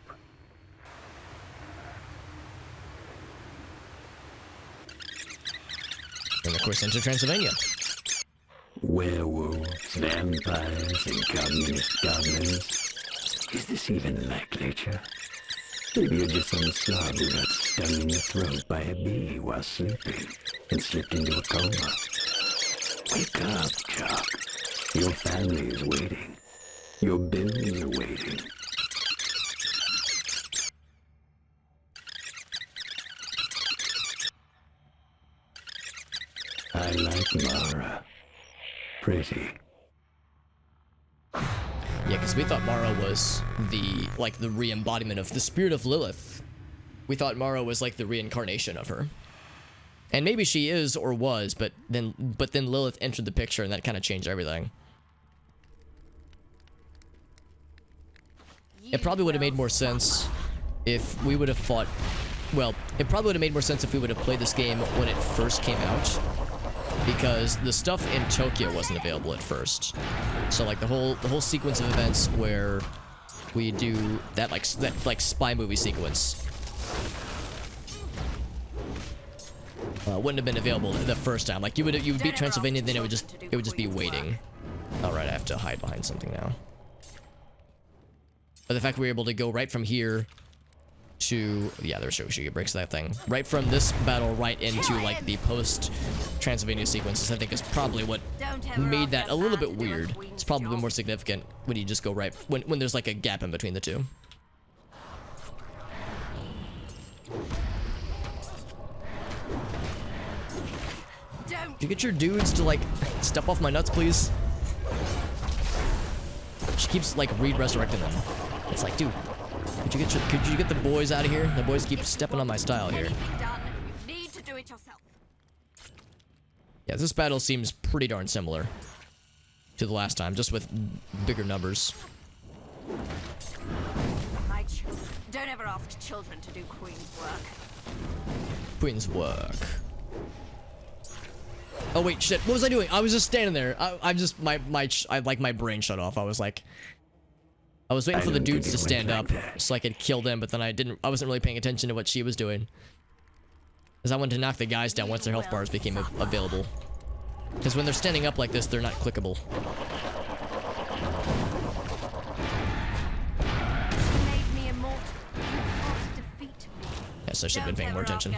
And of course, enter Transylvania. Werewolves, vampires, and communist goblins. Is this even likely, Chuck? Maybe you're just some slob who got stung in the throat by a bee while sleeping and slipped into a coma. Wake up, Chuck. Your family is waiting. Your bills are waiting. I like Mara. Pretty. Yeah, because we thought Mara was the re-embodiment of the spirit of Lilith. We thought Mara was like the reincarnation of her. And maybe she is or was, but then Lilith entered the picture and that kind of changed everything. It probably would have made more sense if we would have fought... Well, it probably would have made more sense if we would have played this game when it first came out. Because the stuff in Tokyo wasn't available at first. So like the whole sequence of events where we do that spy movie sequence wouldn't have been available the first time. Like you would beat Transylvania, then it would just be waiting. All right, I have to hide behind something now. But the fact we were able to go right from here to, yeah, there's Shoshi breaks that thing. Right from this battle right into like the post Transylvania sequences, I think is probably what made that a little bit weird. It's probably more significant when you just go right when there's like a gap in between the two. You get your dudes to like step off my nuts, please. She keeps like resurrecting them. It's like, dude, could you get the boys out of here? The boys keep stepping on my style here. Yeah, this battle seems pretty darn similar to the last time, just with bigger numbers. My children. Don't ever ask children to do Queen's work. Queen's work. Oh wait, shit! What was I doing? I was just standing there. I just my brain shut off. I was like, I was waiting for the dudes to stand up so I could kill them, but then I wasn't really paying attention to what she was doing. Because I wanted to knock the guys down once their health bars became available. Because when they're standing up like this, they're not clickable. Yes, I should have been paying more attention.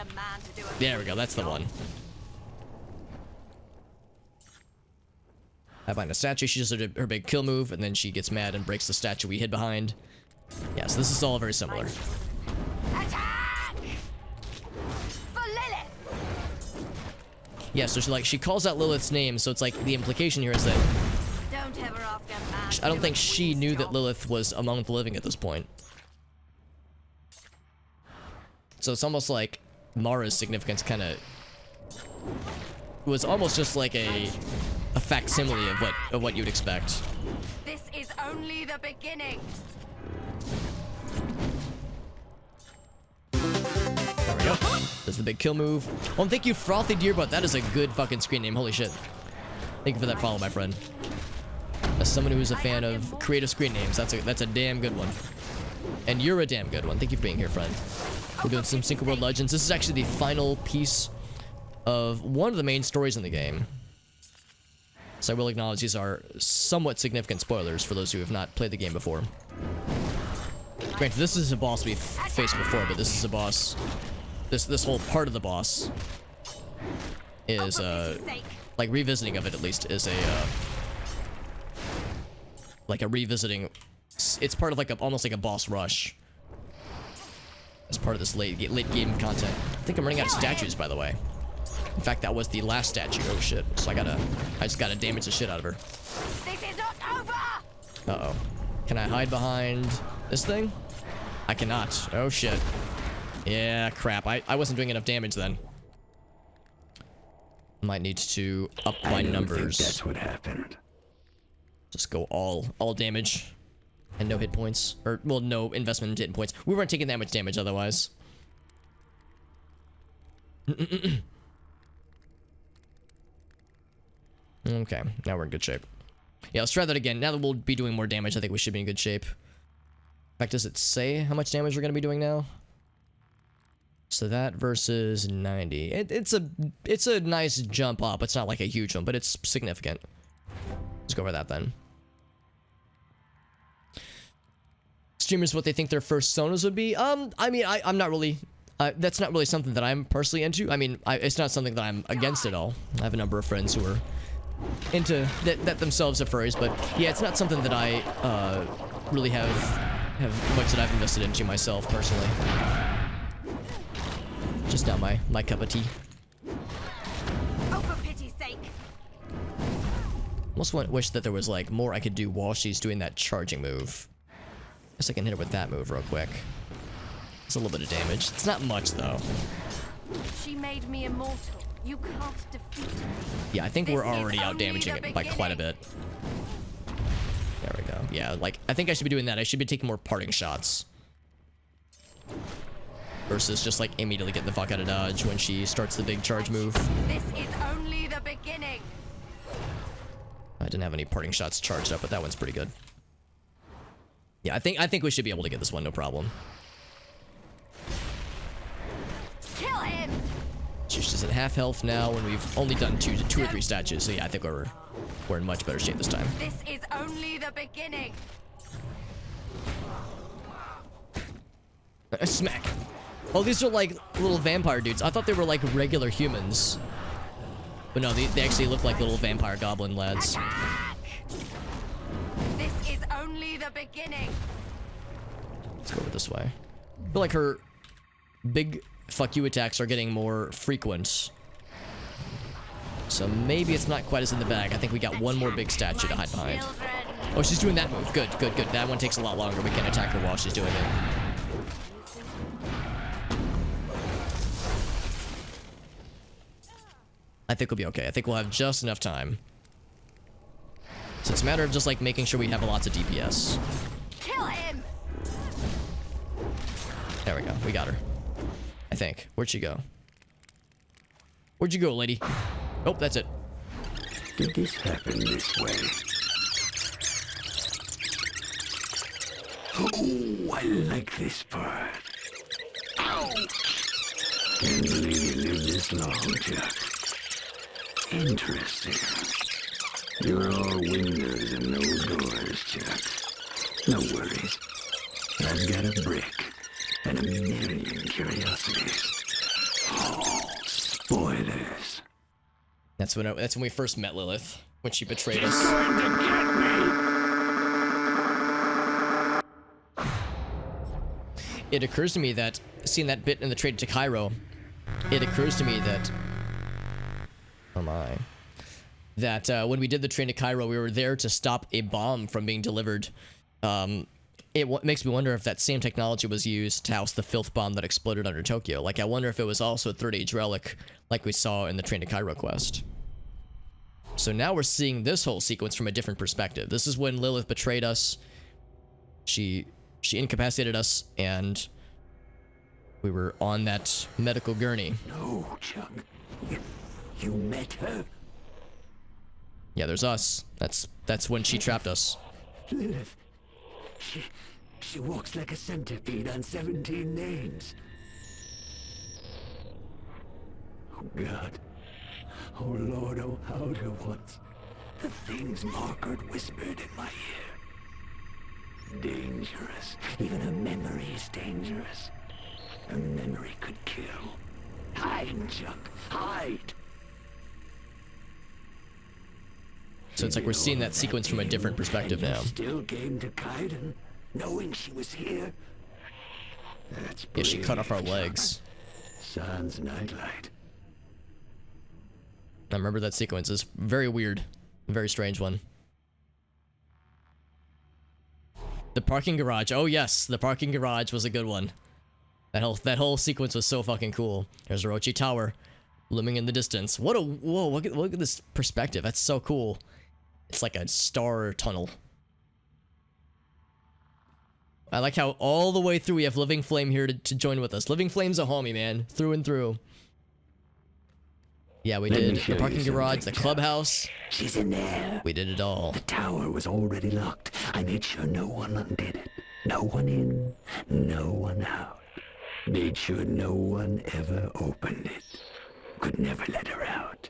There we go, that's the one. I find a statue, she just did her big kill move, and then she gets mad and breaks the statue we hid behind. Yes, this is all very similar. Attack! For Lilith! Yeah, so she calls out Lilith's name, so it's like the implication here is that Don't ever ask a man I don't think she knew that Lilith was among the living at this point. So it's almost like Mara's significance kind of was almost just like a facsimile of what you'd expect. This is only the beginning. There we go. There's the big kill move. Oh, and thank you, Frothy Deerbutt. That is a good fucking screen name. Holy shit. Thank you for that follow, my friend. As someone who's a fan of creative screen names, that's a damn good one. And you're a damn good one. Thank you for being here, friend. We're doing some Synchro World Legends. This is actually the final piece of one of the main stories in the game. So I will acknowledge these are somewhat significant spoilers for those who have not played the game before. Granted, this is a boss we've faced before, but this is a boss. This whole part of the boss is like revisiting of it at least is like a revisiting. It's part of like almost like a boss rush. As part of this late game content. I think I'm running out of statues, by the way. In fact, that was the last statue. Oh shit! So I just gotta damage the shit out of her. This is not over. Uh oh. Can I hide behind this thing? I cannot. Oh shit. Yeah, crap. I wasn't doing enough damage then. Might need to up my numbers. Think that's what happened. Just go all damage. And no hit points. Or, well, no investment in hit points. We weren't taking that much damage otherwise. Okay, now we're in good shape. Yeah, let's try that again. Now that we'll be doing more damage, I think we should be in good shape. In fact, does it say how much damage we're going to be doing now? So that versus 90. It's a nice jump up. It's not like a huge one, but it's significant. Let's go over that then. Streamers what they think their first sonos would be. I mean, I'm not really. That's not really something that I'm personally into. I mean, it's not something that I'm against at all. I have a number of friends who are into that themselves are furries, but yeah, it's not something that I really have much that I've invested into myself personally. Just not my cup of tea. Oh, for pity's sake! Almost wish that there was like more I could do while she's doing that charging move. Guess I can hit her with that move real quick. It's a little bit of damage. It's not much though. She made me immortal. You can't defeat me. Yeah, I think we're already out damaging it by quite a bit. There we go. Yeah, like I think I should be doing that. I should be taking more parting shots. Versus just like immediately getting the fuck out of dodge when she starts the big charge move. This is only the beginning. I didn't have any parting shots charged up, but that one's pretty good. Yeah, I think we should be able to get this one, no problem. Kill him. She's just at half health now when we've only done two or three statues, so yeah, I think we're in much better shape this time. This is only the beginning. Smack. Oh, these are like little vampire dudes. I thought they were like regular humans. But no, they actually look like little vampire goblin lads. Attack! This is only the beginning. Let's go over this way. I feel like her big fuck you attacks are getting more frequent. So maybe it's not quite as in the bag. I think we got one more big statue to hide behind. Oh, she's doing that move. Good, good, good. That one takes a lot longer. We can attack her while she's doing it. I think we'll be okay. I think we'll have just enough time. So it's a matter of just like making sure we have lots of DPS. Kill him. There we go. We got her. I think. Where'd she go? Where'd you go, lady? Oh, that's it. Did this happen this way? Oh, I like this part. Ouch! Can't believe you lived this long, Chuck. Interesting. You're all windows and no doors, Chuck. No worries. I've got a brick and a million curiosities. Oh, spoilers. That's when we first met Lilith, when she betrayed us. You're going to get me! It occurs to me that, seeing that bit in the trade to Cairo, it occurs to me that... Oh my. That when we did the train to Cairo, we were there to stop a bomb from being delivered. It makes me wonder if that same technology was used to house the filth bomb that exploded under Tokyo. Like, I wonder if it was also a Third Age relic, like we saw in the train to Cairo quest. So now we're seeing this whole sequence from a different perspective. This is when Lilith betrayed us. She incapacitated us, and we were on that medical gurney. No, Chuck. You met her? Yeah, there's us. That's when she trapped us. Lilith. She walks like a centipede on 17 names. Oh, God. Oh, Lord, oh, Outer Ones. The things Margaret whispered in my ear. Dangerous. Even a memory is dangerous. A memory could kill. Hide, Chuck. Hide. So it's like we're seeing that sequence from a different perspective now. Still came to Kaiden, knowing she was here. That's Yeah, she cut off our legs. Sans nightlight. I remember that sequence. It's very weird. A very strange one. The parking garage. Oh yes, the parking garage was a good one. That whole sequence was so fucking cool. There's Orochi Tower looming in the distance. What a whoa, look at this perspective. That's so cool. It's like a star tunnel. I like how all the way through we have Living Flame here to join with us. Living Flame's a homie, man. Through and through. Yeah, we did the parking garage, the clubhouse. She's in there. We did it all. The tower was already locked. I made sure no one undid it. No one in, no one out. Made sure no one ever opened it. Could never let her out.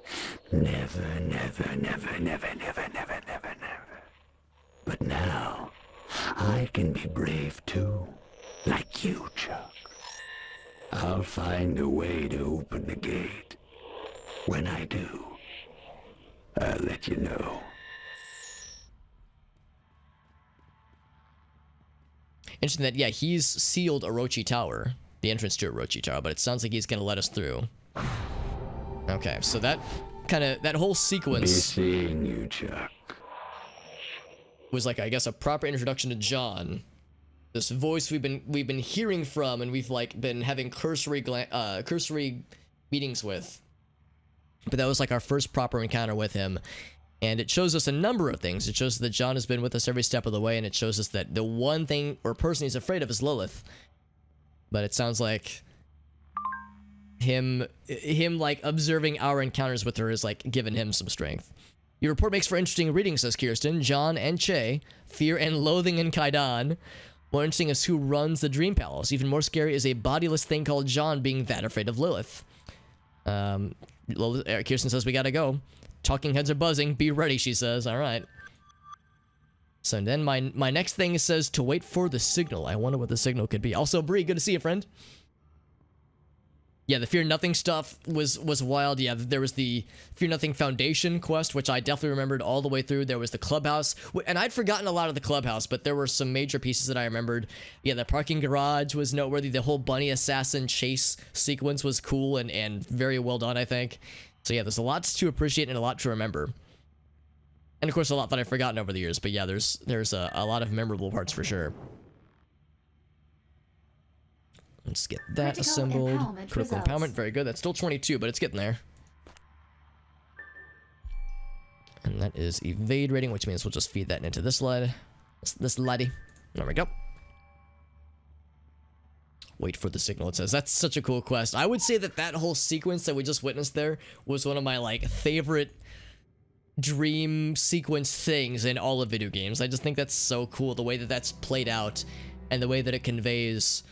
Never, never, never, never, never, never, never, never. But now, I can be brave too. Like you, Chuck. I'll find a way to open the gate. When I do, I'll let you know. Interesting that, yeah, he's sealed Orochi Tower. The entrance to Orochi Tower, but it sounds like he's gonna let us through. Okay, so that whole sequence... Be seeing you, Chuck. Was like, I guess, a proper introduction to John. This voice we've been hearing from, and we've like been having cursory meetings with. But that was like our first proper encounter with him. And it shows us a number of things. It shows us that John has been with us every step of the way, and it shows us that the one thing or person he's afraid of is Lilith. But it sounds like him like observing our encounters with her is like giving him some strength. Your report makes for interesting reading, says Kirsten. John and Che, fear and loathing in Kaidan. More interesting is who runs the Dream Palace. Even more scary is a bodiless thing called John being that afraid of Lilith. Kirsten says we gotta go. Talking heads are buzzing. Be ready, she says. All right. So then my next thing says to wait for the signal. I wonder what the signal could be. Also, Bree, good to see you, friend. Yeah, the Fear Nothing stuff was wild. Yeah, there was the Fear Nothing Foundation quest, which I definitely remembered all the way through. There was the clubhouse, and I'd forgotten a lot of the clubhouse, but there were some major pieces that I remembered. Yeah, the parking garage was noteworthy. The whole bunny assassin chase sequence was cool and very well done, I think. So yeah, there's a lot to appreciate and a lot to remember. And of course, a lot that I've forgotten over the years. But yeah, there's a lot of memorable parts for sure. Let's get that Critical assembled. empowerment Critical results. empowerment, very good. That's still 22, but it's getting there. And that is evade rating, which means we'll just feed that into this lad. This laddie. There we go. Wait for the signal, it says. That's such a cool quest. I would say that whole sequence that we just witnessed there was one of my, like, favorite dream sequence things in all of video games. I just think that's so cool, the way that that's played out and the way that it conveys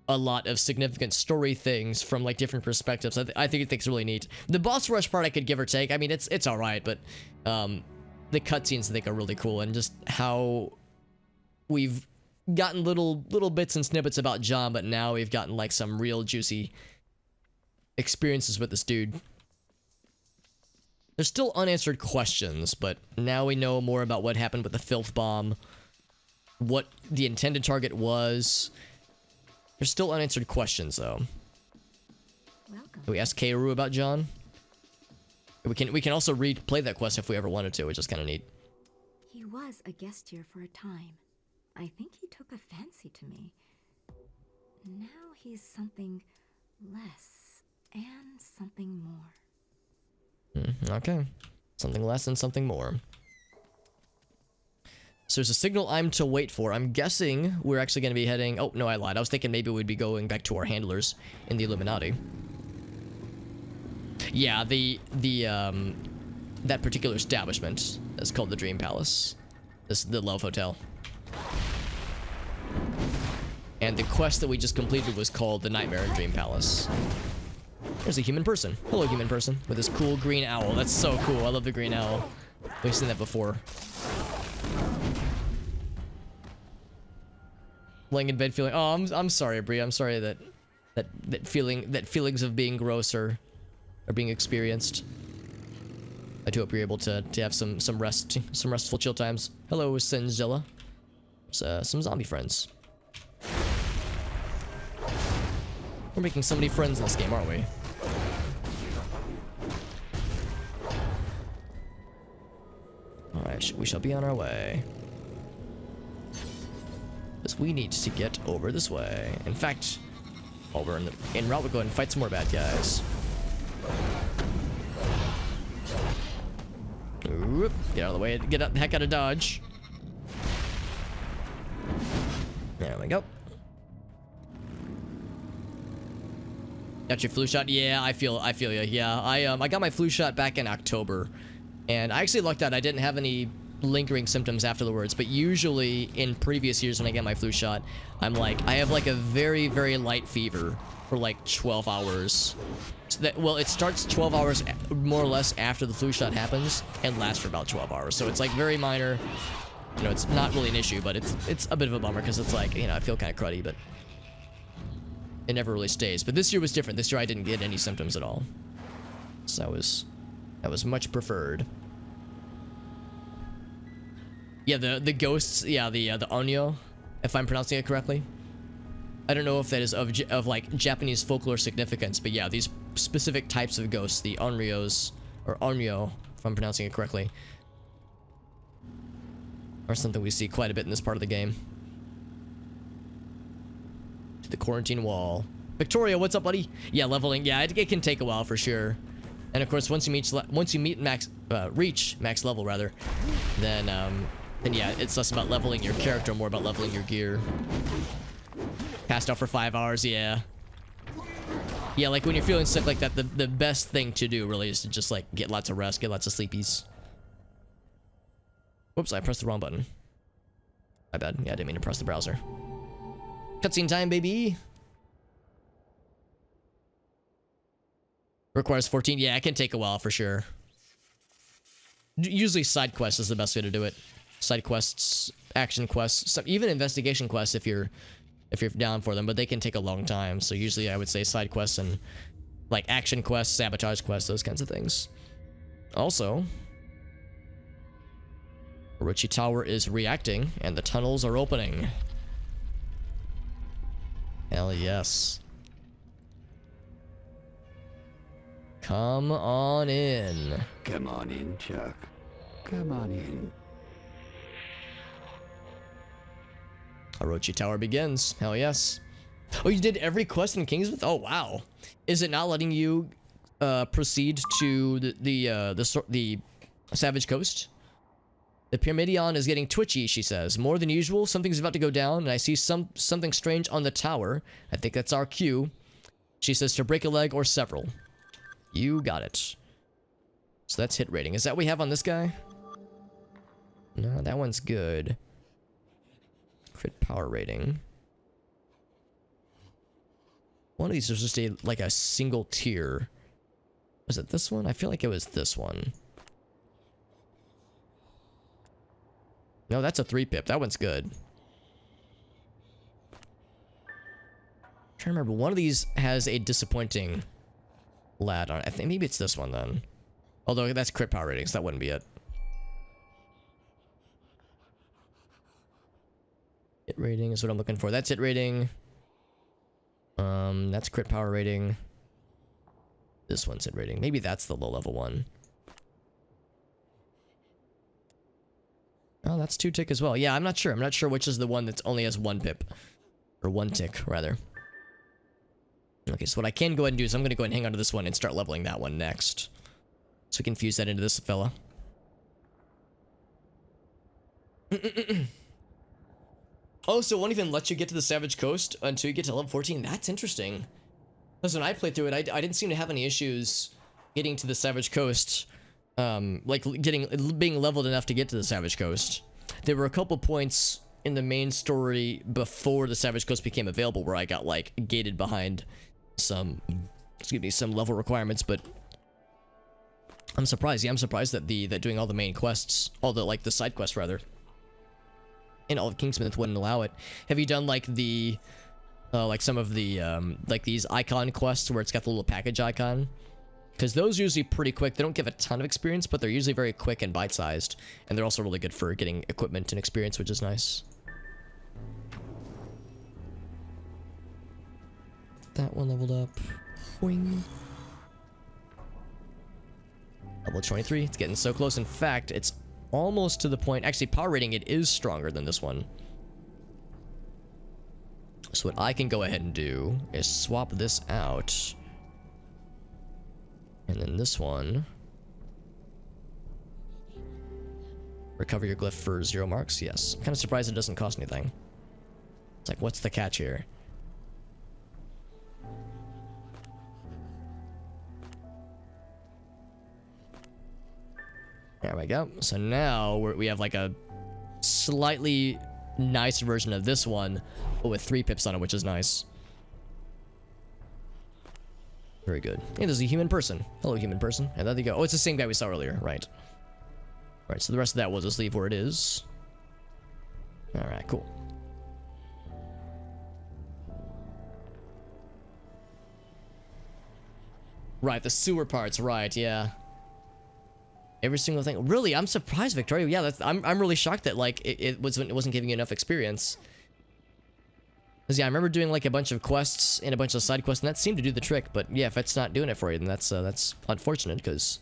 a lot of significant story things from like different perspectives. I think it's really neat. The boss rush part I could give or take. I mean, it's all right, but the cutscenes I think are really cool, and just how we've gotten little bits and snippets about John, but now we've gotten like some real juicy experiences with this dude. There's still unanswered questions, but now we know more about what happened with the filth bomb, what the intended target was. There's still unanswered questions, though. Welcome. Can we ask Keiru about John? We can also replay that quest if we ever wanted to, which is kind of neat. He was a guest here for a time. I think he took a fancy to me. Now he's something less and something more. Okay. Something less and something more. So there's a signal I'm to wait for. I'm guessing we're actually going to be heading... Oh, no, I lied. I was thinking maybe we'd be going back to our handlers in the Illuminati. Yeah, that particular establishment is called the Dream Palace. This is the Love Hotel. And the quest that we just completed was called the Nightmare in Dream Palace. There's a human person. Hello, human person. With this cool green owl. That's so cool. I love the green owl. We've seen that before. Laying in bed feeling... Oh, I'm sorry, Brie. I'm sorry that feelings of being gross are being experienced. I do hope you're able to have some restful chill times. Hello, Senzilla. Some zombie friends. We're making so many friends in this game, aren't we? Alright, we shall be on our way. Because we need to get over this way. In fact, while we're en route, we'll go ahead and fight some more bad guys. Oop, get out of the way. Get the heck out of Dodge. There we go. Got your flu shot? Yeah, I feel you. Yeah, I got my flu shot back in October, and I actually lucked out. I didn't have any lingering symptoms afterwards, but usually in previous years when I get my flu shot, I have like a very, very light fever for like 12 hours. So well, it starts 12 hours more or less after the flu shot happens and lasts for about 12 hours. So it's like very minor. You know, it's not really an issue, but it's a bit of a bummer because it's like, you know, I feel kind of cruddy, but it never really stays. But this year was different. This year I didn't get any symptoms at all. So that was much preferred. Yeah, the ghosts, yeah, the onyo, if I'm pronouncing it correctly. I don't know if that is of like Japanese folklore significance, but yeah, these specific types of ghosts, the onryos, or onyo, if I'm pronouncing it correctly, are something we see quite a bit in this part of the game. To the quarantine wall. Victoria, what's up, buddy? Yeah, leveling. Yeah, it can take a while for sure. And of course, once you reach max level rather, then yeah, it's less about leveling your character, more about leveling your gear. Passed out for 5 hours, yeah. Yeah, like when you're feeling sick like that, the best thing to do really is to just like get lots of rest, get lots of sleepies. Whoops, I pressed the wrong button. My bad. Yeah, I didn't mean to press the browser. Cutscene time, baby. Requires 14. Yeah, it can take a while for sure. Usually side quest is the best way to do it. side quests, action quests, some, even investigation quests if you're down for them, but they can take a long time. So usually I would say side quests and like action quests, sabotage quests, those kinds of things. Also, Orochi Tower is reacting and the tunnels are opening. Hell yes. Come on in. Come on in, Chuck. Come on in. Orochi Tower begins. Hell yes. Oh, you did every quest in Kingsmouth? Oh, wow. Is it not letting you proceed to the Savage Coast? The Pyramidion is getting twitchy, she says. More than usual, something's about to go down, and I see something strange on the tower. I think that's our cue. She says to break a leg or several. You got it. So that's hit rating. Is that what we have on this guy? No, that one's good. Crit power rating. One of these is just like a single tier. Was it this one? I feel like it was this one. No, that's a 3-pip. That one's good. I'm trying to remember. One of these has a disappointing lad on it. I think maybe it's this one then. Although that's crit power rating, so that wouldn't be it. Hit rating is what I'm looking for. That's hit rating. That's crit power rating. This one's hit rating. Maybe that's the low level one. Oh, that's 2 tick as well. Yeah, I'm not sure. I'm not sure which is the one that's only has 1 pip. Or 1 tick, rather. Okay, so what I can go ahead and do is I'm going to go ahead and hang on to this one and start leveling that one next. So we can fuse that into this fella. Oh, so it won't even let you get to the Savage Coast until you get to level 14? That's interesting. Because when I played through it, I didn't seem to have any issues getting to the Savage Coast. Like being leveled enough to get to the Savage Coast. There were a couple points in the main story before the Savage Coast became available where I got like gated behind some, excuse me, some level requirements, but I'm surprised. Yeah, I'm surprised that that doing all the main quests, all the like the side quests rather, and all of Kingsmouth wouldn't allow it. Have you done like the like some of the like these icon quests where it's got the little package icon? Because those are usually pretty quick. They don't give a ton of experience, but they're usually very quick and bite-sized. And they're also really good for getting equipment and experience, which is nice. That one leveled up. Boing. Level 23. It's getting so close. In fact, it's almost to the point... Actually, power rating, it is stronger than this one. So what I can go ahead and do is swap this out. And then this one. Recover your glyph for 0 marks. Yes. I'm kind of surprised it doesn't cost anything. It's like, what's the catch here? There we go. So now we have like a slightly nice version of this one, but with 3 pips on it, which is nice. Very good. Hey, there's a human person. Hello, human person. And there you go. Oh, it's the same guy we saw earlier. Right. Right, so the rest of that we'll just leave where it is. Alright, cool. Right, the sewer parts. Right, yeah. Every single thing. Really, I'm surprised, Victoria. Yeah, I'm really shocked that, like, it wasn't giving you enough experience. Because, yeah, I remember doing, like, a bunch of quests and a bunch of side quests, and that seemed to do the trick. But, yeah, if it's not doing it for you, then that's unfortunate, because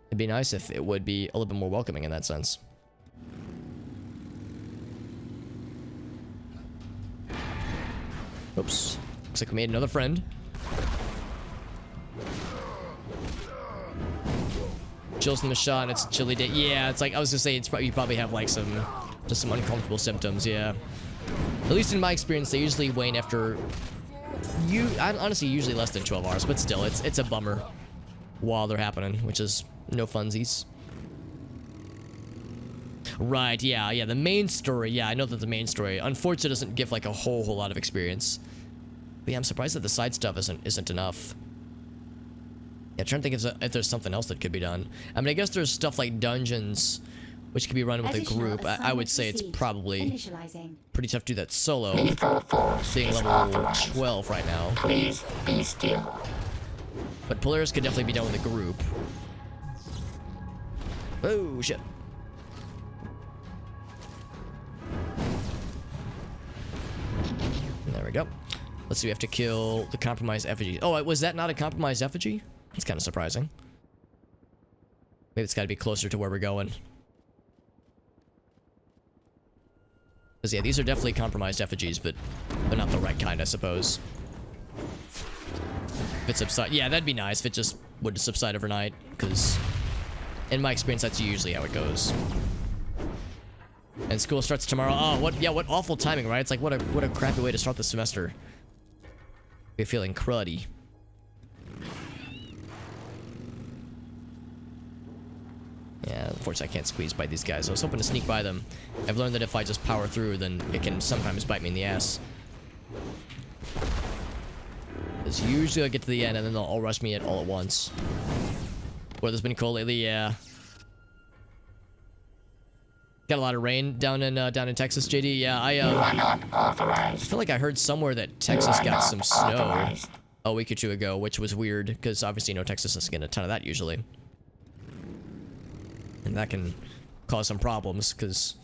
it'd be nice if it would be a little bit more welcoming in that sense. Oops. Looks like we made another friend. Chills in the shot, and it's a chilly day. Yeah, it's like, I was gonna say, you probably have, like, just some uncomfortable symptoms, yeah. At least in my experience, they usually wane after, honestly, usually less than 12 hours, but still, it's a bummer while they're happening, which is no funsies. Right, yeah, the main story, yeah, I know that the main story, unfortunately, doesn't give, like, a whole lot of experience. But yeah, I'm surprised that the side stuff isn't enough. Yeah, I'm trying to think if there's something else that could be done. I mean, I guess there's stuff like dungeons which can be run with a Additional group. I would assignment say it's received. probably Initializing. pretty tough to do that solo. Lethal force Being is level authorized. 12 right now. Please be still. But Polaris could definitely be done with a group. Oh, shit. There we go. Let's see, we have to kill the compromised effigy. Oh, was that not a compromised effigy? That's kind of surprising. Maybe it's got to be closer to where we're going. Because, yeah, these are definitely compromised effigies, but they're not the right kind, I suppose. If it subside, yeah, that'd be nice if it just would subside overnight, because in my experience, that's usually how it goes. And school starts tomorrow. Oh, what awful timing, right? It's like, what a crappy way to start the semester. We're feeling cruddy. Yeah, unfortunately, I can't squeeze by these guys. I was hoping to sneak by them. I've learned that if I just power through, then it can sometimes bite me in the ass. Because usually I get to the end and then they'll all rush me all at once. Weather's been cold lately, yeah. Got a lot of rain down in Texas, JD. Yeah, You are not I authorized. feel like I heard somewhere that Texas got some snow a week or two ago, which was weird because obviously, you know, Texas doesn't get a ton of that usually, and that can cause some problems because,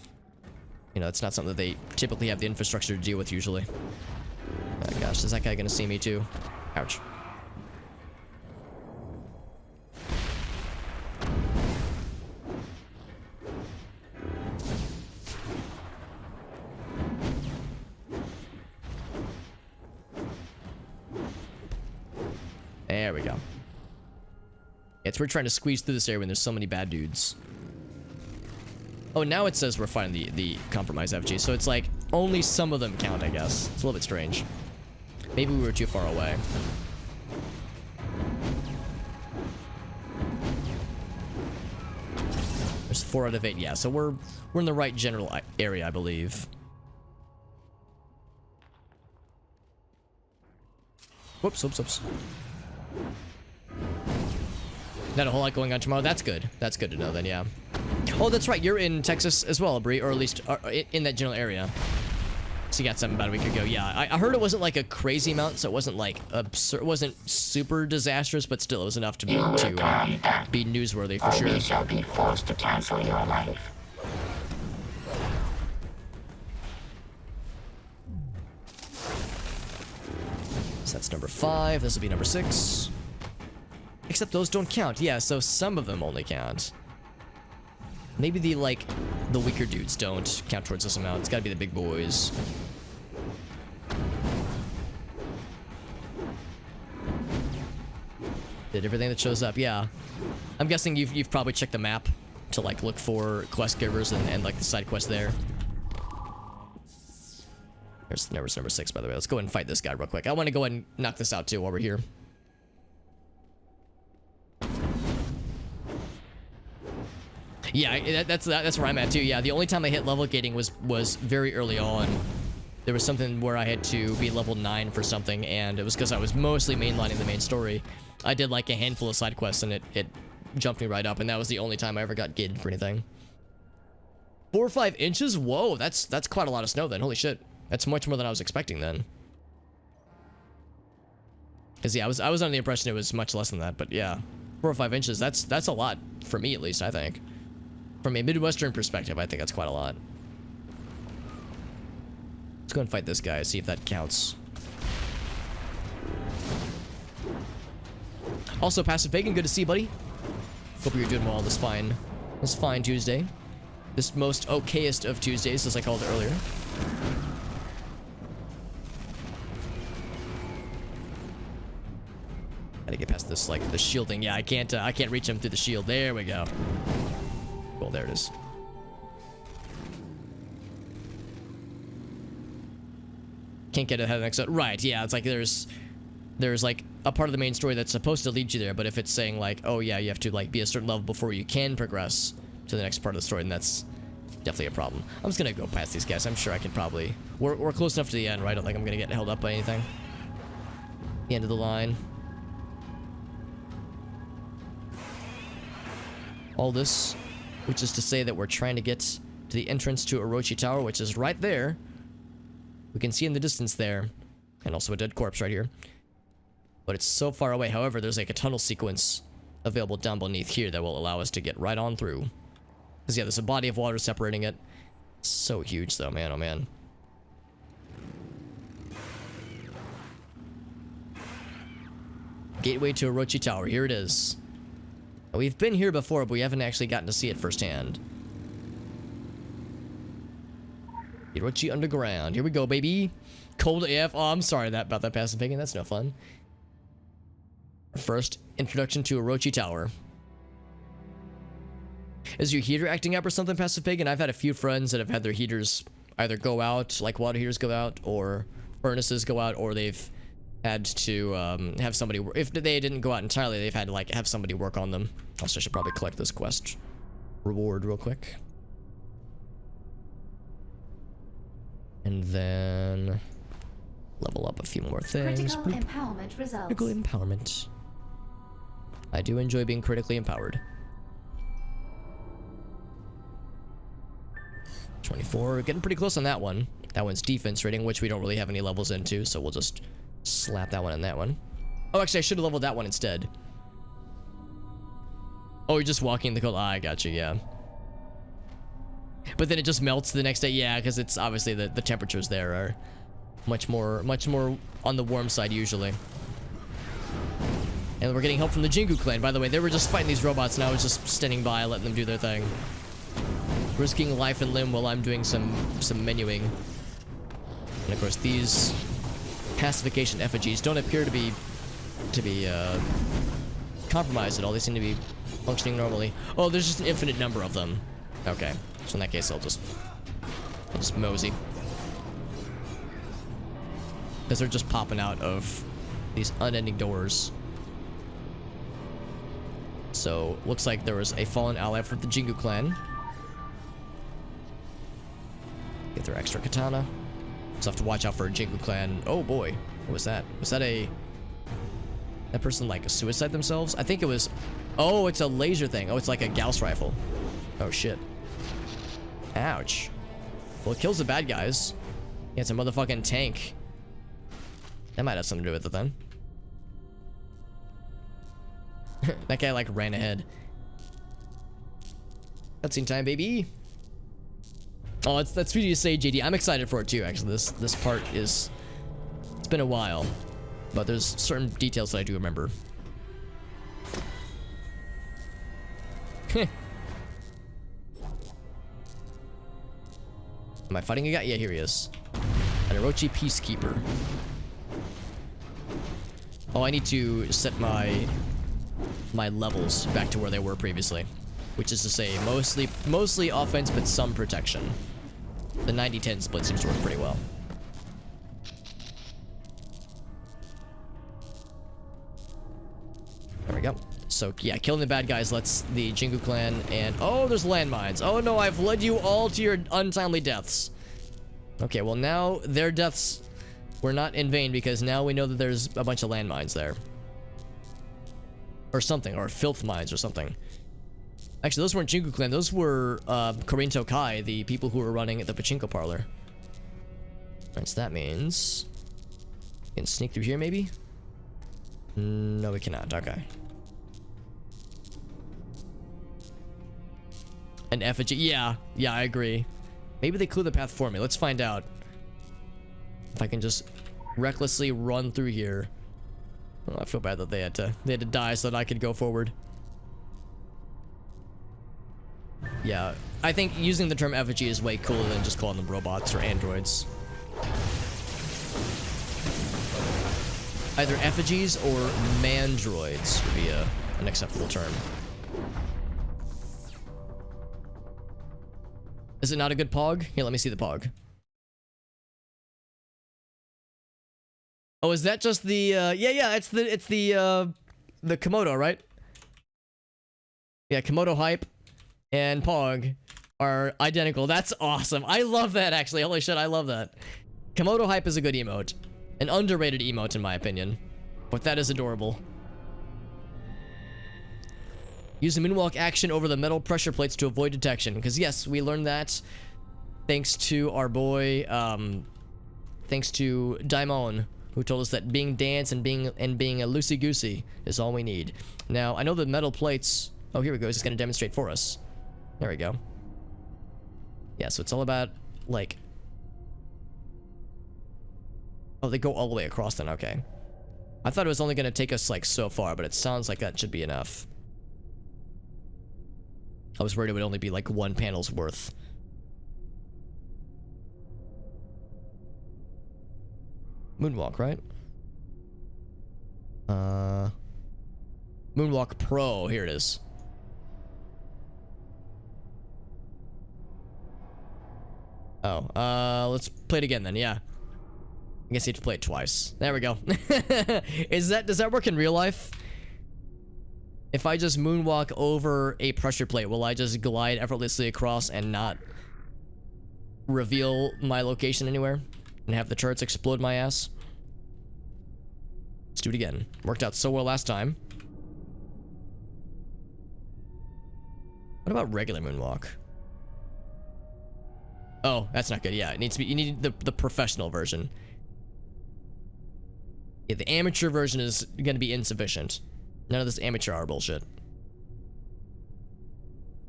you know, it's not something that they typically have the infrastructure to deal with usually. Oh gosh, is that guy gonna see me too? Ouch. There we go. We're trying to squeeze through this area when there's so many bad dudes. Oh, now it says we're fighting the compromised FG, so it's like only some of them count, I guess. It's a little bit strange. Maybe we were too far away. There's 4 out of 8, yeah, so we're in the right general area, I believe. Whoops, whoops, whoops. Not a whole lot going on tomorrow. That's good. That's good to know then, yeah. Oh, that's right. You're in Texas as well, Bree, or at least in that general area. So you got something about a week ago. Yeah, I heard it wasn't like a crazy amount, so it wasn't like absurd. It wasn't super disastrous, but still, it was enough to be newsworthy for sure. We shall be forced to cancel your life. So that's number 5. This will be number 6. Except those don't count. Yeah, so some of them only count. Maybe the weaker dudes don't count towards this amount. It's gotta be the big boys. Did everything that shows up, yeah. I'm guessing you've probably checked the map to like look for quest givers and like the side quest there. There's number 6, by the way. Let's go ahead and fight this guy real quick. I want to go ahead and knock this out too while we're here. Yeah, that's where I'm at too. Yeah, the only time I hit level gating was very early on. There was something where I had to be level 9 for something, and it was because I was mostly mainlining the main story. I did like a handful of side quests, and it jumped me right up, and that was the only time I ever got gated for anything. 4 or 5 inches? Whoa, that's quite a lot of snow then. Holy shit. That's much more than I was expecting then. Cause yeah, I was under the impression it was much less than that, but yeah, 4 or 5 inches. That's a lot for me at least. I think, from a Midwestern perspective, I think that's quite a lot. Let's go and fight this guy. See if that counts. Also, Passive Pagan, good to see you, buddy. Hope you're doing well this fine Tuesday. This most okayest of Tuesdays, as I called it earlier. Gotta get past this, like, the shielding. Yeah, I can't reach him through the shield. There we go. Well, there it is. Can't get ahead of the next one. Right, yeah, it's like there's like a part of the main story that's supposed to lead you there, but if it's saying like, oh yeah, you have to like be a certain level before you can progress to the next part of the story, then that's definitely a problem. I'm just gonna go past these guys. I'm sure I can probably... We're close enough to the end, right? I don't think I'm gonna get held up by anything. The end of the line. All this which is to say that we're trying to get to the entrance to Orochi Tower, which is right there. We can see in the distance there, and also a dead corpse right here. But it's so far away. However, there's like a tunnel sequence available down beneath here that will allow us to get right on through. Because yeah, there's a body of water separating it. So huge though, man, oh man. Gateway to Orochi Tower, here it is. We've been here before, but we haven't actually gotten to see it firsthand. Orochi Underground, here we go, baby. Cold AF, oh, I'm sorry about that passive picking, that's no fun. First, introduction to Orochi Tower. Is your heater acting up or something, Passive Pagan? I've had a few friends that have had their heaters either go out, like water heaters go out, or furnaces go out, or they've had to have somebody, if they didn't go out entirely, they've had to like have somebody work on them. Also, I should probably collect this quest reward real quick. And then level up a few more things. Critical empowerment results. Critical empowerment. I do enjoy being critically empowered. 24, getting pretty close on that one. That one's defense rating, which we don't really have any levels into, so we'll just slap that one in that one. Oh, actually, I should have leveled that one instead. Oh, you're just walking in the cold. Ah, I got you, yeah. But then it just melts the next day, yeah, because it's obviously the temperatures there are much more on the warm side usually. And we're getting help from the Jingu clan. By the way, they were just fighting these robots, and I was just standing by, letting them do their thing. Risking life and limb while I'm doing some menuing. And of course, these pacification effigies don't appear to be compromised at all. They seem to be functioning normally. Oh, there's just an infinite number of them. Okay, so in that case, I'll just mosey. Because they're just popping out of these unending doors. So, looks like there was a fallen ally for the Jingu clan. Get their extra katana. So have to watch out for a Jingu clan. Oh boy, what was that? Was that that person like suicide themselves? I think it was. Oh, it's a laser thing. Oh, it's like a Gauss rifle. Oh shit. Ouch. Well, it kills the bad guys. Yeah, it's a motherfucking tank. That might have something to do with it then. That guy like ran ahead. Cutscene time, baby. Oh, that's sweet of you to say, JD. I'm excited for it too, actually. This part is... It's been a while. But there's certain details that I do remember. Am I fighting a guy? Yeah, here he is. An Orochi Peacekeeper. Oh, I need to set my levels back to where they were previously. Which is to say, mostly offense, but some protection. The 90-10 split seems to work pretty well. There we go. So, yeah, killing the bad guys lets the Jingu clan and... Oh, there's landmines. Oh, no, I've led you all to your untimely deaths. Okay, well, now their deaths were not in vain because now we know that there's a bunch of landmines there. Or something, or filth mines or something. Actually, those weren't Jingu clan. Those were Korinto Kai, the people who were running the pachinko parlor. Alright, so that means... We can sneak through here, maybe? No, we cannot. Okay. An effigy. Yeah, I agree. Maybe they clear the path for me. Let's find out. If I can just recklessly run through here. Oh, I feel bad that they had to die so that I could go forward. Yeah, I think using the term effigy is way cooler than just calling them robots or androids. Either effigies or mandroids would be an acceptable term. Is it not a good pog? Here, let me see the pog. Oh, is that just the, yeah, it's the Komodo, right? Yeah, Komodo hype and pog are identical. That's awesome. I love that, actually. Holy shit, I love that. Komodo hype is a good emote. An underrated emote, in my opinion. But that is adorable. Use the moonwalk action over the metal pressure plates to avoid detection. Because yes, we learned that thanks to our boy, thanks to Daimon, who told us that being dance and being a loosey-goosey is all we need. Now, I know the metal plates... Oh, here we go. It's going to demonstrate for us. There we go. Yeah, so it's all about, like... Oh, they go all the way across then. Okay. I thought it was only going to take us, like, so far, but it sounds like that should be enough. I was worried it would only be, like, one panel's worth. Moonwalk, right? Moonwalk Pro. Here it is. Oh, let's play it again then. Yeah. I guess you have to play it twice. There we go. Does that work in real life? If I just moonwalk over a pressure plate, will I just glide effortlessly across and not reveal my location anywhere? And have the turrets explode my ass? Let's do it again. Worked out so well last time. What about regular moonwalk? Oh, that's not good. Yeah, it needs to be. You need the professional version. Yeah, the amateur version is going to be insufficient. None of this amateur hour bullshit.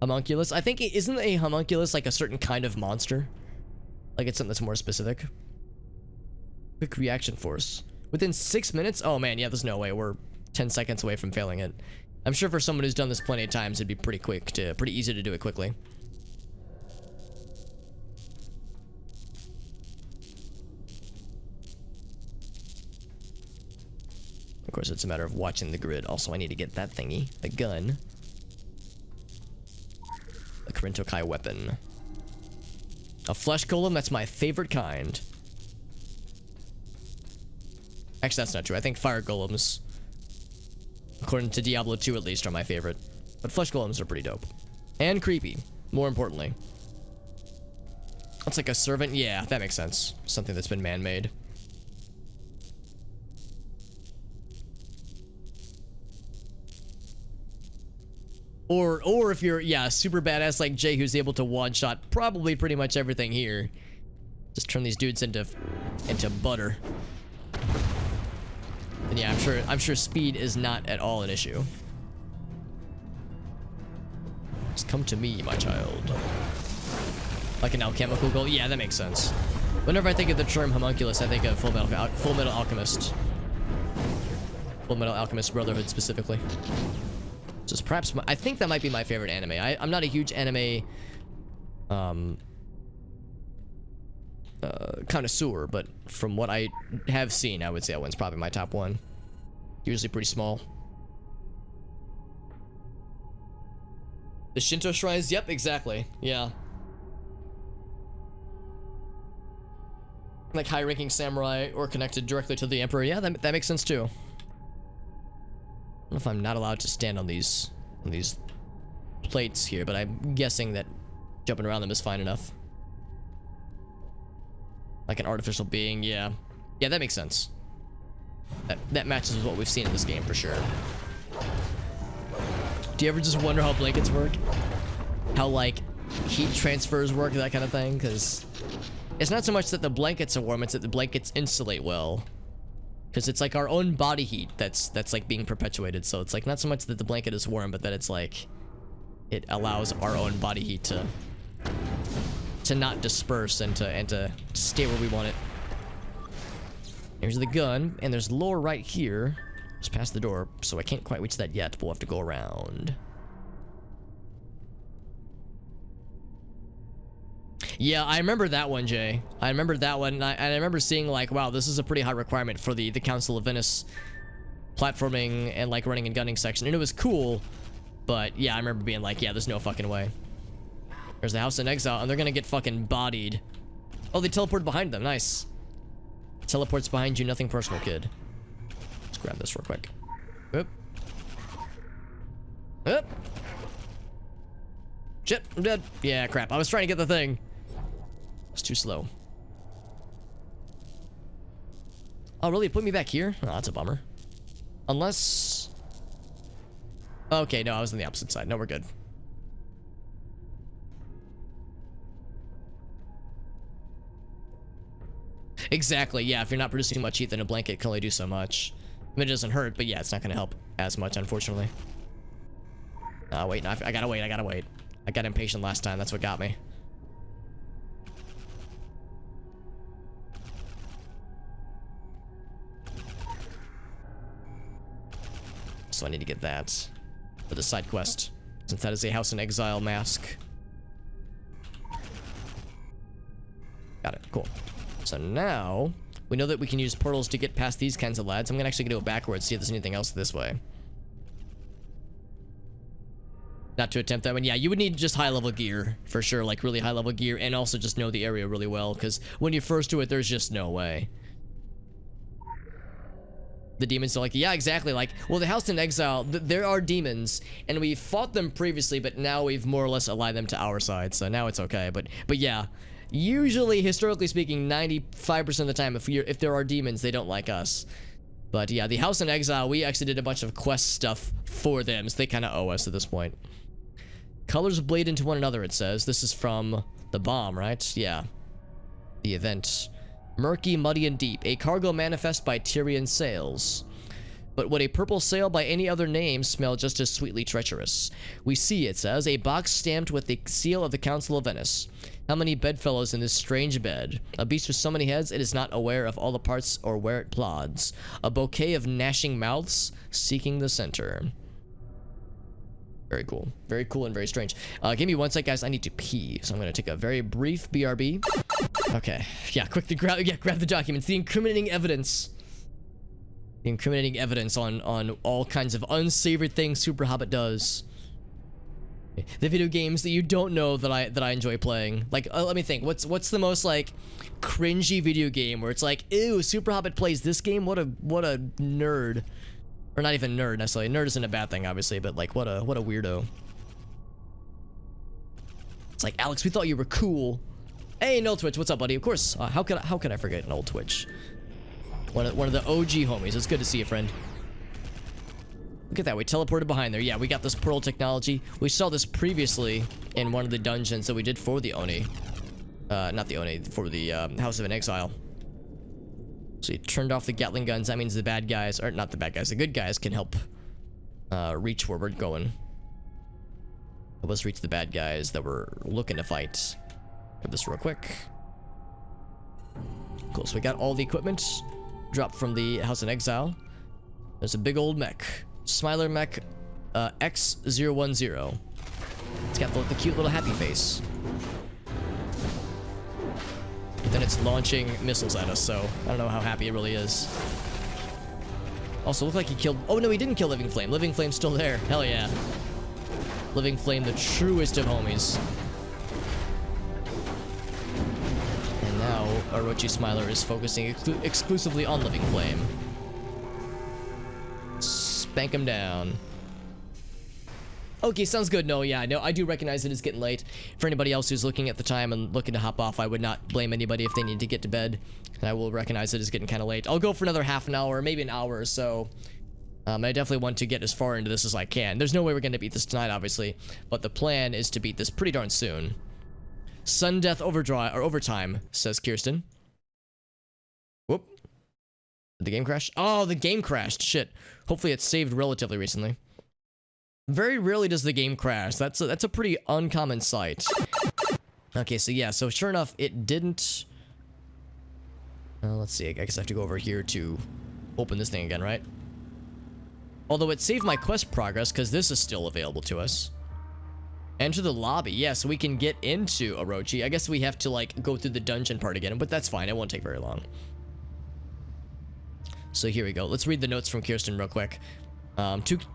Homunculus? I think isn't a homunculus like a certain kind of monster? Like it's something that's more specific. Quick reaction force. Within 6 minutes? Oh man, yeah, there's no way. We're 10 seconds away from failing it. I'm sure for someone who's done this plenty of times, it'd be pretty easy to do it quickly. Of course, it's a matter of watching the grid. Also, I need to get that thingy, the gun. The Korintokai weapon. A flesh golem, that's my favorite kind. Actually, that's not true. I think fire golems, according to Diablo 2 at least, are my favorite. But flesh golems are pretty dope. And creepy, more importantly. That's like a servant? Yeah, that makes sense. Something that's been man-made. Or if you're, yeah, super badass like Jay who's able to one-shot probably pretty much everything here. Just turn these dudes into butter. And yeah, I'm sure speed is not at all an issue. Just come to me, my child. Like an alchemical goal? Yeah, that makes sense. Whenever I think of the term homunculus, I think of Full Metal Alchemist. Full Metal Alchemist Brotherhood specifically. Just perhaps I think that might be my favorite anime. I'm not a huge anime connoisseur, but from what I have seen, I would say that one's probably my top one. Usually pretty small. The Shinto shrines? Yep, exactly. Yeah. Like high-ranking samurai or connected directly to the emperor. Yeah, that makes sense too. I don't know if I'm not allowed to stand on these plates here, but I'm guessing that jumping around them is fine enough. Like an artificial being, yeah. Yeah, that makes sense. That matches with what we've seen in this game for sure. Do you ever just wonder how blankets work? How, like, heat transfers work, that kind of thing? Because it's not so much that the blankets are warm, it's that the blankets insulate well. Because it's like our own body heat that's like being perpetuated. So it's like not so much that the blanket is warm, but that it's like it allows our own body heat to not disperse and to stay where we want it. Here's the gun, and there's lore right here. Just past the door, so I can't quite reach that yet, but we'll have to go around. Yeah, I remember that one, Jay. I remember that one, and I remember seeing like, wow, this is a pretty high requirement for the Council of Venice platforming and like running and gunning section, and it was cool, but yeah, I remember being like, yeah, there's no fucking way. There's the House in Exile, and they're gonna get fucking bodied. Oh, they teleported behind them, nice. Teleports behind you, nothing personal, kid. Let's grab this real quick. Oop. Oop. Shit, I'm dead. Yeah, crap, I was trying to get the thing. It's too slow. Oh, really? Put me back here? Oh, that's a bummer. Unless... Okay, no, I was on the opposite side. No, we're good. Exactly, yeah, if you're not producing much heat, then a blanket can only do so much. I mean, it doesn't hurt, but yeah, it's not gonna help as much, unfortunately. Wait, no, I gotta wait, I gotta wait. I got impatient last time, that's what got me. So I need to get that for the side quest, since that is a House in Exile mask. Got it, cool. So now, we know that we can use portals to get past these kinds of lads. I'm gonna actually go backwards, see if there's anything else this way. Not to attempt that one. Yeah, you would need just high-level gear, for sure, like really high-level gear, and also just know the area really well, because when you first do it, there's just no way. The demons are like, yeah, exactly, like, well, the House in Exile, there are demons, and we fought them previously, but now we've more or less allied them to our side, so now it's okay, but yeah. Usually, historically speaking, 95% of the time, if there are demons, they don't like us. But yeah, the House in Exile, we actually did a bunch of quest stuff for them, so they kind of owe us at this point. Colors bleed into one another, it says. This is from the bomb, right? Yeah. The event. Murky, muddy, and deep. A cargo manifest by Tyrian sails. But would a purple sail by any other name smell just as sweetly treacherous? We see, it says, a box stamped with the seal of the Council of Venice. How many bedfellows in this strange bed? A beast with so many heads it is not aware of all the parts or where it plods. A bouquet of gnashing mouths seeking the center. Very cool. Very cool and very strange. Give me one sec, guys. I need to pee, so I'm going to take a very brief BRB. Okay. Yeah, quick to grab the documents. The incriminating evidence. The incriminating evidence on all kinds of unsavory things Super Hobbit does. The video games that you don't know that I enjoy playing. Like, let me think. What's the most like cringy video game where it's like, ew, Super Hobbit plays this game? What a nerd. Or not even nerd necessarily. Nerd isn't a bad thing, obviously, but like, what a weirdo. It's like, Alex, we thought you were cool. Hey, Old Twitch, what's up, buddy? Of course. How could I forget an Old Twitch? One of the OG homies. It's good to see you, friend. Look at that, we teleported behind there. Yeah, we got this pearl technology. We saw this previously in one of the dungeons that we did for the Oni. Not the Oni, for the House of an Exile. So you turned off the Gatling guns. That means the bad guys, or not the bad guys, the good guys can help reach where we're going. Help us reach the bad guys that we're looking to fight. Grab this real quick. Cool, so we got all the equipment dropped from the House in Exile. There's a big old mech. Smiler mech X010. It's got the cute little happy face. But then it's launching missiles at us, so I don't know how happy it really is. Also, looked like he killed... Oh, no, he didn't kill Living Flame. Living Flame's still there. Hell yeah. Living Flame, the truest of homies. And now, Orochi Smiler is focusing exclusively on Living Flame. Spank him down. Okay, sounds good. No, yeah, no, I do recognize it is getting late. For anybody else who's looking at the time and looking to hop off, I would not blame anybody if they need to get to bed. And I will recognize it is getting kind of late. I'll go for another half an hour, maybe an hour or so. I definitely want to get as far into this as I can. There's no way we're going to beat this tonight, obviously. But the plan is to beat this pretty darn soon. Sun Death Overtime, says Kirsten. Whoop. Did the game crash? Oh, the game crashed. Shit. Hopefully it's saved relatively recently. Very rarely does the game crash. That's a pretty uncommon sight. Okay, so yeah, so sure enough, it didn't... let's see, I guess I have to go over here to open this thing again, right? Although it saved my quest progress, because this is still available to us. Enter the lobby. Yeah, so we can get into Orochi. I guess we have to, like, go through the dungeon part again, but that's fine. It won't take very long. So here we go. Let's read the notes from Kirsten real quick.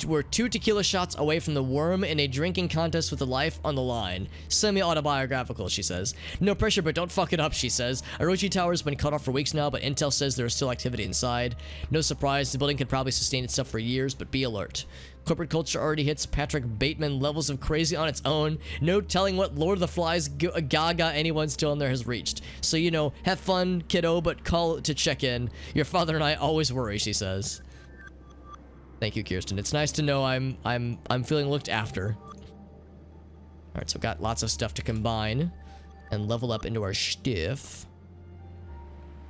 We're 2 tequila shots away from the worm in a drinking contest with a life on the line. Semi-autobiographical, she says. No pressure, but don't fuck it up, she says. Orochi Tower has been cut off for weeks now, but intel says there is still activity inside. No surprise, the building could probably sustain itself for years, but be alert. Corporate culture already hits Patrick Bateman levels of crazy on its own. No telling what Lord of the Flies gaga anyone still in there has reached. So, you know, have fun, kiddo, but call to check in. Your father and I always worry, she says. Thank you, Kirsten. It's nice to know I'm feeling looked after. All right, so we've got lots of stuff to combine and level up into our stuff.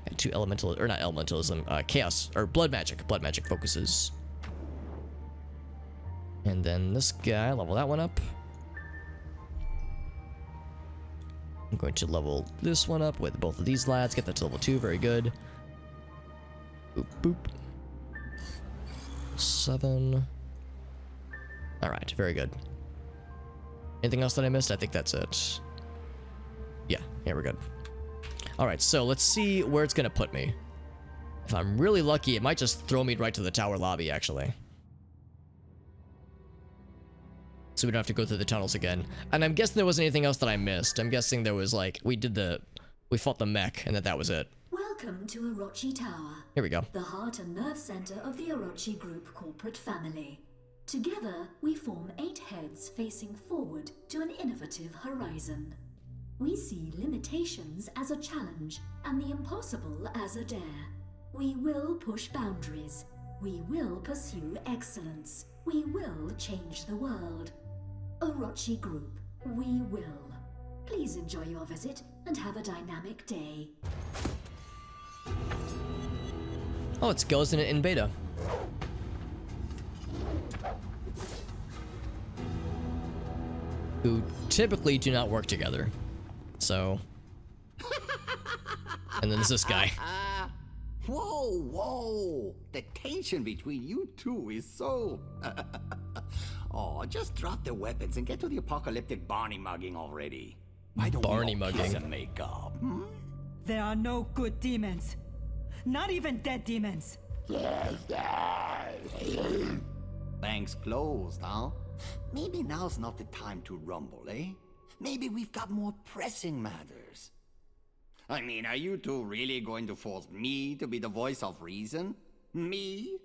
Got 2 elemental, or not elementalism, chaos, or blood magic focuses. And then this guy, level that one up. I'm going to level this one up with both of these lads, get that to level 2, very good. Boop, boop. 7. All right, very good. Anything else that I missed? I think that's it. Yeah, we're good. All right, so let's see where it's gonna put me. If I'm really lucky, it might just throw me right to the tower lobby, actually. So we don't have to go through the tunnels again. And I'm guessing there wasn't anything else that I missed. I'm guessing there was like, we fought the mech, and that was it. Welcome to Orochi Tower. Here we go. The heart and nerve center of the Orochi Group corporate family. Together, we form 8 heads facing forward to an innovative horizon. We see limitations as a challenge and the impossible as a dare. We will push boundaries. We will pursue excellence. We will change the world. Orochi Group, we will. Please enjoy your visit and have a dynamic day. Oh, it goes in beta. Who typically do not work together. So. And then there's this guy. Whoa. The tension between you two is so... Oh, just drop the weapons and get to the apocalyptic Barney mugging already. Why don't Barney we all kiss mugging. and make up? Hmm? There are no good demons. Not even dead demons. Bank's closed, huh? Maybe now's not the time to rumble, eh? Maybe we've got more pressing matters. I mean, are you two really going to force me to be the voice of reason? Me?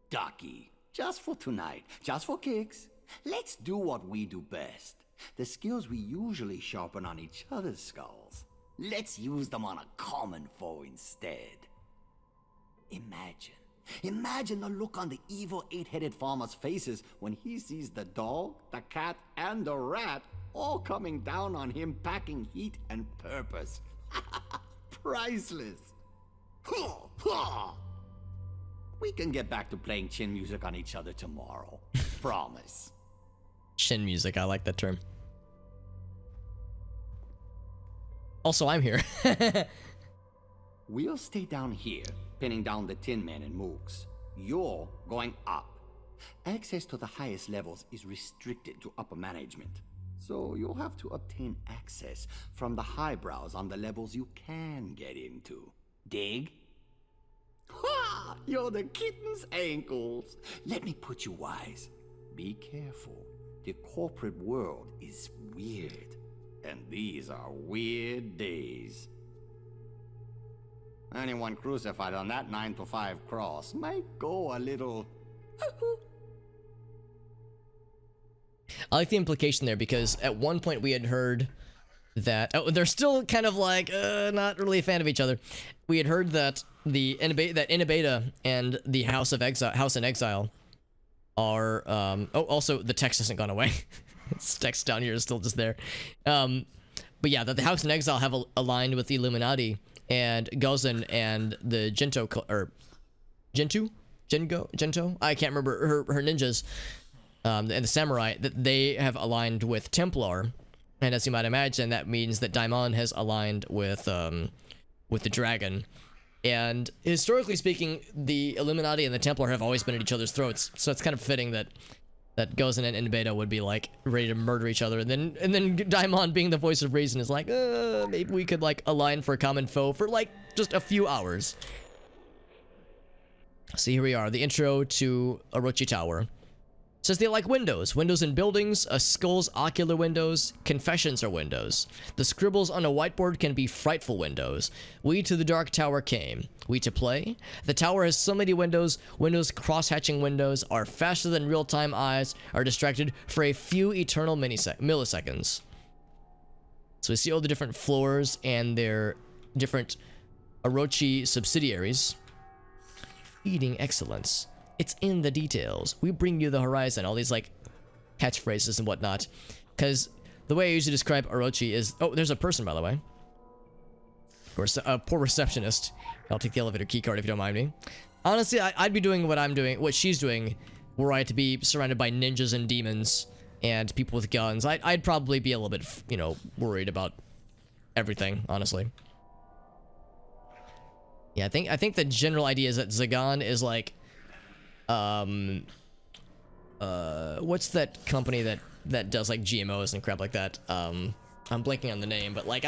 Ducky, just for tonight, just for kicks, let's do what we do best. The skills we usually sharpen on each other's skulls. Let's use them on a common foe instead. Imagine the look on the evil 8-headed farmer's faces when he sees the dog, the cat, and the rat all coming down on him packing heat and purpose. Priceless. We can get back to playing chin music on each other tomorrow. Promise. Chin music, I like that term. Also, I'm here. We'll stay down here, pinning down the Tin Men and Mooks. You're going up. Access to the highest levels is restricted to upper management, so you'll have to obtain access from the highbrows on the levels you can get into. Dig? Ha! You're the kitten's ankles. Let me put you wise. Be careful. The corporate world is weird, and these are weird days. Anyone crucified on that 9 to 5 cross might go a little... I like the implication there because at one point we had heard that they're still kind of like not really a fan of each other. We had heard that Inabeta and the House in Exile are also the text hasn't gone away. This text down here is still just there. But yeah, that the House in Exile have aligned with the Illuminati, and Gozen and the Gento I can't remember her ninjas and the samurai, that they have aligned with Templar. And as you might imagine, that means that Daimon has aligned with the dragon. And historically speaking, the Illuminati and the Templar have always been at each other's throats. So it's kind of fitting that Gozen and Inabeta would be like ready to murder each other, and then Daimon, being the voice of reason, is like, maybe we could like align for a common foe for like just a few hours. So here we are, the intro to Orochi Tower. It says they like windows in buildings, a skull's ocular windows, confessions are windows. The scribbles on a whiteboard can be frightful windows. We to the dark tower came. We to play? The tower has so many windows cross-hatching windows are faster than real-time eyes, are distracted for a few eternal milliseconds. So we see all the different floors and their different Orochi subsidiaries. Feeding excellence. It's in the details. We bring you the horizon. All these like catchphrases and whatnot. Because the way I usually describe Orochi is... Oh, there's a person, by the way. Or a poor receptionist. I'll take the elevator keycard if you don't mind me. Honestly, I'd be doing what I'm doing, what she's doing, were I to be surrounded by ninjas and demons and people with guns. I'd probably be a little bit, you know, worried about everything, honestly. Yeah, I think the general idea is that Zagan is like, what's that company that does like GMOs and crap like that? I'm blanking on the name, but like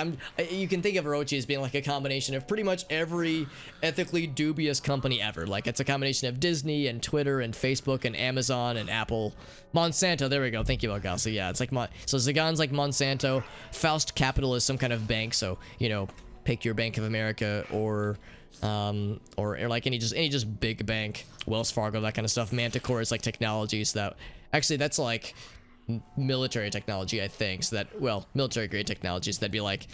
you can think of Orochi as being like a combination of pretty much every ethically dubious company ever. Like it's a combination of Disney and Twitter and Facebook and Amazon and Apple. Monsanto, there we go. Thank you, Elgaso. Yeah, it's like so Zagan's like Monsanto. Faust Capital is some kind of bank, so you know, pick your Bank of America or like any just big bank, Wells Fargo, that kind of stuff. Manticore is like technologies that actually that's like military technology, I think. So that, well, military grade technologies, that'd be like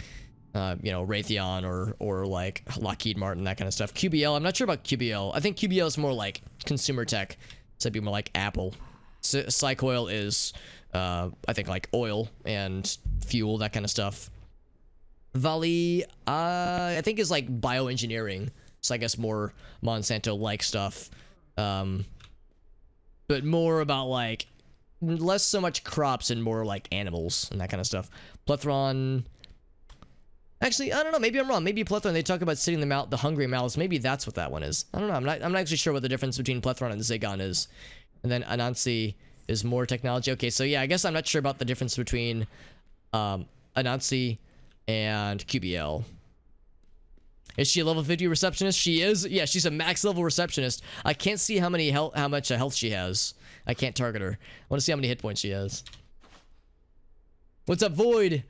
you know, Raytheon or like Lockheed Martin, that kind of stuff. QBL, I'm not sure about QBL. I think QBL is more like consumer tech, so it'd be more like Apple. Psychoil is I think like oil and fuel, that kind of stuff. Vali, I think is like bioengineering, so I guess more Monsanto-like stuff, but more about like less so much crops and more like animals and that kind of stuff. Plethron, actually, I don't know, maybe I'm wrong. Maybe Plethron, they talk about sitting the hungry mouths. Maybe that's what that one is. I don't know. I'm not actually sure what the difference between Plethron and Zagan is. And then Anansi is more technology. Okay, so yeah, I guess I'm not sure about the difference between Anansi and QBL. Is she a level 50 receptionist? She is. Yeah, she's a max level receptionist. I can't see how much health she has. I can't target her. I want to see how many hit points she has. What's up, Void?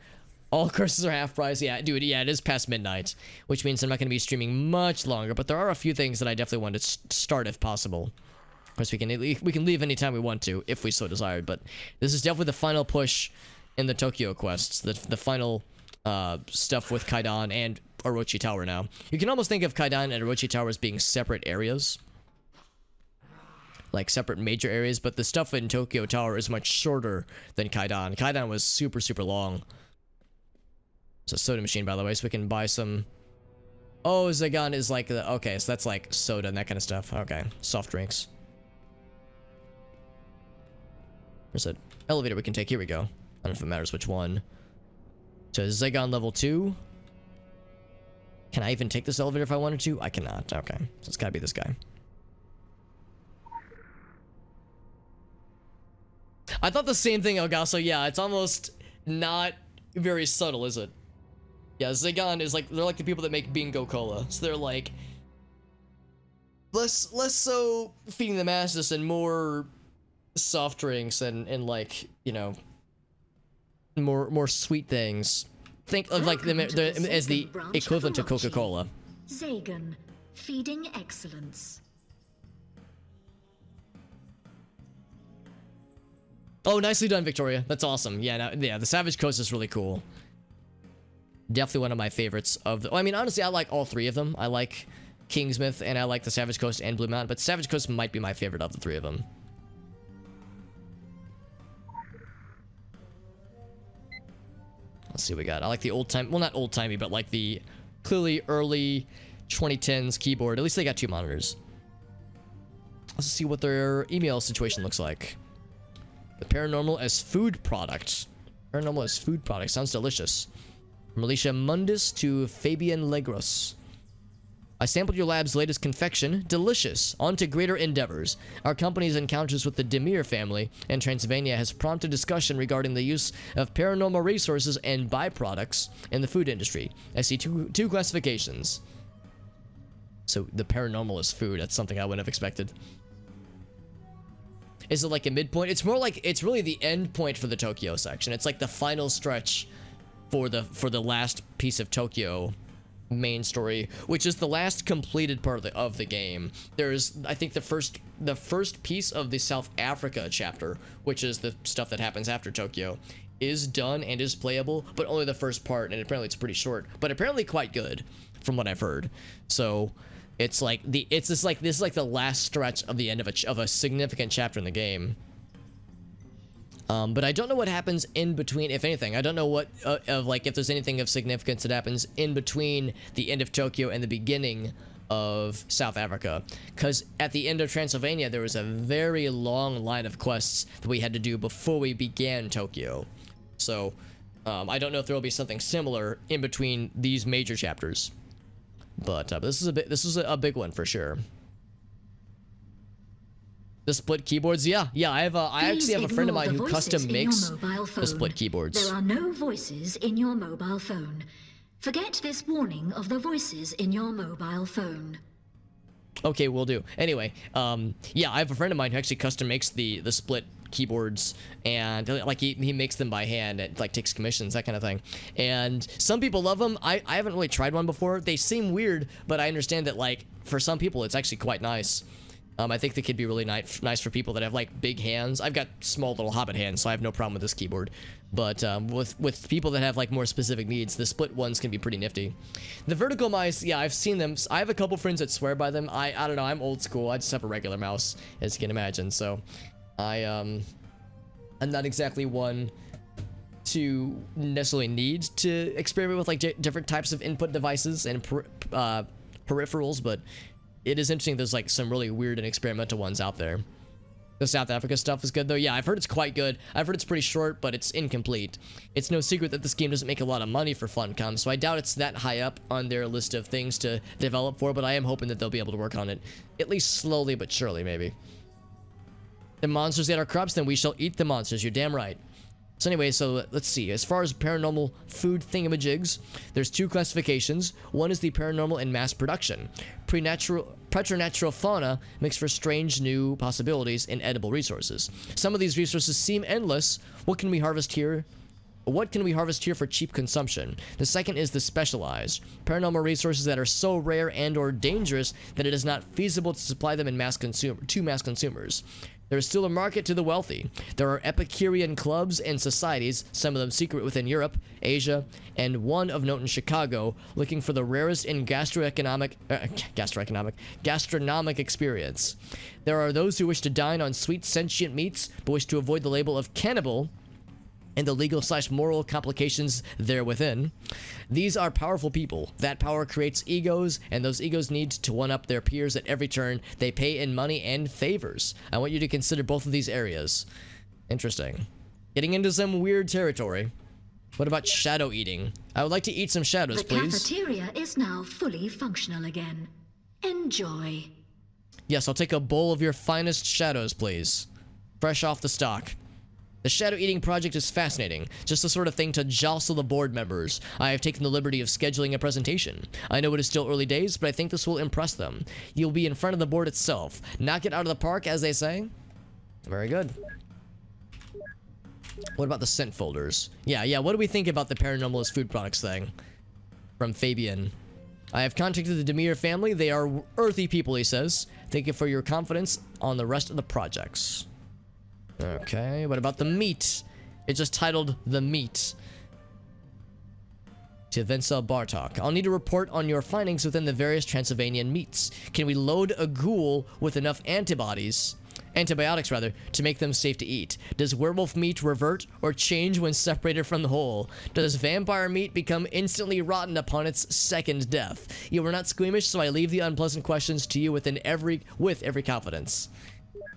All curses are half price. Yeah, dude, yeah, it is past midnight, which means I'm not going to be streaming much longer, but there are a few things that I definitely want to start if possible. Of course, we can leave anytime we want to, if we so desired, but this is definitely the final push in the Tokyo quests, the final stuff with Kaidan and Orochi Tower now. You can almost think of Kaidan and Orochi Tower as being separate areas. Like separate major areas, but the stuff in Tokyo Tower is much shorter than Kaidan. Kaidan was super, super long. It's a soda machine, by the way, so we can buy some... Oh, Zagan is like the... Okay, so that's like soda and that kind of stuff. Okay, soft drinks. There's an elevator we can take. Here we go. I don't know if it matters which one. So Zagan level 2. Can I even take this elevator if I wanted to? I cannot. Okay, so it's gotta be this guy. I thought the same thing, Elgaso. Yeah, it's almost not very subtle, is it? Yeah, Zagan is like, they're like the people that make Bingo Cola. So they're like less so feeding the masses and more soft drinks and like, you know, more sweet things. Think of like them as the equivalent to Coca-Cola. Zagan, feeding excellence. Oh, nicely done, Victoria. That's awesome. Yeah, yeah, the Savage Coast is really cool. Definitely one of my favorites of the... Well, I mean, honestly, I like all three of them. I like Kingsmith, and I like the Savage Coast and Blue Mountain, but Savage Coast might be my favorite of the three of them. Let's see what we got. I like the old-time... Well, not old-timey, but like the clearly early 2010s keyboard. At least they got 2 monitors. Let's see what their email situation looks like. The paranormal as food product. Paranormal as food product. Sounds delicious. From Alicia Mundus to Fabian Legros. I sampled your lab's latest confection. Delicious. On to greater endeavors. Our company's encounters with the Demir family in Transylvania has prompted discussion regarding the use of paranormal resources and byproducts in the food industry. I see two classifications. So the paranormal is food. That's something I wouldn't have expected. Is it like a midpoint? It's more like, it's really the end point for the Tokyo section. It's like the final stretch for the last piece of Tokyo main story, which is the last completed part of the game. There's, I think, the first piece of the South Africa chapter, which is the stuff that happens after Tokyo, is done and is playable, but only the first part, and apparently it's pretty short, but apparently quite good from what I've heard. So It's like this is like the last stretch of the end of a significant chapter in the game. But I don't know what happens in between, if anything. I don't know what if there's anything of significance that happens in between the end of Tokyo and the beginning of South Africa. Because at the end of Transylvania, there was a very long line of quests that we had to do before we began Tokyo. So I don't know if there will be something similar in between these major chapters. But this is a big one for sure. The split keyboards, yeah. I actually have a friend of mine who custom makes the split keyboards. There are no voices in your mobile phone. Forget this warning of the voices in your mobile phone. Okay, will do. Anyway, yeah, I have a friend of mine who actually custom makes the split keyboards, and like he makes them by hand and like takes commissions, that kind of thing. And some people love them. I haven't really tried one before. They seem weird, but I understand that like for some people it's actually quite nice. I think they could be really nice for people that have like big hands. I've got small little hobbit hands, so I have no problem with this keyboard. But with people that have like more specific needs, the split ones can be pretty nifty. The vertical mice, yeah, I've seen them. I have a couple friends that swear by them. I don't know. I'm old school. I just have a regular mouse, as you can imagine. So I'm not exactly one to necessarily need to experiment with like different types of input devices and peripherals, but it is interesting. There's like some really weird and experimental ones out there. The South Africa stuff is good though. Yeah, I've heard it's quite good. I've heard it's pretty short, but it's incomplete. It's no secret that this game doesn't make a lot of money for Funcom, so I doubt it's that high up on their list of things to develop for, but I am hoping that they'll be able to work on it, at least slowly but surely, maybe. The monsters ate our crops, then we shall eat the monsters. You're damn right. So anyway, so let's see. As far as paranormal food thingamajigs, there's two classifications. One is the paranormal in mass production. Preternatural fauna makes for strange new possibilities in edible resources. Some of these resources seem endless. What can we harvest here? What can we harvest here for cheap consumption? The second is the specialized. Paranormal resources that are so rare and or dangerous that it is not feasible to supply them in mass consumers. There is still a market to the wealthy. There are Epicurean clubs and societies, some of them secret within Europe, Asia, and one of note in Chicago, looking for the rarest in gastronomic experience. There are those who wish to dine on sweet sentient meats, but wish to avoid the label of cannibal and the legal/moral complications there within. These are powerful people. That power creates egos, and those egos need to one-up their peers at every turn. They pay in money and favors. I want you to consider both of these areas. Interesting. Getting into some weird territory. What about shadow eating? I would like to eat some shadows, please. The cafeteria is now fully functional again. Enjoy. Yes, I'll take a bowl of your finest shadows, please. Fresh off the stock. The shadow eating project is fascinating, just the sort of thing to jostle the board members. I have taken the liberty of scheduling a presentation. I know it is still early days, but I think this will impress them. You'll be in front of the board itself. Knock it out of the park, as they say. Very good. What about the scent folders? Yeah, what do we think about the paranormalist food products thing? From Fabian. I have contacted the Demir family. They are earthy people, he says. Thank you for your confidence on the rest of the projects. Okay, what about the meat? It's just titled The Meat. To Vencel Bartok. I'll need a report on your findings within the various Transylvanian meats. Can we load a ghoul with enough antibiotics, to make them safe to eat? Does werewolf meat revert or change when separated from the whole? Does vampire meat become instantly rotten upon its second death? You are not squeamish, so I leave the unpleasant questions to you with every confidence.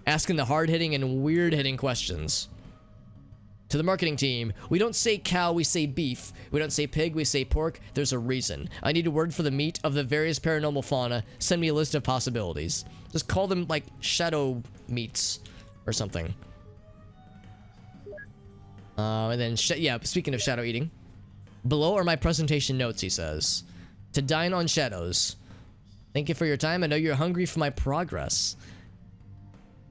Asking the hard-hitting and weird-hitting questions. To the marketing team, we don't say cow, we say beef. We don't say pig, we say pork. There's a reason. I need a word for the meat of the various paranormal fauna. Send me a list of possibilities. Just call them, like, shadow meats or something. And then, yeah, speaking of shadow eating. Below are my presentation notes, he says. To dine on shadows. Thank you for your time. I know you're hungry for my progress.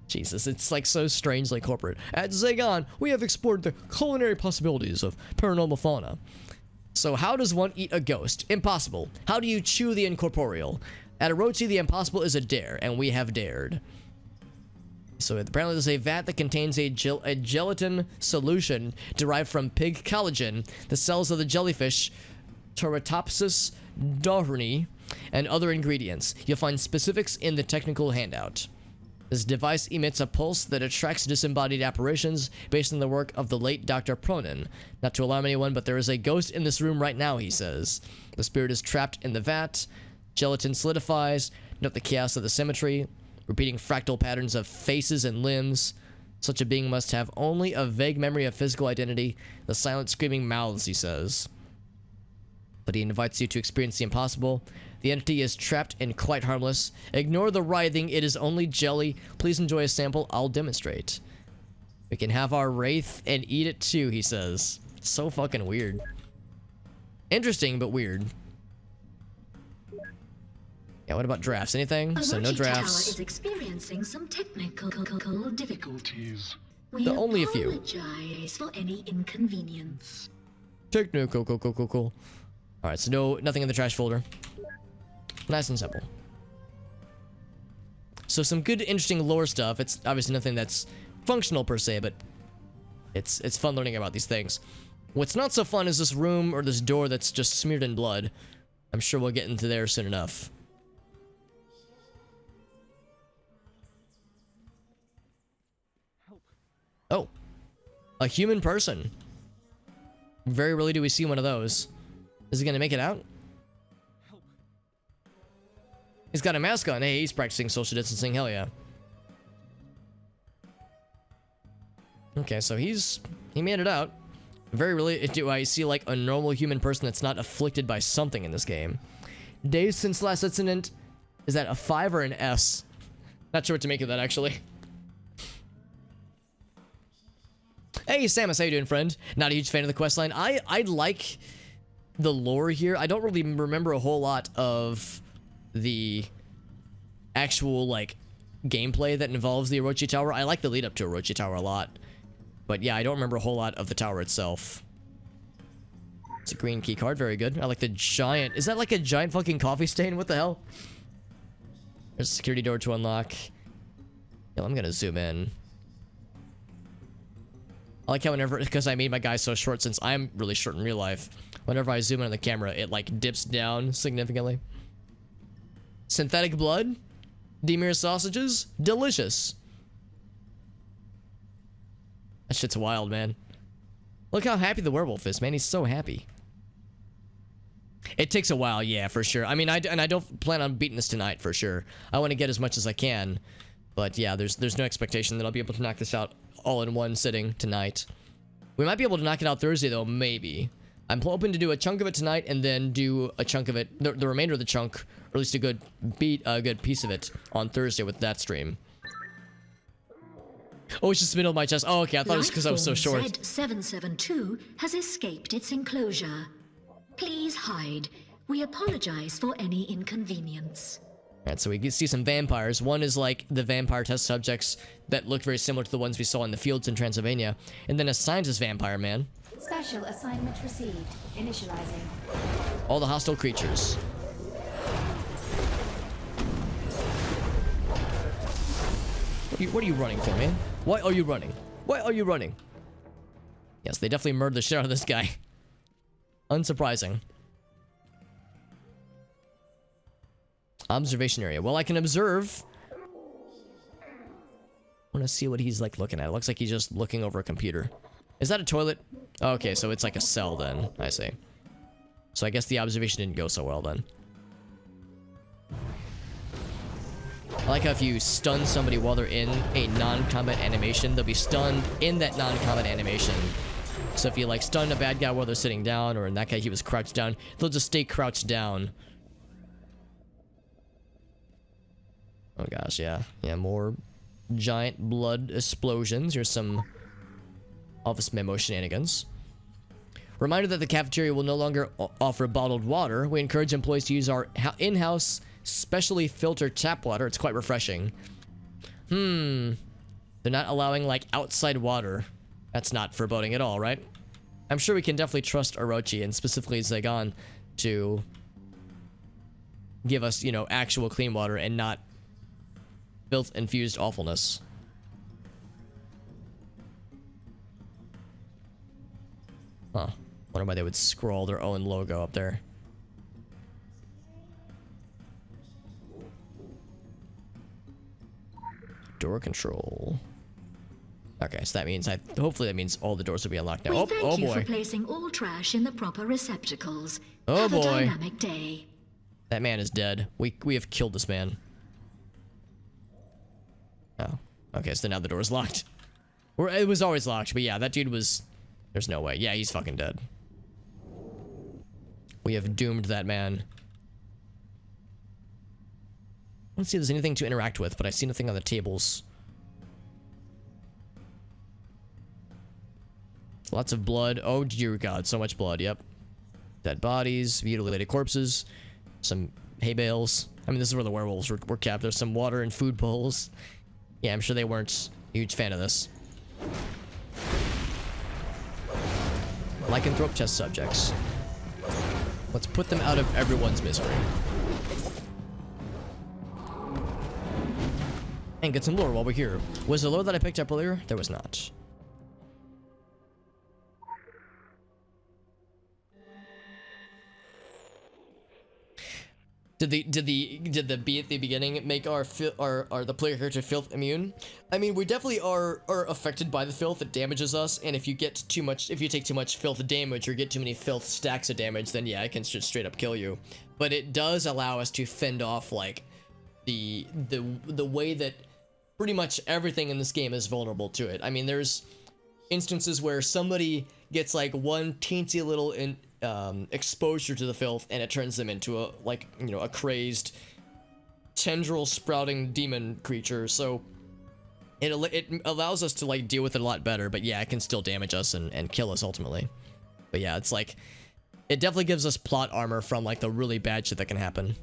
Jesus, it's like so strangely corporate. At Zagon, we have explored the culinary possibilities of paranormal fauna. So how does one eat a ghost? Impossible. How do you chew the incorporeal? At Orochi, the impossible is a dare, and we have dared. So apparently there's a vat that contains a gelatin solution derived from pig collagen. The cells of the jellyfish, Toratopsis dohrni, and other ingredients. You'll find specifics in the technical handout. This device emits a pulse that attracts disembodied apparitions based on the work of the late Dr. Polin. Not to alarm anyone, but there is a ghost in this room right now, he says. The spirit is trapped in the vat. Gelatin solidifies. Note the chaos of the symmetry. Repeating fractal patterns of faces and limbs. Such a being must have only a vague memory of physical identity. The silent screaming mouths, he says. But he invites you to experience the impossible. The entity is trapped and quite harmless. Ignore the writhing, it is only jelly. Please enjoy a sample, I'll demonstrate. We can have our wraith and eat it too, he says. So fucking weird. Interesting, but weird. Yeah, what about drafts? Anything? So no drafts. Tower is experiencing some technical difficulties. We only a few. Apologize for any inconvenience. Technical, cool. Alright, so nothing in the trash folder. Nice and simple. So some good, interesting lore stuff. It's obviously nothing that's functional per se, but it's fun learning about these things. What's not so fun is this room or this door that's just smeared in blood. I'm sure we'll get into there soon enough. Oh. A human person. Very rarely do we see one of those. Is he gonna make it out? He's got a mask on. Hey, he's practicing social distancing. Hell yeah. Okay, so he made it out. Very rarely do I see like a normal human person that's not afflicted by something in this game. Days since last incident. Is that a 5 or an S? Not sure what to make of that, actually. Hey, Samus, how you doing, friend? Not a huge fan of the questline. I like the lore here. I don't really remember a whole lot of the actual, like, gameplay that involves the Orochi Tower. I like the lead up to Orochi Tower a lot. But yeah, I don't remember a whole lot of the tower itself. It's a green key card, very good. I like the giant... Is that like a giant fucking coffee stain? What the hell? There's a security door to unlock. Yeah, I'm gonna zoom in. I like how whenever... Because I made my guy so short since I'm really short in real life. Whenever I zoom in on the camera, it like dips down significantly. Synthetic blood? Demir sausages? Delicious. That shit's wild, man. Look how happy the werewolf is, man. He's so happy. It takes a while, yeah, for sure. I mean, I don't plan on beating this tonight, for sure. I want to get as much as I can. But yeah, there's no expectation that I'll be able to knock this out all in one sitting tonight. We might be able to knock it out Thursday, though, maybe. I'm hoping to do a chunk of it tonight and then do a chunk of it, the remainder of the chunk, or at least a good piece of it on Thursday with that stream. Oh, it's just the middle of my chest. Oh, okay, I thought it was because I was so short. Z772 has escaped its enclosure. Please hide. We apologize for any inconvenience. Alright, so we can see some vampires. One is like the vampire test subjects that look very similar to the ones we saw in the fields in Transylvania. And then a scientist vampire man. Special assignment received. Initializing. All the hostile creatures. What are you running for, man? Why are you running? Why are you running? Yes, they definitely murdered the shit out of this guy. Unsurprising. Observation area. Well, I can observe. I want to see what he's like looking at. It looks like he's just looking over a computer. Is that a toilet? Okay, so it's like a cell then. I see. So I guess the observation didn't go so well then. I like how if you stun somebody while they're in a non-combat animation, they'll be stunned in that non-combat animation. So if you like stun a bad guy while they're sitting down, or in that case he was crouched down, they'll just stay crouched down. Oh gosh, yeah. Yeah, more giant blood explosions. Here's some office memo shenanigans. Reminder that the cafeteria will no longer offer bottled water. We encourage employees to use our in-house specially filtered tap water. It's quite refreshing. They're not allowing like outside water. That's not foreboding at all, right? I'm sure we can definitely trust Orochi and specifically Zagon to give us, you know, actual clean water and not filth-infused awfulness. Huh. Wonder why they would scroll their own logo up there. Door control. Okay, so that means hopefully that means all the doors will be unlocked now. We Oh, thank oh you boy. for placing all trash in the proper receptacles. Oh Have a boy. dynamic day. That man is dead. We have killed this man. Oh. Okay, so now the door is locked. Or it was always locked, but yeah, that dude was... There's no way. Yeah, he's fucking dead. We have doomed that man. Let's see if there's anything to interact with, but I see nothing on the tables. Lots of blood. Oh dear God, so much blood. Yep. Dead bodies, mutilated corpses, some hay bales. I mean, this is where the werewolves were kept. There's some water and food bowls. Yeah, I'm sure they weren't a huge fan of this. Lycanthrope test subjects. Let's put them out of everyone's misery. And get some lore while we're here. Was there lore that I picked up earlier? There was not. Did the bee at the beginning make the player character filth immune? I mean, we definitely are affected by the filth. It damages us, and if you take too much filth damage or get too many filth stacks of damage, then yeah, it can just straight up kill you. But it does allow us to fend off like the way that pretty much everything in this game is vulnerable to it. I mean, there's instances where somebody gets like one teensy little exposure to the filth and it turns them into a crazed tendril sprouting demon creature. So it allows us to like deal with it a lot better, but yeah, it can still damage us and kill us ultimately. But yeah, it's like it definitely gives us plot armor from like the really bad shit that can happen.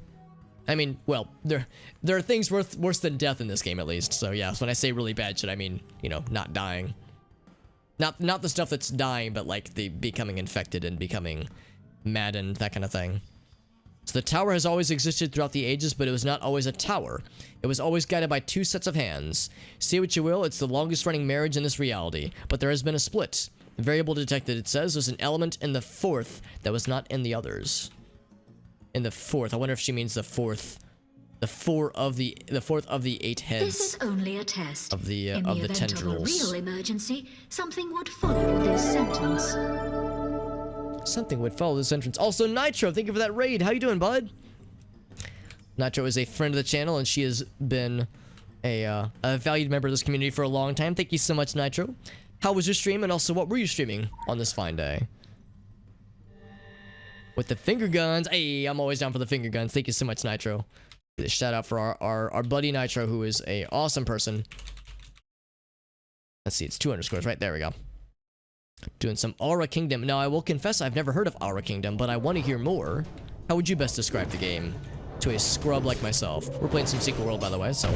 I mean, well, there are things worse than death in this game at least. So yeah, so when I say really bad shit, I mean, you know, not dying. Not the stuff that's dying, but like the becoming infected and becoming maddened, that kind of thing. So the tower has always existed throughout the ages, but it was not always a tower. It was always guided by two sets of hands. Say what you will, it's the longest running marriage in this reality, but there has been a split. The variable detected, it says, there's an element in the fourth that was not in the others. In the fourth, I wonder if she means the fourth. The fourth of the 8 heads. This is only a test. Of the in of the the event tendrils. of a real emergency, something would follow this sentence. Something would follow this entrance. Also, Nitro, thank you for that raid. How you doing, bud? Nitro is a friend of the channel, and she has been a valued member of this community for a long time. Thank you so much, Nitro. How was your stream, and also what were you streaming on this fine day? With the finger guns. Hey, I'm always down for the finger guns. Thank you so much, Nitro. Shout out for our buddy Nitro, who is a awesome person. Let's see, it's 2 underscores, right? There we go. Doing some Aura Kingdom. Now, I will confess I've never heard of Aura Kingdom, but I want to hear more. How would you best describe the game to a scrub like myself? We're playing some Secret World, by the way, so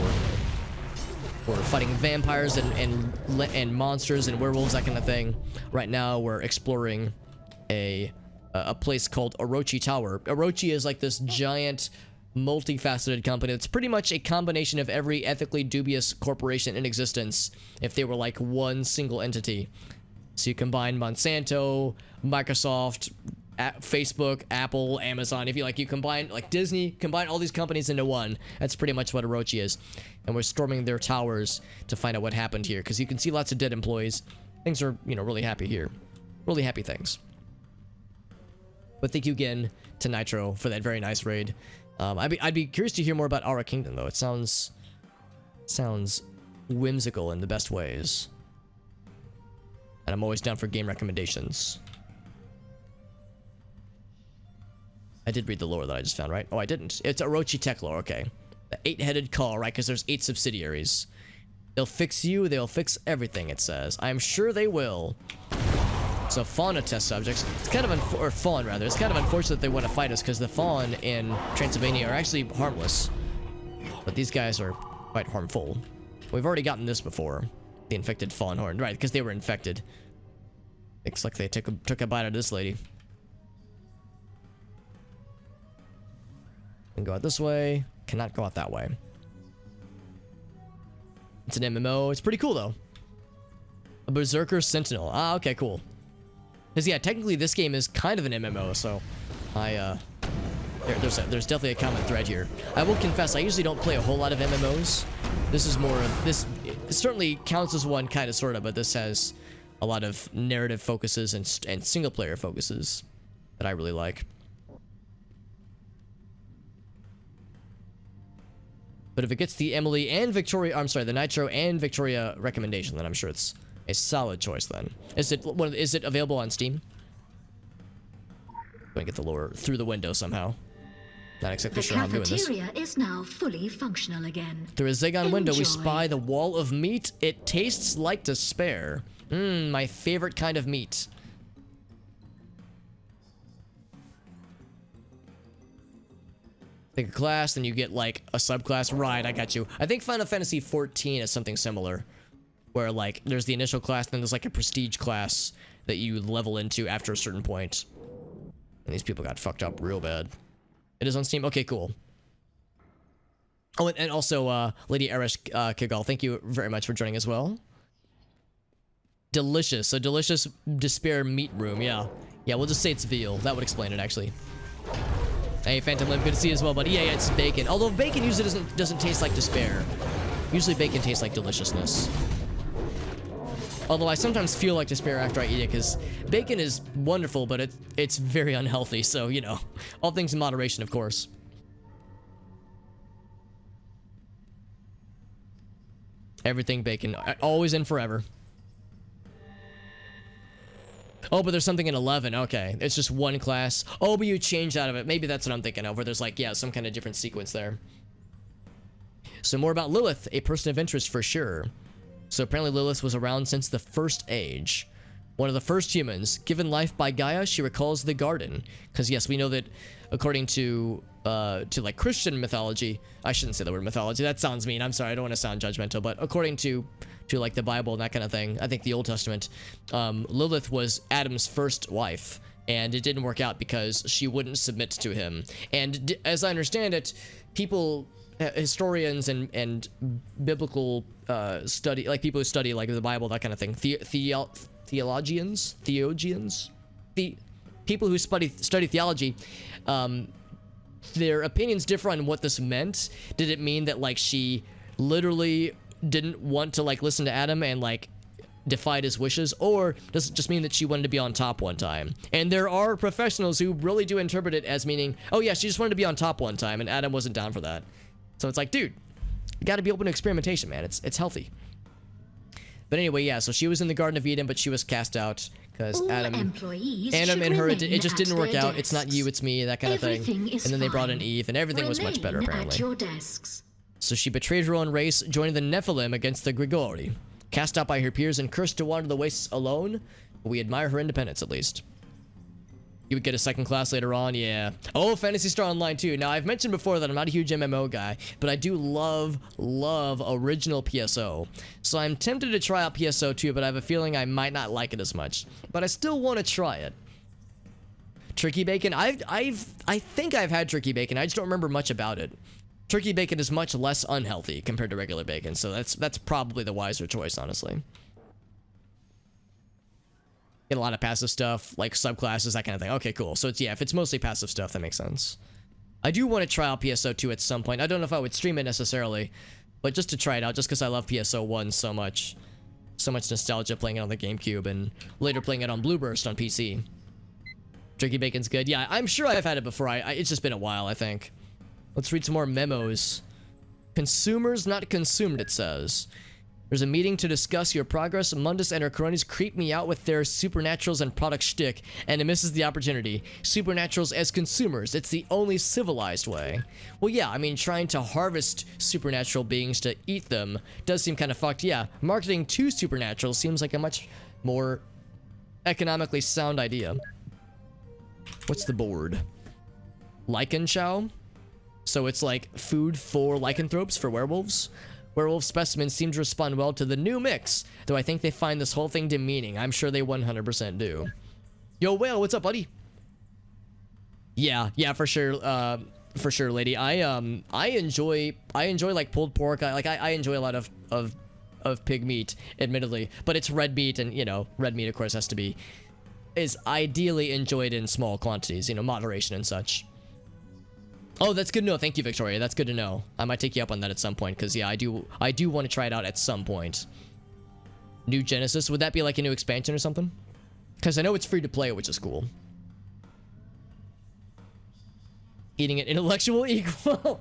we're fighting vampires and monsters and werewolves, that kind of thing. Right now, we're exploring a place called Orochi Tower. Orochi is like this giant, multifaceted company. It's pretty much a combination of every ethically dubious corporation in existence if they were like one single entity. So you combine Monsanto, Microsoft, Facebook, Apple, Amazon. If you combine like Disney, combine all these companies into one. That's pretty much what Orochi is. And we're storming their towers to find out what happened here, because you can see lots of dead employees. Things are, you know, really happy here. Really happy things. But thank you again to Nitro for that very nice raid. I'd be curious to hear more about Aura Kingdom, though. It sounds whimsical in the best ways. And I'm always down for game recommendations. I did read the lore that I just found, right? Oh, I didn't. It's Orochi Tech lore, okay. The 8-headed call, right? Because there's 8 subsidiaries. They'll fix you, they'll fix everything, it says. I'm sure they will. So fauna test subjects. It's kind of or fawn rather. It's kind of unfortunate that they want to fight us because the fawn in Transylvania are actually harmless, but these guys are quite harmful. We've already gotten this before. The infected fawn horn, right? Because they were infected. Looks like they took a bite out of this lady. Can go out this way. Cannot go out that way. It's an MMO. It's pretty cool though. A Berserker Sentinel. Ah, okay, cool. Because yeah, technically this game is kind of an MMO, so I There's definitely a common thread here. I will confess, I usually don't play a whole lot of MMOs. This is more of this. It certainly counts as one, kind of, sort of, but this has a lot of narrative focuses and single player focuses that I really like. But if it gets the Emily and Victoria, I'm sorry, the Nitro and Victoria recommendation, then I'm sure it's a solid choice. Then is it available on Steam? Going to get the lore through the window somehow. Not exactly sure how I'm doing this. The cafeteria is now fully functional again. Through a Zagon window, we Enjoy. spy the wall of meat. It tastes like despair. My favorite kind of meat. Take a class, then you get like a subclass. Right, I got you. I think Final Fantasy 14 is something similar, where like there's the initial class, then there's like a prestige class that you level into after a certain point. And these people got fucked up real bad. It is on Steam. Okay, cool. Oh, and also, Lady Arish Kigal, thank you very much for joining as well. Delicious. A delicious despair meat room. Yeah. Yeah, we'll just say it's veal. That would explain it, actually. Hey, Phantom Limb, good to see you as well, buddy. Yeah, it's bacon. Although bacon usually doesn't taste like despair. Usually bacon tastes like deliciousness. Although I sometimes feel like despair after I eat it, because bacon is wonderful, but it's very unhealthy. So, you know, all things in moderation, of course. Everything bacon, always and forever. Oh, but there's something in 11. Okay, it's just one class. Oh, but you changed out of it. Maybe that's what I'm thinking of, where there's like, yeah, some kind of different sequence there. So more about Lilith, a person of interest for sure. So apparently Lilith was around since the First Age. One of the first humans. Given life by Gaia, she recalls the garden. Because yes, we know that according to like Christian mythology, I shouldn't say the word mythology, that sounds mean, I'm sorry, I don't want to sound judgmental, but according to like the Bible and that kind of thing, I think the Old Testament, Lilith was Adam's first wife. And it didn't work out because she wouldn't submit to him. And as I understand it, people... historians and biblical study, like people who study like the Bible, that kind of thing, theologians, the people who study theology, their opinions differ on what this meant. Did it mean that like she literally didn't want to like listen to Adam and like defied his wishes, or does it just mean that she wanted to be on top one time? And there are professionals who really do interpret it as meaning, oh yeah, she just wanted to be on top one time and Adam wasn't down for that. So it's like, dude, you gotta be open to experimentation, man. It's healthy. But anyway, yeah, so she was in the Garden of Eden, but she was cast out because Adam and her, it just didn't work out. It's not you, it's me, that kind of thing. And then they brought in Eve, and everything was much better, apparently. So she betrayed her own race, joining the Nephilim against the Grigori. Cast out by her peers and cursed to wander the wastes alone, but we admire her independence, at least. You would get a second class later on, yeah. Oh, Phantasy Star Online 2. Now, I've mentioned before that I'm not a huge MMO guy, but I do love original PSO. So I'm tempted to try out PSO 2, but I have a feeling I might not like it as much. But I still want to try it. Turkey bacon? I think I've had turkey bacon. I just don't remember much about it. Turkey bacon is much less unhealthy compared to regular bacon, so that's probably the wiser choice, honestly. Get a lot of passive stuff, like subclasses, that kind of thing. Okay, cool. So it's, yeah, if it's mostly passive stuff, that makes sense. I do want to try out PSO 2 at some point. I don't know if I would stream it necessarily, but just to try it out, just because I love PSO 1 so much. So much nostalgia playing it on the GameCube and later playing it on Blueburst on PC. Turkey bacon's good. Yeah, I'm sure I've had it before. It's just been a while, I think. Let's read some more memos. Consumers not consumed, it says. There's a meeting to discuss your progress. Mundus and her cronies creep me out with their supernaturals and product shtick, and it misses the opportunity. Supernaturals as consumers. It's the only civilized way. Well, yeah, I mean, trying to harvest supernatural beings to eat them does seem kind of fucked. Yeah, marketing to supernaturals seems like a much more economically sound idea. What's the board? Lycan Chow? So it's like food for lycanthropes, for werewolves? Werewolf specimens seem to respond well to the new mix, though I think they find this whole thing demeaning. I'm sure they 100% do. Yo, Whale, what's up, buddy? Yeah, for sure, lady. I enjoy like pulled pork. I enjoy a lot of pig meat, admittedly, but it's red meat, and you know, red meat of course is ideally enjoyed in small quantities, you know, moderation and such. Oh, that's good to know. Thank you, Victoria. That's good to know. I might take you up on that at some point, because yeah, I do want to try it out at some point. New Genesis, would that be like a new expansion or something? Because I know it's free to play, which is cool. Eating an intellectual equal.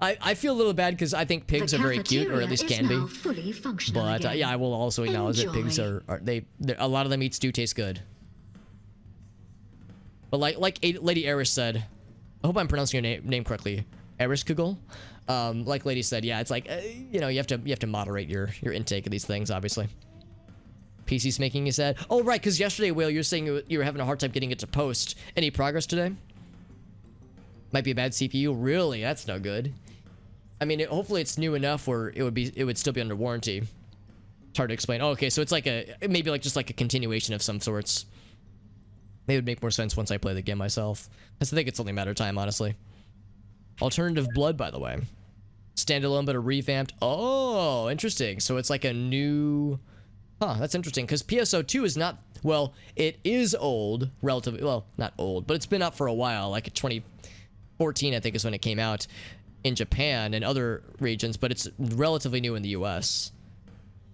I feel a little bad because I think pigs are very cute, or at least can be. But yeah, I will also acknowledge that pigs are a lot of the meats do taste good. But like Lady Eris said, I hope I'm pronouncing your name correctly, Eris Kugel. Like Lady said, yeah, it's like you know, you have to moderate your intake of these things, obviously. PC's making you sad. Oh right, because yesterday, Whale, you're saying you were having a hard time getting it to post. Any progress today? Might be a bad CPU. Really? That's no good. I mean, hopefully it's new enough where it would still be under warranty. It's hard to explain. Oh, okay, so it's like maybe like just like a continuation of some sorts. Maybe it would make more sense once I play the game myself. I think it's only a matter of time, honestly. Alternative Blood, by the way. Standalone, but a revamped. Oh, interesting. So it's like a new... Huh, that's interesting, because PSO2 is not... Well, it is old, relatively... Well, not old, but it's been out for a while. Like 2014, I think, is when it came out in Japan and other regions, but it's relatively new in the US.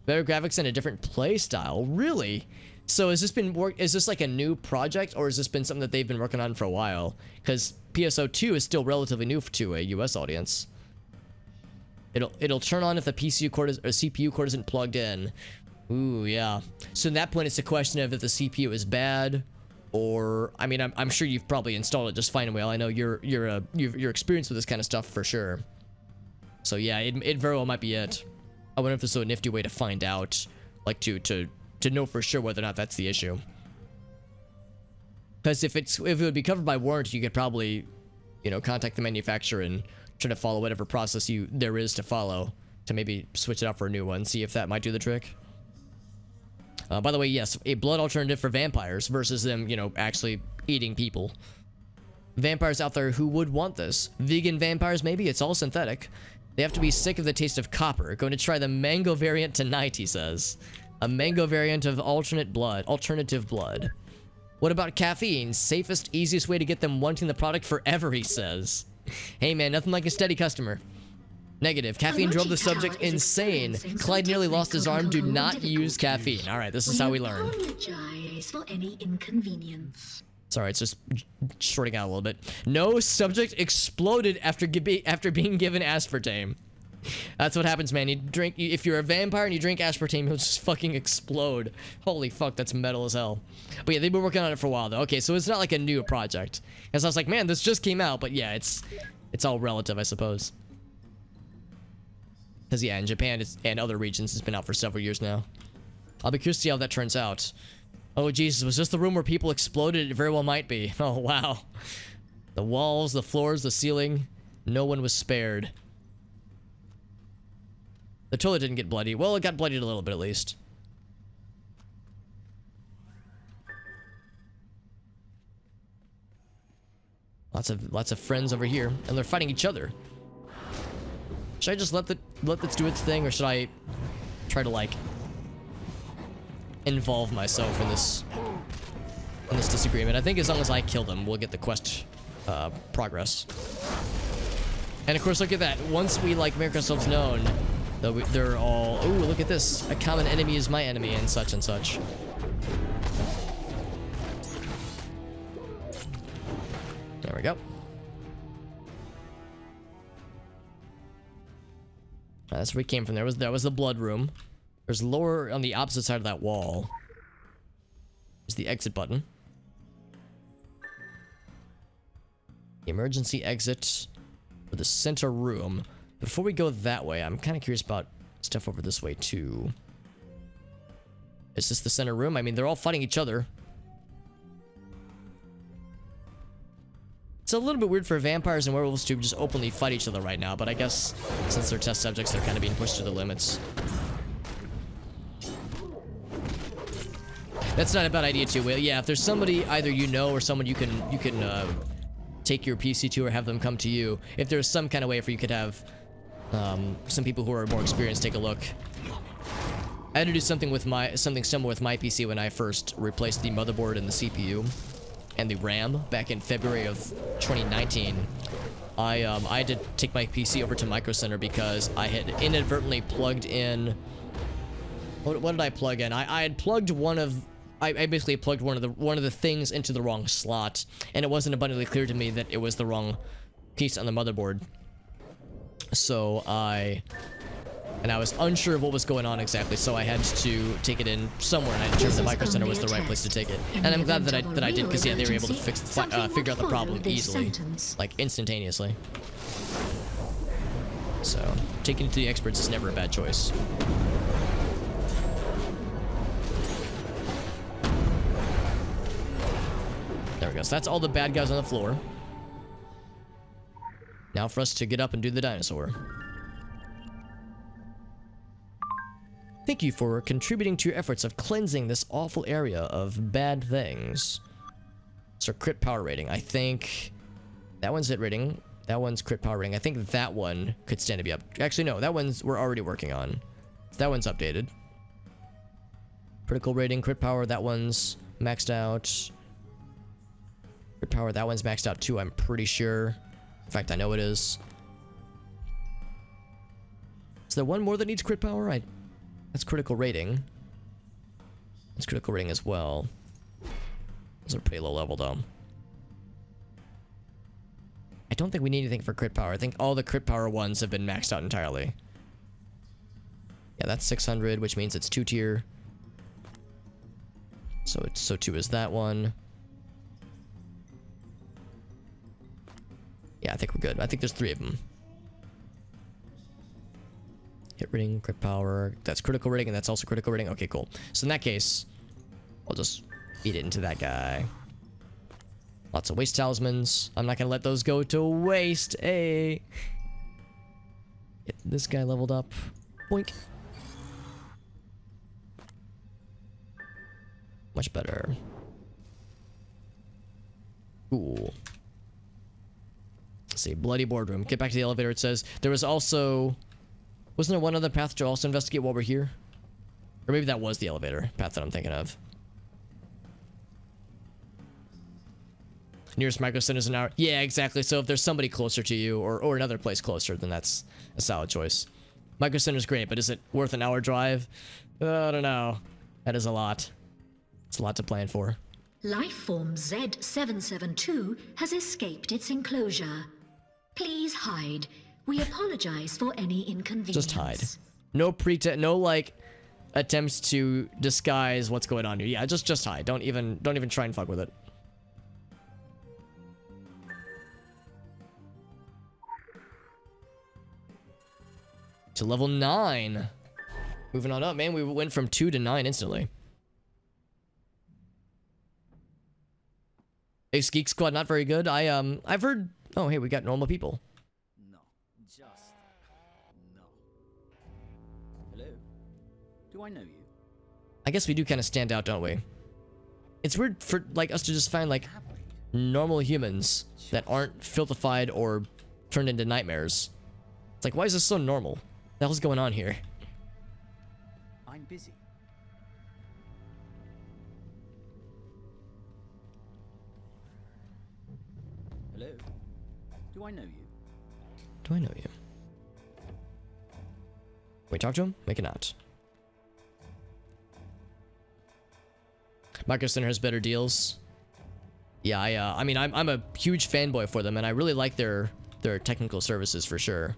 Better graphics and a different play style. Really? So has this been is this like a new project, or has this been something that they've been working on for a while? Because PSO2 is still relatively new to a US audience. It'll turn on if the CPU cord isn't plugged in. Ooh, yeah. So in that point, it's a question of if the CPU is bad, or I mean, I'm sure you've probably installed it just fine and well. I know you're experienced with this kind of stuff for sure. So yeah, it very well might be it. I wonder if there's a nifty way to find out, like to know for sure whether or not that's the issue. Because if it would be covered by warranty, you could probably, you know, contact the manufacturer and try to follow whatever process there is to follow to maybe switch it out for a new one. See if that might do the trick. By the way, yes, a blood alternative for vampires versus them, you know, actually eating people. Vampires out there who would want this. Vegan vampires, maybe. It's all synthetic. They have to be sick of the taste of copper. Going to try the mango variant tonight, he says. A mango variant of alternative blood. What about caffeine? Safest, easiest way to get them wanting the product forever, he says. Hey man, nothing like a steady customer. Negative. Caffeine drove the subject insane. Clyde nearly lost his arm. Do not use caffeine. Alright, this is how we learn. For any inconvenience. Sorry, it's just shorting out a little bit. No subject exploded after being given aspartame. That's what happens, man. If you're a vampire and you drink aspartame, you'll just fucking explode. Holy fuck, that's metal as hell. But yeah, they've been working on it for a while, though. Okay, so it's not like a new project. Because I was like, man, this just came out. But yeah, it's all relative, I suppose. Because yeah, in Japan and other regions, it's been out for several years now. I'll be curious to see how that turns out. Oh, Jesus, was this the room where people exploded? It very well might be. Oh, wow. The walls, the floors, the ceiling. No one was spared. The toilet didn't get bloody. Well, it got bloodied a little bit, at least. Lots of friends over here, and they're fighting each other. Should I just let this do its thing, or should I try to like involve myself in this disagreement? I think as long as I kill them, we'll get the quest progress. And of course, look at that. Once we like make ourselves known, they're all, ooh, look at this. A common enemy is my enemy, and such and such. There we go. That's where we came from. That was the blood room. There's lower on the opposite side of that wall. There's the exit button. The emergency exit for the center room. Before we go that way, I'm kind of curious about stuff over this way too. Is this the center room? I mean, they're all fighting each other. It's a little bit weird for vampires and werewolves to just openly fight each other right now, but I guess since they're test subjects, they're kind of being pushed to the limits. That's not a bad idea too, Will. Yeah, if there's somebody either you know or someone you can take your PC to or have them come to you, if there's some kind of way for you could have some people who are more experienced take a look. I had to do something similar with my PC when I first replaced the motherboard and the CPU and the RAM back in February of 2019. I had to take my PC over to Micro Center because I had inadvertently plugged in. What did I plug in? I had plugged I basically plugged one of the things into the wrong slot, and it wasn't abundantly clear to me that it was the wrong piece on the motherboard. So I was unsure of what was going on exactly, so I had to take it in somewhere, and I determined the Micro Center was the right place to take it. And I'm glad that I did, because yeah, they were able to figure out the problem easily, like instantaneously. So taking it to the experts is never a bad choice. There we go. So that's all the bad guys on the floor. Now for us to get up and do the dinosaur. Thank you for contributing to your efforts of cleansing this awful area of bad things. So crit power rating. I think that one's hit rating. That one's crit power rating. I think that one could stand to be up. Actually, no. That one's we're already working on. So that one's updated. Critical rating, crit power. That one's maxed out. Crit power. That one's maxed out too. I'm pretty sure. In fact, I know it is. Is there one more that needs crit power? That's critical rating. That's critical rating as well. Those are pretty low level though. I don't think we need anything for crit power. I think all the crit power ones have been maxed out entirely. Yeah, that's 600, which means it's 2 tier. So 2 is that one. Yeah, I think we're good. I think there's 3 of them. Hit rating, crit power. That's critical rating, and that's also critical rating. Okay, cool. So in that case, I'll just feed it into that guy. Lots of waste talismans. I'm not gonna let those go to waste. Hey, get this guy leveled up. Boink. Much better. Cool. Let's see. Bloody boardroom. Get back to the elevator. It says there was also. Wasn't there one other path to also investigate while we're here? Or maybe that was the elevator path that I'm thinking of. Nearest Micro Center is an hour. Yeah, exactly. So if there's somebody closer to you or another place closer, then that's a solid choice. Micro Center's great, but is it worth an hour drive? I don't know. That is a lot. It's a lot to plan for. Lifeform Z772 has escaped its enclosure. Please hide. We apologize for any inconvenience. Just hide. No no like attempts to disguise what's going on here. Yeah, just hide. Don't even try and fuck with it. To level 9. Moving on up, man. We went from 2 to 9 instantly. Ace Geek Squad, not very good. I've heard. Oh, hey, we got normal people. No, just no. Hello. Do I know you? I guess we do kind of stand out, don't we? It's weird for like us to just find like normal humans that aren't filthified or turned into nightmares. It's like, why is this so normal? What the hell's going on here? I'm busy. Hello. Do I know you? Do I know you? Can we talk to him? Make it not. Micro Center has better deals. Yeah, I mean, I'm a huge fanboy for them, and I really like their technical services for sure.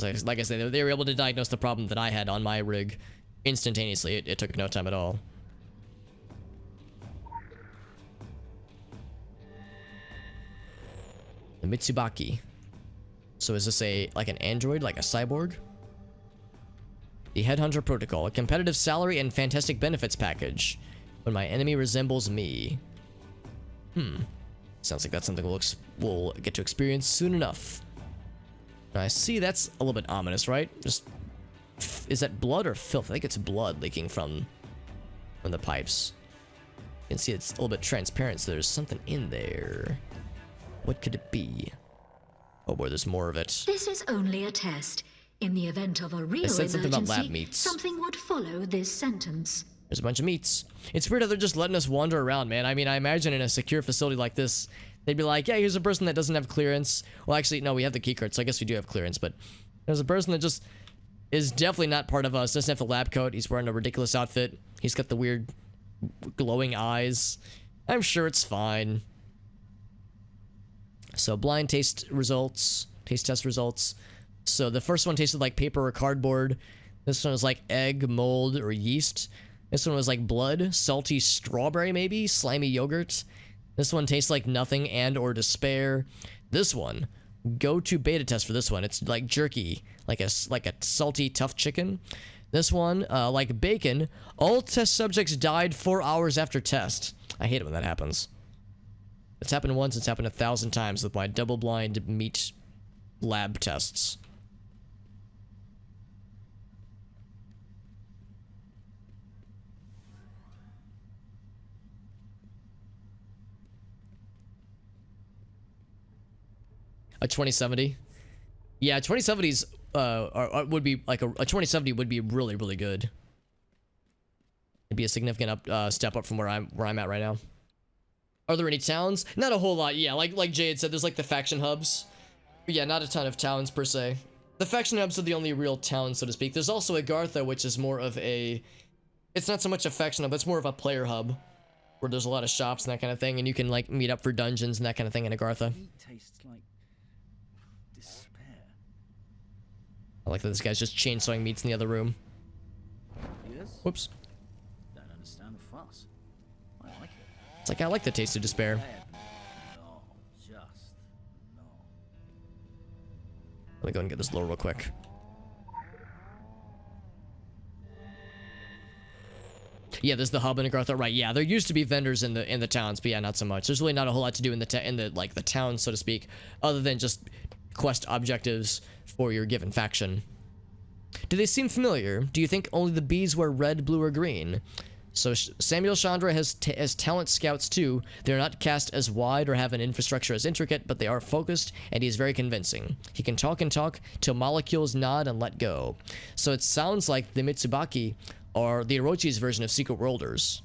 Like I said, they were able to diagnose the problem that I had on my rig instantaneously. It took no time at all. The Mitsubaki. So is this like an android, like a cyborg? The Headhunter Protocol, a competitive salary and fantastic benefits package. When my enemy resembles me. Sounds like that's something we'll get to experience soon enough. Now I see that's a little bit ominous, right? Is that blood or filth? I think it's blood leaking from the pipes. You can see it's a little bit transparent, so there's something in there. What could it be? Oh boy, there's more of it. This is only a test. In the event of a real emergency, something would follow this sentence. There's a bunch of meats. It's weird how they're just letting us wander around, man. I mean, I imagine in a secure facility like this, they'd be like, yeah, here's a person that doesn't have clearance. Well, actually, no, we have the keycard, so I guess we do have clearance, but there's a person that just is definitely not part of us, doesn't have the lab coat, he's wearing a ridiculous outfit, he's got the weird glowing eyes. I'm sure it's fine. So blind taste test results. So the first one tasted like paper or cardboard. This one was like egg, mold, or yeast. This one was like blood, salty strawberry maybe, slimy yogurt. This one tastes like nothing and or despair. This one, go to beta test for this one. It's like jerky, like a salty tough chicken. This one, like bacon. All test subjects died 4 hours after test. I hate it when that happens. It's happened once, it's happened 1,000 times with my double-blind meat lab tests. A 2070? Yeah, 2070s would be like a 2070 would be really, really good. It'd be a significant step up from where I'm at right now. Are there any towns? Not a whole lot. Yeah, like Jay had said, there's like the faction hubs. But yeah, not a ton of towns per se. The faction hubs are the only real towns, so to speak. There's also Agartha, which is more of a... It's not so much a faction hub, it's more of a player hub. Where there's a lot of shops and that kind of thing, and you can like meet up for dungeons and that kind of thing in Agartha. Meat tastes like despair. I like that this guy's just chainsawing meats in the other room. Yes? Whoops. Don't understand the fuss. I like it. It's like, I like the taste of despair. No, just no. Let me go and get this lore real quick. Yeah, there's the hub in Agartha, right? Yeah, there used to be vendors in the towns, but yeah, not so much. There's really not a whole lot to do in the town, so to speak, other than just quest objectives for your given faction. Do they seem familiar? Do you think only the bees wear red, blue, or green? So Samuel Chandra has talent scouts too. They're not cast as wide or have an infrastructure as intricate, but they are focused, and he's very convincing. He can talk and talk till molecules nod and let go. So it sounds like the Mitsubaki are the Orochi's version of Secret Worlders.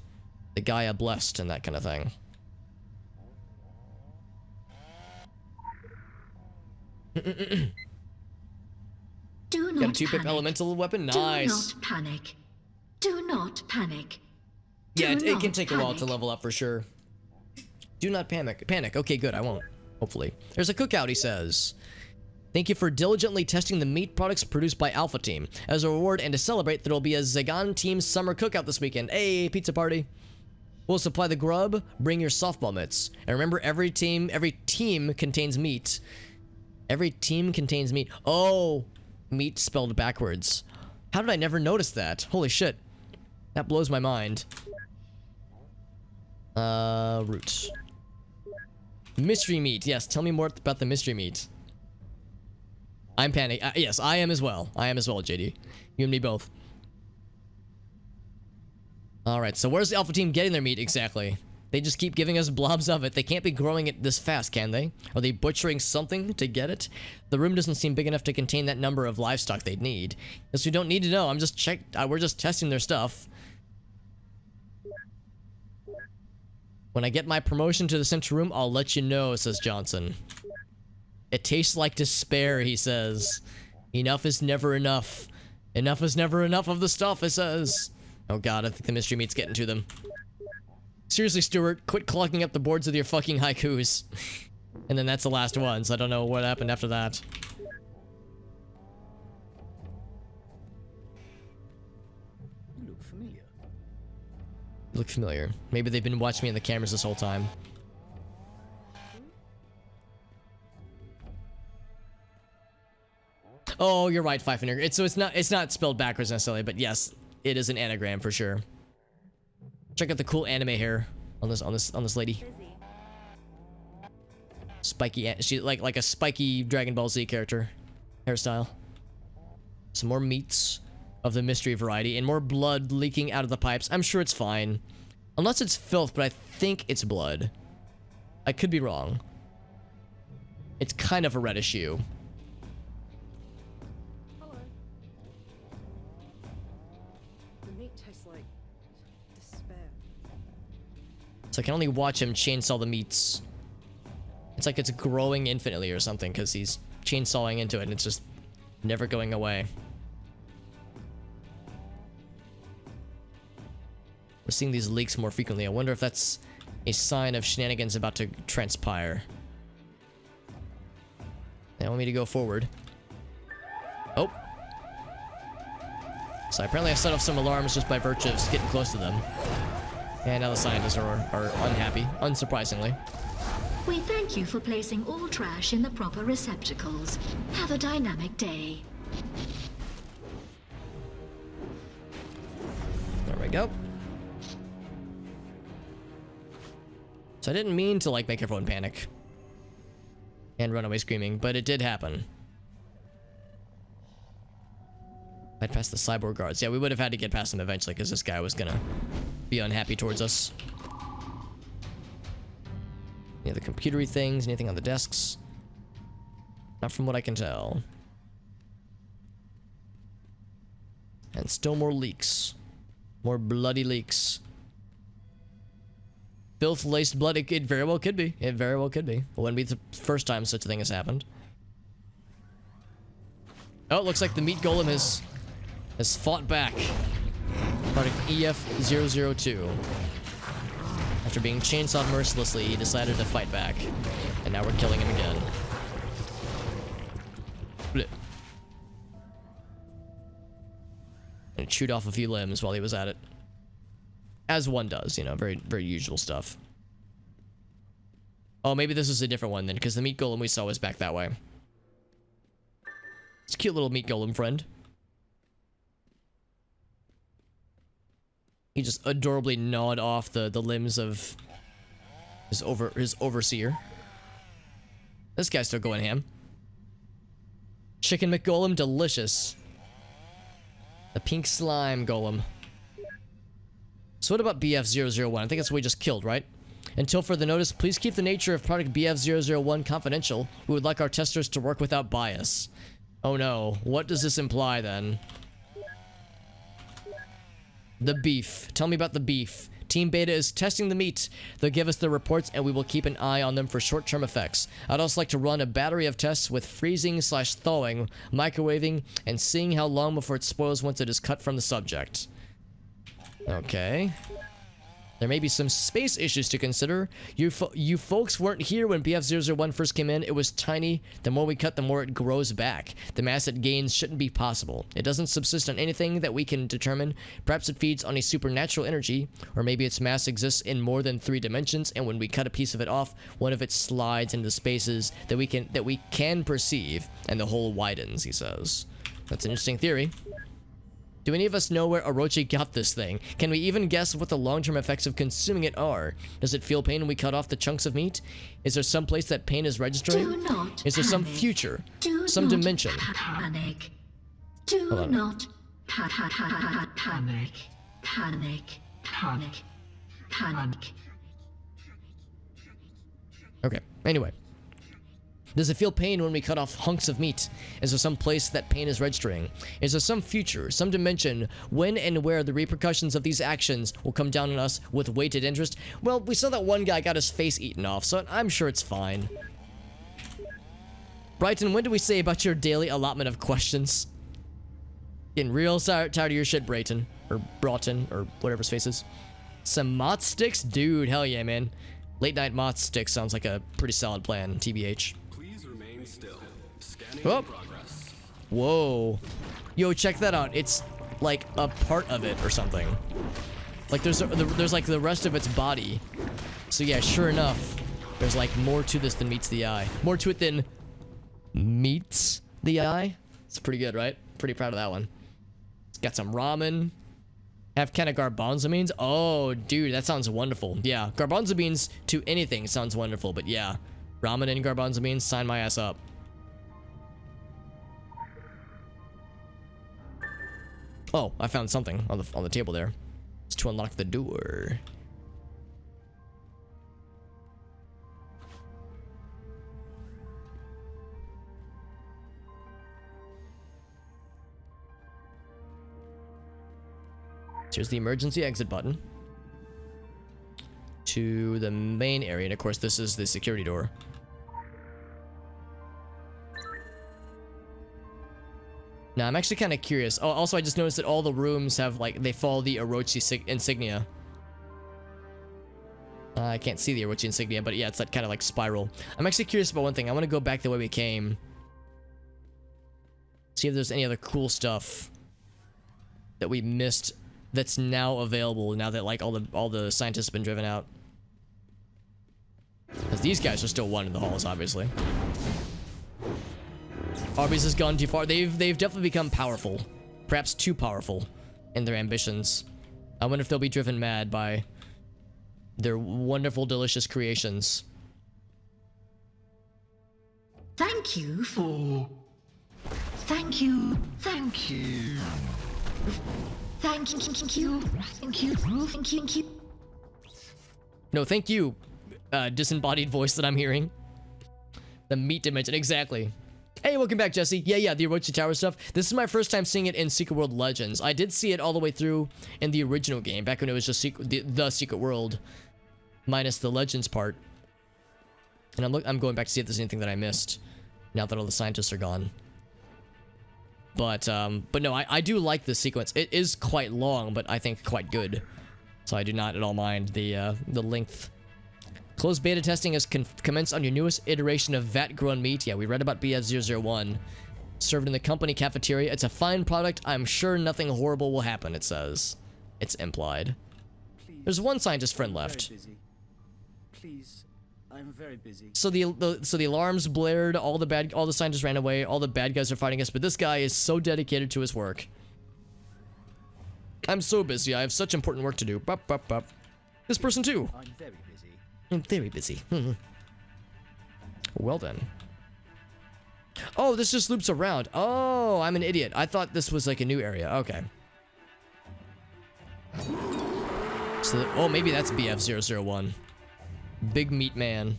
The Gaia Blessed and that kind of thing. Do not Got a 2-pip panic. elemental weapon? Nice. Do not panic. Do not panic. Yeah, it can not take a while to panic. level up for sure. Do not panic. Panic. Okay, good. I won't. Hopefully. There's a cookout, he says. Thank you for diligently testing the meat products produced by Alpha Team. As a reward and to celebrate, there will be a Zagan Team summer cookout this weekend. Hey, pizza party. We'll supply the grub. Bring your softball mitts. And remember, every team contains meat. Every team contains meat. Oh, meat spelled backwards. How did I never notice that? Holy shit. That blows my mind. Root. Mystery meat. Yes, tell me more about the mystery meat. I'm panicking. Yes, I am as well. I am as well, JD. You and me both. Alright, so where's the Alpha Team getting their meat exactly? They just keep giving us blobs of it. They can't be growing it this fast, can they? Are they butchering something to get it? The room doesn't seem big enough to contain that number of livestock they'd need. Guess we don't need to know. We're just testing their stuff. When I get my promotion to the center room, I'll let you know, says Johnson. It tastes like despair, he says. Enough is never enough. Enough is never enough of the stuff, it says. Oh god, I think the mystery meat's getting to them. Seriously, Stuart, quit clogging up the boards with your fucking haikus. And then that's the last one, so I don't know what happened after that. You look familiar. You look familiar. Maybe they've been watching me in the cameras this whole time. Oh, you're right, Five Finger. It's not spelled backwards necessarily, but yes, it is an anagram for sure. Check out the cool anime hair on this lady. Spiky, she like a spiky Dragon Ball Z character hairstyle. Some more meats of the mystery variety and more blood leaking out of the pipes. I'm sure it's fine, unless it's filth, but I think it's blood. I could be wrong. It's kind of a reddish hue. So I can only watch him chainsaw the meats. It's like it's growing infinitely or something because he's chainsawing into it and it's just never going away. We're seeing these leaks more frequently. I wonder if that's a sign of shenanigans about to transpire. They want me to go forward. Oh. So apparently I set off some alarms just by virtue of getting close to them. And now the scientists are unhappy, unsurprisingly. We thank you for placing all trash in the proper receptacles. Have a dynamic day. There we go. So I didn't mean to like make everyone panic and run away screaming, but it did happen. I'd pass the cyborg guards. Yeah, we would have had to get past them eventually because this guy was gonna be unhappy towards us. Any other computery things? Anything on the desks? Not from what I can tell. And still more leaks. More bloody leaks. Filth-laced blood. It very well could be. It very well could be. It wouldn't be the first time such a thing has happened. Oh, it looks like the meat golem has fought back. Part of EF-002. After being chainsawed mercilessly, he decided to fight back. And now we're killing him again. Blech. And chewed off a few limbs while he was at it. As one does, you know, very, very usual stuff. Oh, maybe this is a different one then, because the meat golem we saw was back that way. It's a cute little meat golem friend. He just adorably gnawed off the limbs of his overseer. This guy's still going ham. Chicken McGolem, delicious. The pink slime golem. So what about BF-001? I think that's what we just killed, right? Until further notice, please keep the nature of product BF-001 confidential. We would like our testers to work without bias. Oh no, what does this imply then? The beef. Tell me about the beef. Team Beta is testing the meat. They'll give us the reports and we will keep an eye on them for short-term effects. I'd also like to run a battery of tests with freezing/thawing, microwaving, and seeing how long before it spoils once it is cut from the subject. Okay. There may be some space issues to consider. You folks weren't here when BF-001 first came in. It was tiny. The more we cut, the more it grows back. The mass it gains shouldn't be possible. It doesn't subsist on anything that we can determine. Perhaps it feeds on a supernatural energy, or maybe its mass exists in more than 3 dimensions, and when we cut a piece of it off, one of it slides into spaces that we can perceive, and the whole widens, he says. That's an interesting theory. Do any of us know where Orochi got this thing? Can we even guess what the long-term effects of consuming it are? Does it feel pain when we cut off the chunks of meat? Is there some place that pain is registering? Do not Is there some panic. future? Do some not dimension? Panic. Do not panic. Panic. Panic. Panic. Okay, anyway. Does it feel pain when we cut off hunks of meat? Is there some place that pain is registering? Is there some future, some dimension, when and where the repercussions of these actions will come down on us with weighted interest? Well, we saw that one guy got his face eaten off, so I'm sure it's fine. Brighton, when do we say about your daily allotment of questions? Getting real tired of your shit, Brayton. Or Broughton, or whatever his face is. Some mott sticks? Dude, hell yeah, man. Late night mott sticks sounds like a pretty solid plan, TBH. Still. Scanning Oh. progress. Whoa. Yo, check that out. It's like a part of it or something. Like there's like the rest of its body. So yeah, sure enough, there's like more to this than meets the eye. More to it than meets the eye. It's pretty good, right? Pretty proud of that one. It's got some ramen. Have kind of garbanzo beans. Oh, dude, that sounds wonderful. Yeah, garbanzo beans to anything sounds wonderful, but yeah. Ramen and garbanzo beans, sign my ass up. Oh, I found something on the table there. It's to unlock the door. Here's the emergency exit button. To the main area, and of course this is the security door. Now, I'm actually kind of curious. Oh, also, I just noticed that all the rooms have, like, they follow the Orochi insignia. I can't see the Orochi insignia, but yeah, it's that kind of like spiral. I'm actually curious about one thing. I want to go back the way we came. See if there's any other cool stuff that we missed that's now available now that like all the scientists have been driven out. Because these guys are still one in the halls, obviously. Arby's has gone too far. They've definitely become powerful. Perhaps too powerful in their ambitions. I wonder if they'll be driven mad by their wonderful, delicious creations. Thank you for... Thank you. Thank you. Thank you. Thank you. Thank you. Thank you. No, thank you, disembodied voice that I'm hearing. The meat dimension, exactly. Hey, welcome back, Jesse. Yeah, the Orochi Tower stuff. This is my first time seeing it in Secret World Legends. I did see it all the way through in the original game, back when it was just the Secret World, minus the Legends part. And I'm going back to see if there's anything that I missed, now that all the scientists are gone. But no, I do like this sequence. It is quite long, but I think quite good. So I do not at all mind the length. Closed beta testing has commenced on your newest iteration of vat-grown meat. Yeah, we read about BF001. Served in the company cafeteria. It's a fine product. I'm sure nothing horrible will happen, it says. It's implied. Please, there's one scientist friend left. Please, I'm very busy. So the alarms blared, all the scientists ran away, all the bad guys are fighting us, but this guy is so dedicated to his work. I'm so busy. I have such important work to do. Bup, bup, bup. This person too. I'm very busy. I'm very busy. Well then. Oh, this just loops around. Oh, I'm an idiot. I thought this was like a new area. Okay. So, oh, maybe that's BF001. Big Meat Man.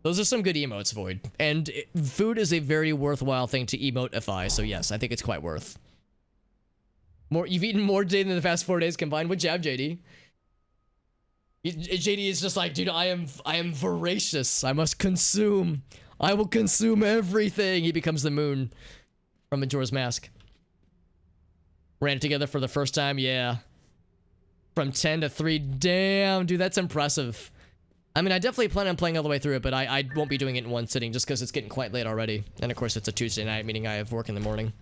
Those are some good emotes, Void. And food is a very worthwhile thing to emotify, so yes, I think it's quite worth. You've eaten more today than the past 4 days combined. Good job, JD. JD is just like, dude, I am voracious. I must consume. I will consume everything. He becomes the moon from Majora's Mask. Ran it together for the first time, yeah. From 10 to 3, damn, dude, that's impressive. I mean, I definitely plan on playing all the way through it, but I won't be doing it in one sitting just because it's getting quite late already. And of course, it's a Tuesday night, meaning I have work in the morning.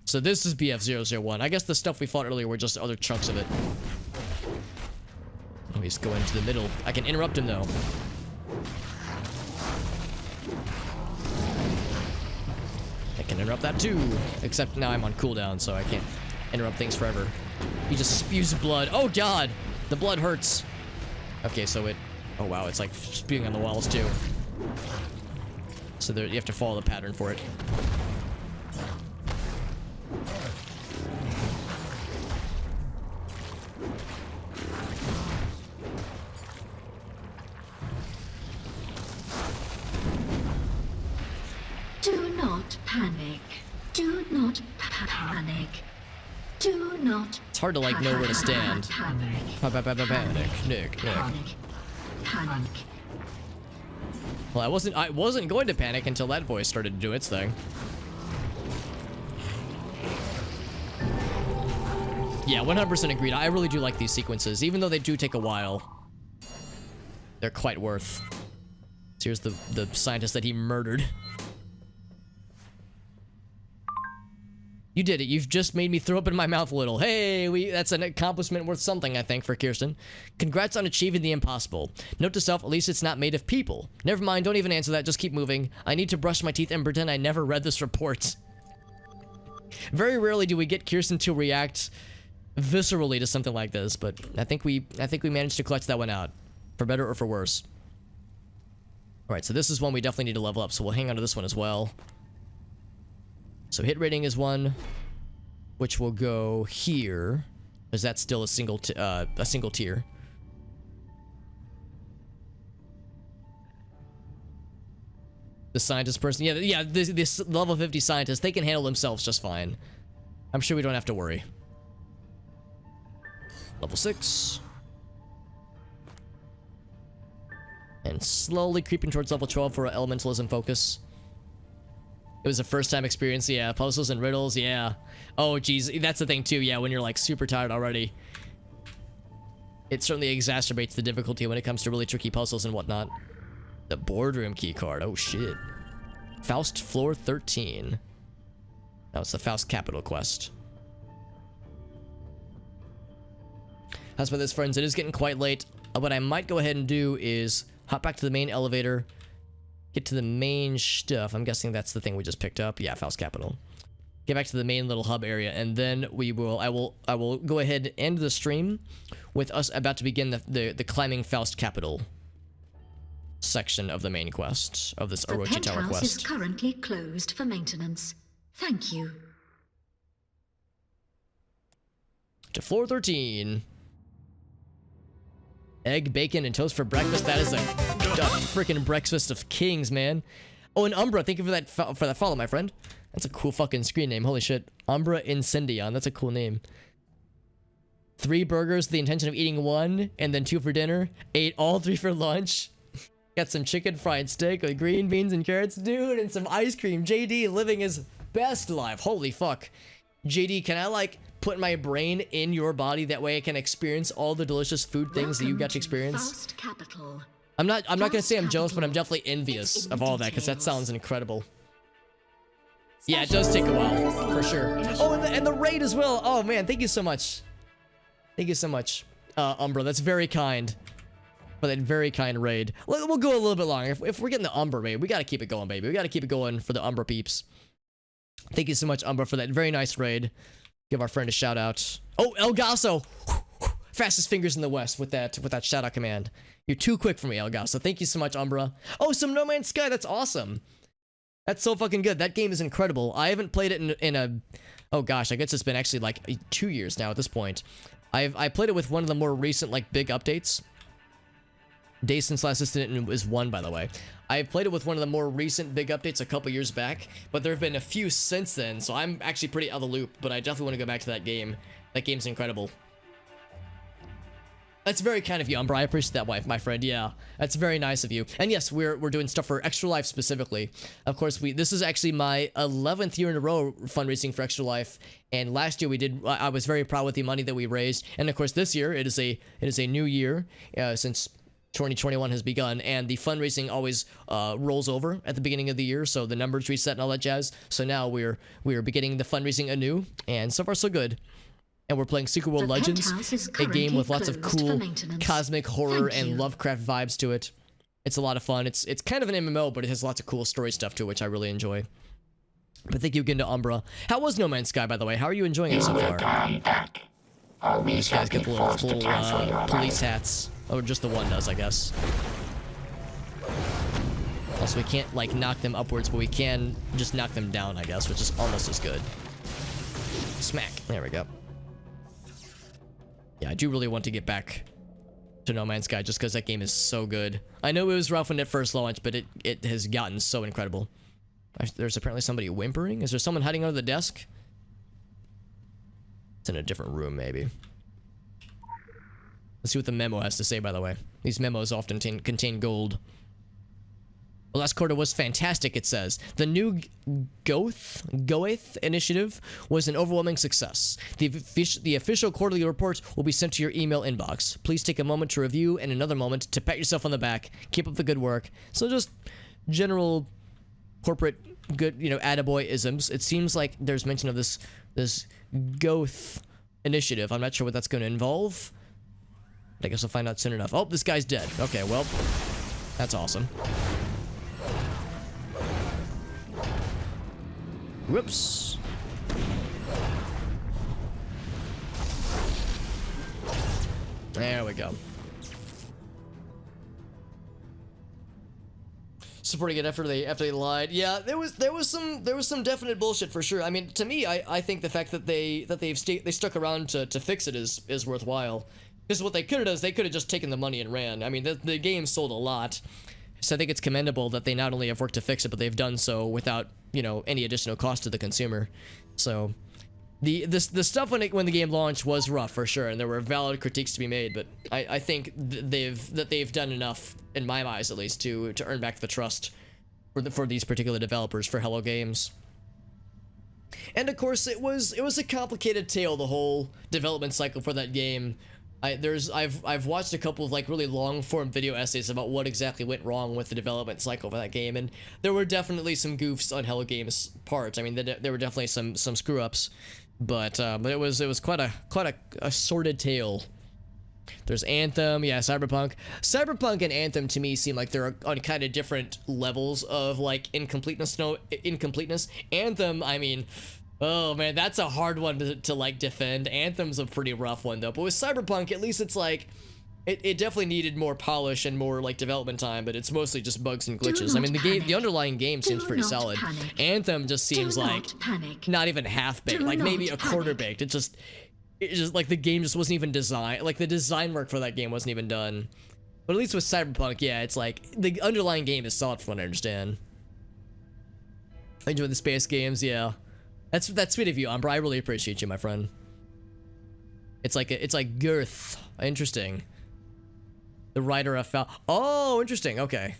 So this is BF001. I guess the stuff we fought earlier were just other chunks of it. Let me just go into the middle. I can interrupt him, though. I can interrupt that, too. Except now I'm on cooldown, so I can't interrupt things forever. He just spews blood. Oh, God! The blood hurts. Okay, so it... Oh, wow, it's like spewing on the walls, too. So there, you have to follow the pattern for it. Do not panic. Do not panic. Do not. It's hard to like know where to stand. Panic. Nick. Panic. Well, I wasn't going to panic until that voice started to do its thing. Yeah, 100% agreed. I really do like these sequences, even though they do take a while. They're quite worth. So here's the scientist that he murdered. You did it. You've just made me throw up in my mouth a little. Hey, that's an accomplishment worth something, I think, for Kirsten. Congrats on achieving the impossible. Note to self, at least it's not made of people. Never mind, don't even answer that. Just keep moving. I need to brush my teeth and pretend I never read this report. Very rarely do we get Kirsten to react viscerally to something like this, but I think we managed to clutch that one out, for better or for worse. All right, so this is one we definitely need to level up, so we'll hang on to this one as well. So hit rating is 1, which will go here, because that's still a single tier. The scientist person, yeah, this level 50 scientist, they can handle themselves just fine. I'm sure we don't have to worry. Level 6. And slowly creeping towards level 12 for an elementalism focus. It was a first-time experience, yeah. Puzzles and riddles, yeah. Oh, geez, that's the thing too, yeah, when you're like super tired already. It certainly exacerbates the difficulty when it comes to really tricky puzzles and whatnot. The boardroom key card, oh shit. Faust floor 13. That was the Faust Capital quest. How's about this, friends? It is getting quite late. What I might go ahead and do is hop back to the main elevator, get to the main stuff. I'm guessing that's the thing we just picked up. Yeah, Faust Capital. Get back to the main little hub area, and then I will go ahead and end the stream with us about to begin the climbing Faust Capital section of the main quest of this Orochi Tower quest. The penthouse is currently closed for maintenance. Thank you. To floor 13. Egg, bacon, and toast for breakfast. That is a freaking breakfast of kings, man. Oh, and Umbra, thank you for that follow, my friend. That's a cool fucking screen name. Holy shit. Umbra Incendion. That's a cool name. 3 burgers with the intention of eating 1, and then 2 for dinner. Ate all 3 for lunch. Got some chicken fried steak with green beans and carrots, dude, and some ice cream. JD living his best life. Holy fuck. JD, can I like put my brain in your body, that way I can experience all the delicious food things that you got to experience? I'm not gonna say I'm jealous, but I'm definitely envious of all that, because that sounds incredible. Yeah, it does take a while, for sure. Oh, and the raid as well. Oh man, thank you so much. Thank you so much, Umbra. That's very kind. For that very kind raid. We'll go a little bit longer. If we're getting the Umbra raid, we gotta keep it going, baby. We gotta keep it going for the Umbra peeps. Thank you so much, Umbra, for that very nice raid. Give our friend a shout out. Oh, El Gaso! Fastest fingers in the West with that shout out command. You're too quick for me, El Gaso. Thank you so much, Umbra. Oh, some No Man's Sky. That's awesome. That's so fucking good. That game is incredible. I haven't played it in a... Oh gosh, I guess it's been actually like 2 years now at this point. I played it with one of the more recent like big updates. Days since last incident is 1, by the way. I played it with one of the more recent big updates a couple years back, but there have been a few since then, so I'm actually pretty out of the loop, but I definitely want to go back to that game. That game's incredible. That's very kind of you, Umbra. I appreciate that, my friend. Yeah, that's very nice of you. And yes, we're doing stuff for Extra Life specifically. Of course, this is actually my 11th year in a row fundraising for Extra Life, and last year I was very proud with the money that we raised, and of course this year it is a new year since 2021 has begun, and the fundraising always rolls over at the beginning of the year, so the numbers reset and all that jazz. So now we're beginning the fundraising anew, and so far so good. And we're playing Secret World Legends, a game with lots of cool cosmic horror and Lovecraft vibes to it. It's a lot of fun. It's kind of an MMO, but it has lots of cool story stuff to it, which I really enjoy. But thank you again to Umbra. How was No Man's Sky, by the way? How are you enjoying it so far? These guys get the little police hats. Oh, just the one does, I guess. Also, we can't, like, knock them upwards, but we can just knock them down, I guess, which is almost as good. Smack. There we go. Yeah, I do really want to get back to No Man's Sky just because that game is so good. I know it was rough when it first launched, but it has gotten so incredible. There's apparently somebody whimpering. Is there someone hiding under the desk? It's in a different room, maybe. Let's see what the memo has to say, by the way. These memos often contain gold. The last quarter was fantastic, it says. The new Goeth initiative was an overwhelming success. The official quarterly report will be sent to your email inbox. Please take a moment to review and another moment to pat yourself on the back. Keep up the good work. So just general corporate good, you know, attaboy-isms. It seems like there's mention of this Goeth initiative. I'm not sure what that's going to involve. I guess we'll find out soon enough. Oh, this guy's dead. Okay, well, that's awesome. Whoops. There we go. Supporting it after they lied. Yeah, there was some definite bullshit for sure. I mean, to me, I think the fact that they stuck around to fix it is worthwhile. Because what they could have done is they could have just taken the money and ran. I mean, the game sold a lot. So I think it's commendable that they not only have worked to fix it, but they've done so without, you know, any additional cost to the consumer. So the stuff when the game launched was rough for sure, and there were valid critiques to be made. But I think they've done enough, in my eyes at least, to earn back the trust for these particular developers for Hello Games. And of course, it was a complicated tale, the whole development cycle for that game. I've watched a couple of like really long form video essays about what exactly went wrong with the development cycle for that game, and there were definitely some goofs on Hello Games' part. I mean, there were definitely some screw ups, but it was quite a sordid tale. There's Anthem, yeah, Cyberpunk and Anthem to me seem like they're on kind of different levels of like incompleteness. Anthem, I mean, oh man, that's a hard one to like defend. Anthem's a pretty rough one though, but with Cyberpunk, at least it's like it definitely needed more polish and more like development time, but it's mostly just bugs and glitches. I mean, the underlying game seems pretty solid. Panic. Anthem just seems like not even half baked, like maybe a quarter baked. It's just like the game just wasn't even designed, like the design work for that game wasn't even done. But at least with Cyberpunk, yeah, it's like the underlying game is solid from what I understand. I enjoy the space games, yeah. That's sweet of you, Umbra. I really appreciate you, my friend. It's like girth. Interesting. The writer of Fal. Oh, interesting. Okay.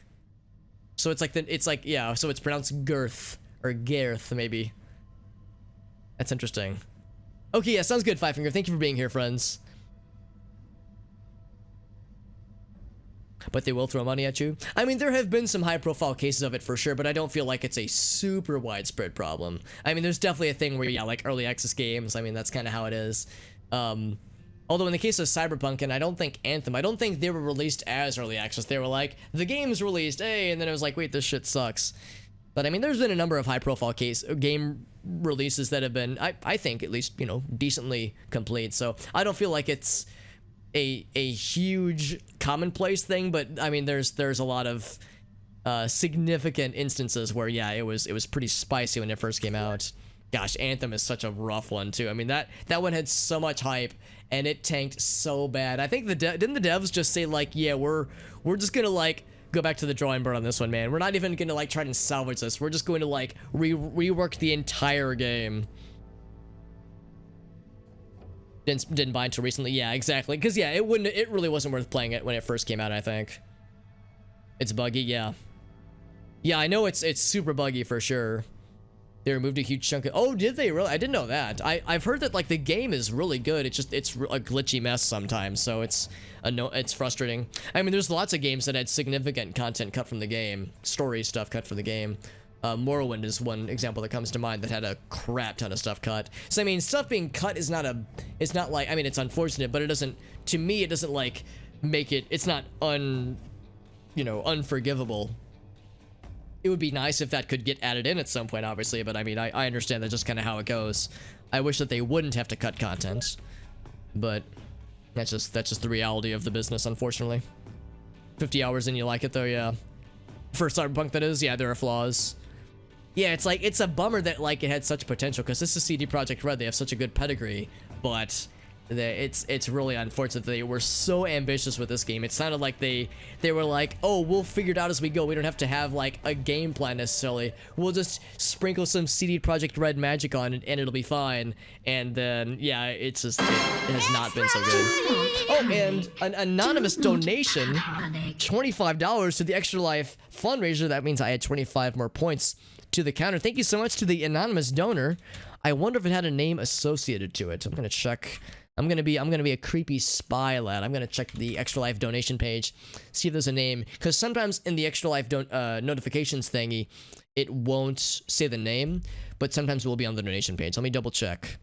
So it's like yeah. So it's pronounced girth or Garth maybe. That's interesting. Okay, yeah, sounds good, Five Finger. Thank you for being here, friends. But they will throw money at you. I mean, there have been some high-profile cases of it for sure, but I don't feel like it's a super widespread problem. I mean, there's definitely a thing where, yeah, like early access games, I mean, that's kind of how it is. Although in the case of Cyberpunk, and I don't think Anthem, I don't think they were released as early access. They were like, the game's released, hey, and then it was like, wait, this shit sucks. But I mean, there's been a number of high-profile game releases that have been, I think, at least, you know, decently complete. So I don't feel like it's a huge commonplace thing, but I mean, there's a lot of significant instances where, yeah, it was pretty spicy when it first came out. Gosh, Anthem is such a rough one too. I mean, that one had so much hype and it tanked so bad. I think didn't the devs just say like, yeah, we're just gonna like go back to the drawing board on this one, man. We're not even gonna like try to salvage this. We're just going to like rework the entire game. Didn't buy until recently. Yeah, exactly. Because yeah, it really wasn't worth playing it when it first came out. I think it's buggy. Yeah, I know it's super buggy for sure. They removed a huge chunk of. Oh, did they really? I didn't know that. I've heard that like the game is really good. It's a glitchy mess sometimes. So it's frustrating. I mean, there's lots of games that had significant content cut from the game, story stuff cut from the game. Morrowind is one example that comes to mind that had a crap ton of stuff cut. So I mean, stuff being cut is not like, I mean, it's unfortunate, but it doesn't, to me, it doesn't like make it, it's not unforgivable. It would be nice if that could get added in at some point, obviously, but I mean, I understand that's just kind of how it goes. I wish that they wouldn't have to cut content, but that's just the reality of the business, unfortunately. 50 hours in, you like it though, yeah. For Cyberpunk, that is, yeah, there are flaws. Yeah, it's like, it's a bummer that like it had such potential, because this is CD Projekt Red, they have such a good pedigree, but it's really unfortunate that they were so ambitious with this game. It sounded like they were like, oh, we'll figure it out as we go. We don't have to have like a game plan necessarily. We'll just sprinkle some CD Projekt Red magic on it and it'll be fine. And then yeah, it has not been so good. Oh, and an anonymous donation, $25 to the Extra Life fundraiser. That means I had 25 more points to the counter. Thank you so much to the anonymous donor. I wonder if it had a name associated to it. I'm gonna check. I'm gonna be a creepy spy lad. I'm gonna check the Extra Life donation page, see if there's a name, because sometimes in the Extra Life notifications thingy, it won't say the name, but sometimes it will be on the donation page. Let me double check.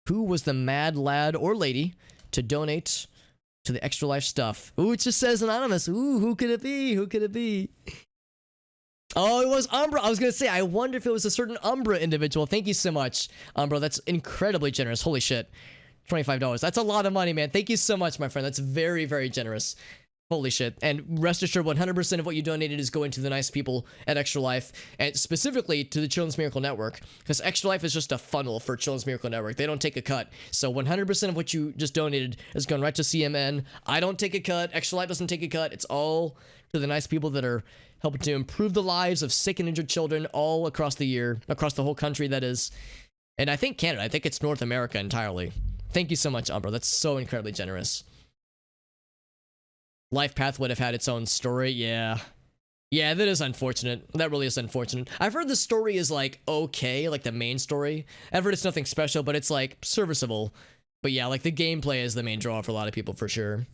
Who was the mad lad or lady to donate to the Extra Life stuff? Ooh, it just says anonymous. Ooh, who could it be? Who could it be? Oh, it was Umbra. I was going to say, I wonder if it was a certain Umbra individual. Thank you so much, Umbra. That's incredibly generous. Holy shit. $25. That's a lot of money, man. Thank you so much, my friend. That's very, very generous. Holy shit. And rest assured, 100% of what you donated is going to the nice people at Extra Life, and specifically to the Children's Miracle Network, because Extra Life is just a funnel for Children's Miracle Network. They don't take a cut. So 100% of what you just donated is going right to CMN. I don't take a cut. Extra Life doesn't take a cut. It's all to the nice people that are helping to improve the lives of sick and injured children all across the year, across the whole country, that is. And I think Canada. I think it's North America entirely. Thank you so much, Umbra. That's so incredibly generous. Life Path would have had its own story, yeah. Yeah, that is unfortunate. That really is unfortunate. I've heard the story is like okay, like the main story. I've heard it's nothing special, but it's like serviceable. But yeah, like the gameplay is the main draw for a lot of people for sure.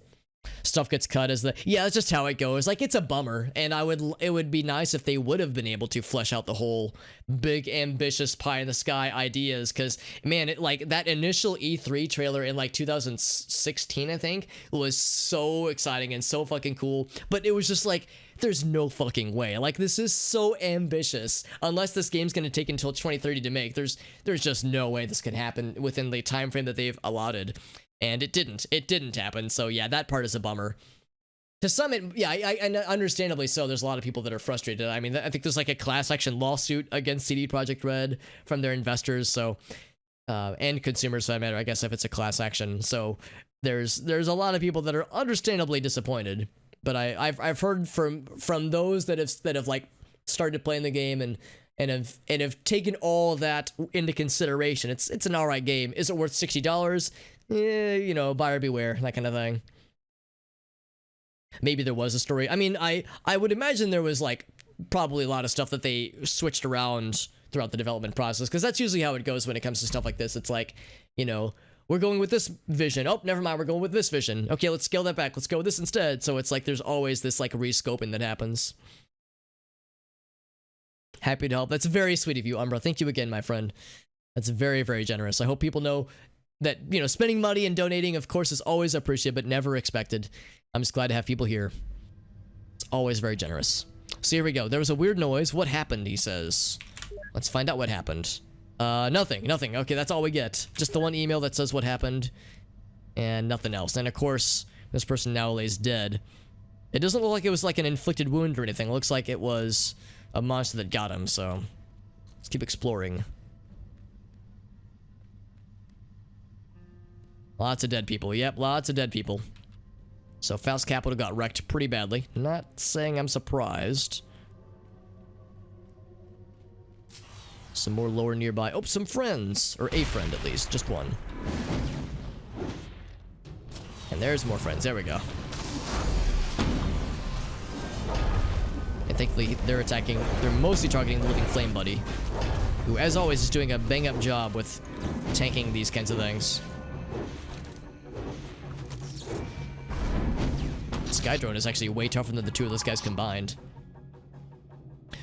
Stuff gets cut as the yeah, that's just how it goes. Like it's a bummer, and it would be nice if they would have been able to flesh out the whole big ambitious pie in the sky ideas. Because man, it like that initial E3 trailer in like 2016, I think, was so exciting and so fucking cool. But it was just like there's no fucking way. Like this is so ambitious. Unless this game's gonna take until 2030 to make, there's just no way this could happen within the time frame that they've allotted. And it didn't happen. So yeah, that part is a bummer. To some, and understandably so, there's a lot of people that are frustrated. I mean, I think there's like a class action lawsuit against CD Projekt Red from their investors, so and consumers, for that matter. I guess if it's a class action, so there's a lot of people that are understandably disappointed. But I've heard from those that have like started playing the game and have taken all that into consideration. It's an alright game. Is it worth $60? Yeah, you know, buyer beware, that kind of thing. Maybe there was a story. I mean, I would imagine there was like probably a lot of stuff that they switched around throughout the development process, because that's usually how it goes when it comes to stuff like this. It's like, you know, we're going with this vision. Oh, never mind, we're going with this vision. Okay, let's scale that back. Let's go with this instead. So it's like there's always this like rescoping that happens. Happy to help. That's very sweet of you, Umbra. Thank you again, my friend. That's very, very generous. I hope people know that, you know, spending money and donating, of course, is always appreciated, but never expected. I'm just glad to have people here. It's always very generous. So here we go. There was a weird noise. What happened, he says. Let's find out what happened. Nothing. Okay, that's all we get. Just the one email that says what happened, and nothing else. And of course, this person now lays dead. It doesn't look like it was like an inflicted wound or anything. It looks like it was a monster that got him, so let's keep exploring. Lots of dead people. Yep, lots of dead people. So Faust Capital got wrecked pretty badly. Not saying I'm surprised. Some more lower nearby. Oh, some friends. Or a friend, at least. Just one. And there's more friends. There we go. And thankfully, they're mostly targeting the Living Flame Buddy, who, as always, is doing a bang-up job with tanking these kinds of things. Sky Drone is actually way tougher than the two of those guys combined.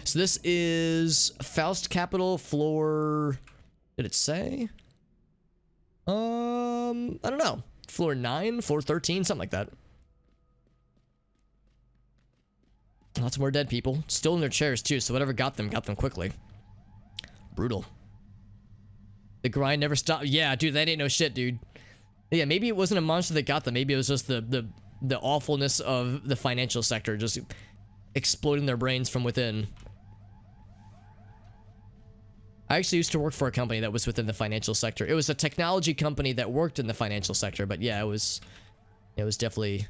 So this is Faust Capital floor... Did it say? I don't know. Floor 9, floor 13, something like that. Lots more dead people. Still in their chairs too, so whatever got them quickly. Brutal. The grind never stopped. Yeah, dude, that ain't no shit, dude. Yeah, maybe it wasn't a monster that got them. Maybe it was just the awfulness of the financial sector just exploding their brains from within. I actually used to work for a company that was within the financial sector. It was a technology company that worked in the financial sector, but yeah, it was definitely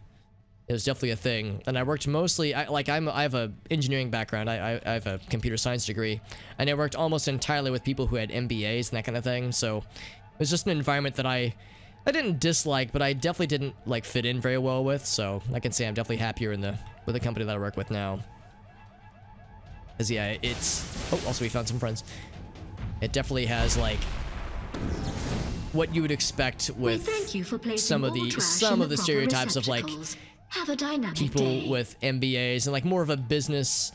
a thing. And I worked mostly, I have a engineering background. I have a computer science degree, and I worked almost entirely with people who had MBAs and that kind of thing. So it was just an environment that I didn't dislike, but I definitely didn't like fit in very well with. So I can say I'm definitely happier with the company that I work with now. Cause yeah, oh, also we found some friends. It definitely has like what you would expect with some of the stereotypes of like people with MBAs and like more of a business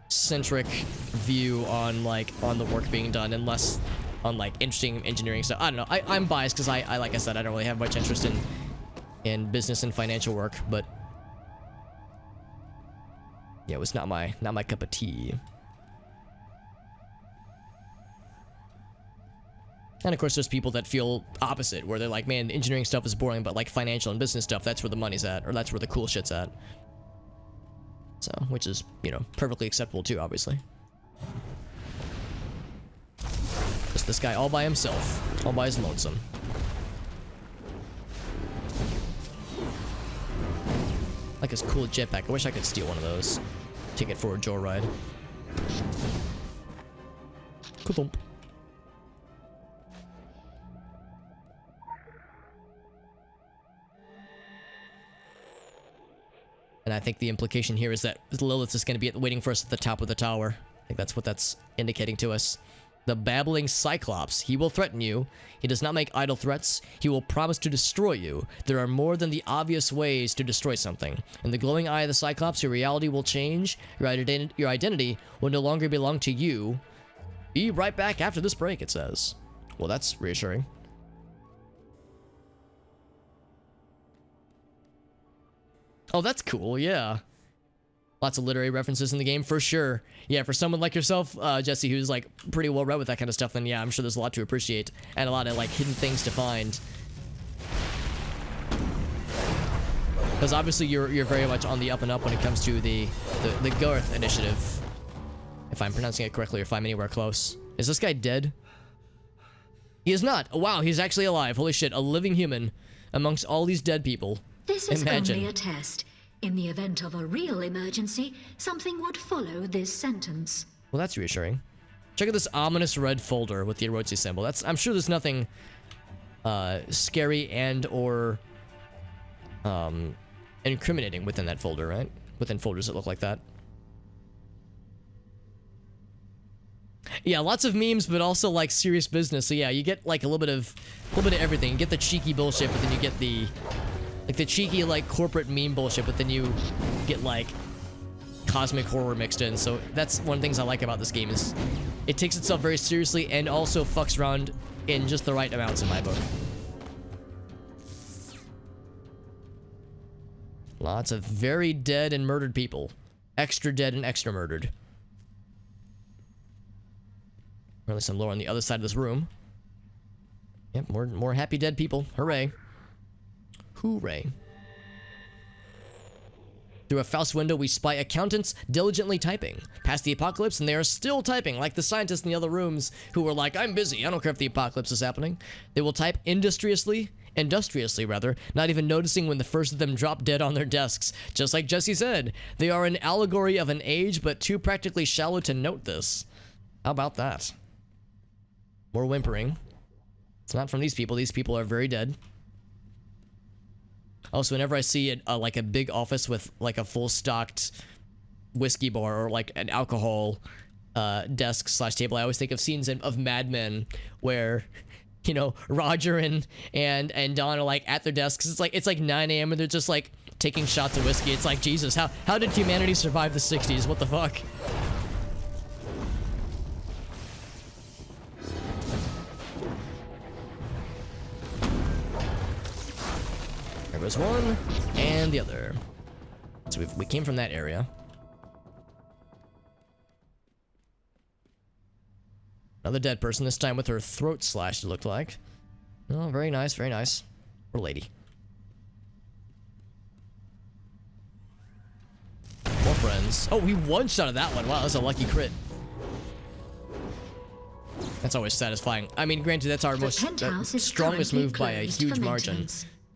centric view on the work being done, and less on like interesting engineering stuff. I don't know. I'm biased because I like I said, I don't really have much interest in business and financial work, but yeah, it was not my cup of tea. And of course, there's people that feel opposite, where they're like, man, engineering stuff is boring, but like financial and business stuff, that's where the money's at, or that's where the cool shit's at. So, which is, you know, perfectly acceptable too, obviously. Just this guy all by himself, all by his lonesome. Like his cool jetpack. I wish I could steal one of those. Take it for a joyride. Ka-thump. And I think the implication here is that Lilith is going to be waiting for us at the top of the tower. I think that's what that's indicating to us. The babbling Cyclops. He will threaten you. He does not make idle threats. He will promise to destroy you. There are more than the obvious ways to destroy something. In the glowing eye of the Cyclops, your reality will change. Your identity will no longer belong to you. Be right back after this break, it says. Well, that's reassuring. Oh, that's cool, yeah. Lots of literary references in the game, for sure. Yeah, for someone like yourself, Jesse, who's, like, pretty well read with that kind of stuff, then yeah, I'm sure there's a lot to appreciate. And a lot of, like, hidden things to find. Because obviously you're very much on the up and up when it comes to the Garth initiative. If I'm pronouncing it correctly, or if I'm anywhere close. Is this guy dead? He is not. Oh, wow, he's actually alive. Holy shit, a living human amongst all these dead people. This is Imagine. only a test. In the event of a real emergency, something would follow this sentence. Well, that's reassuring. Check out this ominous red folder with the Orochi symbol. I'm sure there's nothing scary and or incriminating within that folder, right? Within folders that look like that. Yeah, lots of memes, but also like serious business. So yeah, you get like a little bit of everything. You get the cheeky bullshit, but then you get the cheeky like corporate meme bullshit, but then you get like cosmic horror mixed in. So that's one of the things I like about this game is it takes itself very seriously and also fucks around in just the right amounts in my book. Lots of very dead and murdered people. Extra dead and extra murdered. Or at least some lore on the other side of this room. Yep, more happy dead people. Hooray. Hooray. Through a Faust window, we spy accountants diligently typing. Past the apocalypse, and they are still typing, like the scientists in the other rooms who were like, I'm busy, I don't care if the apocalypse is happening. They will type industriously, not even noticing when the first of them drop dead on their desks. Just like Jesse said, they are an allegory of an age, but too practically shallow to note this. How about that? More whimpering. It's not from these people are very dead. Also, whenever I see like a big office with like a full stocked whiskey bar or like an alcohol desk / table, I always think of scenes of Mad Men where, you know, Roger and Don are like at their desks. It's like 9 a.m. and they're just like taking shots of whiskey. It's like, Jesus, how did humanity survive the 60s? What the fuck? There was one, and the other. So we came from that area. Another dead person, this time with her throat slashed, it looked like. Oh, very nice, very nice. Poor lady. More friends. Oh, we one-shotted that one. Wow, that's a lucky crit. That's always satisfying. I mean, granted, that's our most strongest move by a huge margin.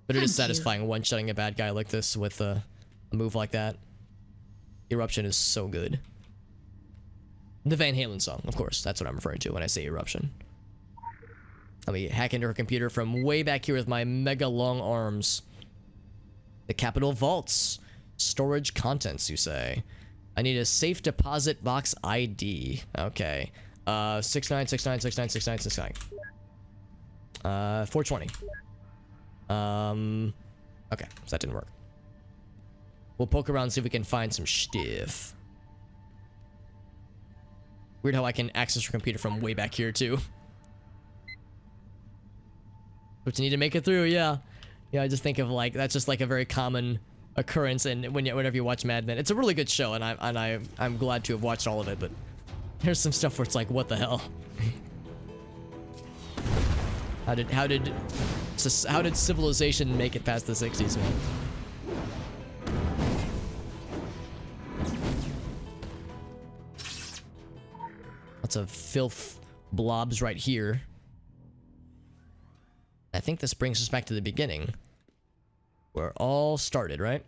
But it is satisfying one-shotting a bad guy like this with a move like that. Eruption is so good. The Van Halen song, of course. That's what I'm referring to when I say Eruption. Let me hack into her computer from way back here with my mega long arms. The Capitol Vaults. Storage contents, you say. I need a safe deposit box ID. Okay. 6969696969. 420. Okay, so that didn't work. We'll poke around and see if we can find some stuff. Weird how I can access your computer from way back here too. But you need to make it through, yeah. Yeah, I just think of like, that's just like a very common occurrence and whenever you watch Mad Men. It's a really good show and I'm glad to have watched all of it, but there's some stuff where it's like, what the hell? How did civilization make it past the 60s, man? Lots of filth blobs right here. I think this brings us back to the beginning. Where it all started, right?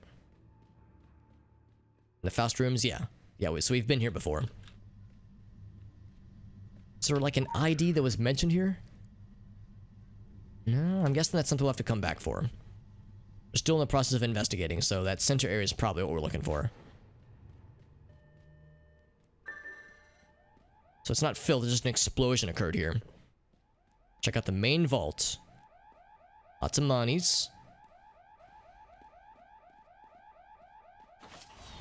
The Faust rooms, yeah. Yeah, so we've been here before. Is there like an ID that was mentioned here? No, I'm guessing that's something we'll have to come back for. We're still in the process of investigating, so that center area is probably what we're looking for. So it's not filled, just an explosion occurred here. Check out the main vault. Lots of monies.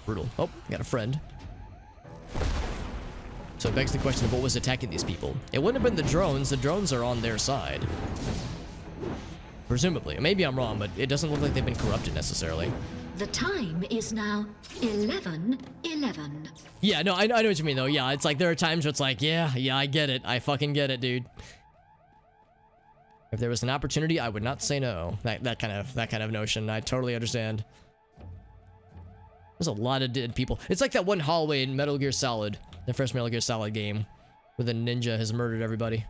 Brutal. Oh, got a friend. So it begs the question of what was attacking these people. It wouldn't have been the drones. The drones are on their side. Presumably. Maybe I'm wrong, but it doesn't look like they've been corrupted necessarily. The time is now 11:11. Yeah, no, I know what you mean, though. Yeah, it's like there are times where it's like, yeah, I get it. I fucking get it, dude. If there was an opportunity, I would not say no. That kind of notion. I totally understand. There's a lot of dead people. It's like that one hallway in Metal Gear Solid, the first Metal Gear Solid game, where the ninja has murdered everybody.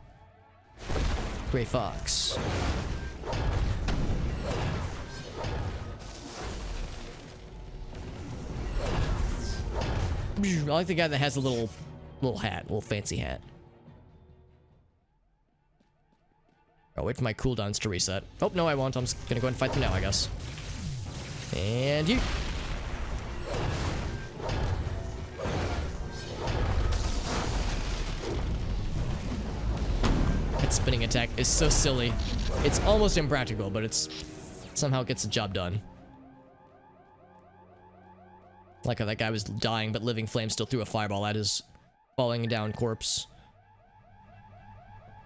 Gray Fox. I like the guy that has a little fancy hat. I'll wait for my cooldowns to reset. Oh, no, I won't. I'm just gonna go ahead and fight them now, I guess. And you. That spinning attack is so silly. It's almost impractical, but it's somehow gets the job done. Like how that guy was dying, but living flame still threw a fireball at his falling down corpse.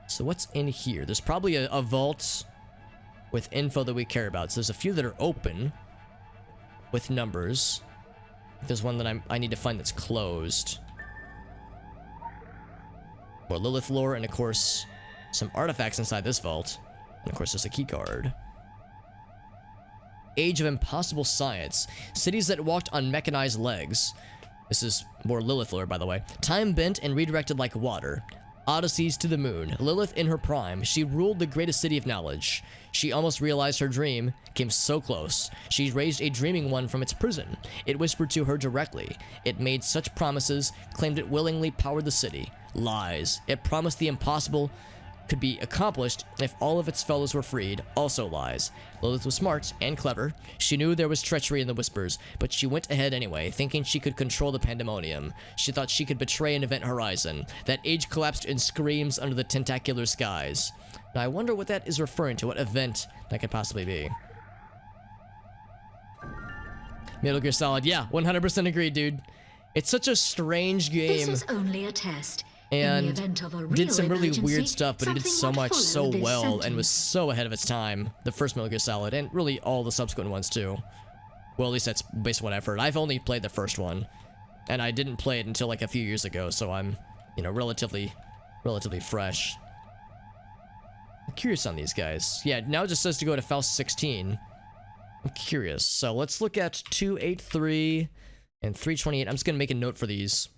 So what's in here? There's probably a vault with info that we care about. So there's a few that are open with numbers. There's one that I need to find that's closed. More Lilith lore, and of course, some artifacts inside this vault. And of course, there's a key card. Age of impossible science. Cities that walked on mechanized legs. This is more Lilith lore, by the way. Time bent and redirected like water. Odysseys to the moon. Lilith in her prime. She ruled the greatest city of knowledge. She almost realized her dream. Came so close. She raised a dreaming one from its prison. It whispered to her directly. It made such promises. Claimed it willingly powered the city. Lies. It promised the impossible could be accomplished if all of its fellows were freed. Also lies. Lilith was smart and clever. She knew there was treachery in the whispers, but she went ahead anyway, thinking she could control the pandemonium. She thought she could betray an event horizon. That age collapsed in screams under the tentacular skies. Now I wonder what that is referring to, what event that could possibly be. Metal Gear Solid, yeah, 100% agreed, dude. It's such a strange game. This is only a test. And did some really weird stuff, but it did so much so well and was so ahead of its time. The first Metal Gear Solid, and really all the subsequent ones too. Well, at least that's based on what I've heard. I've only played the first one, and I didn't play it until like a few years ago, so I'm, you know, relatively fresh. I'm curious on these guys. Yeah, now it just says to go to Faust 16. I'm curious. So let's look at 283 and 328. I'm just gonna make a note for these.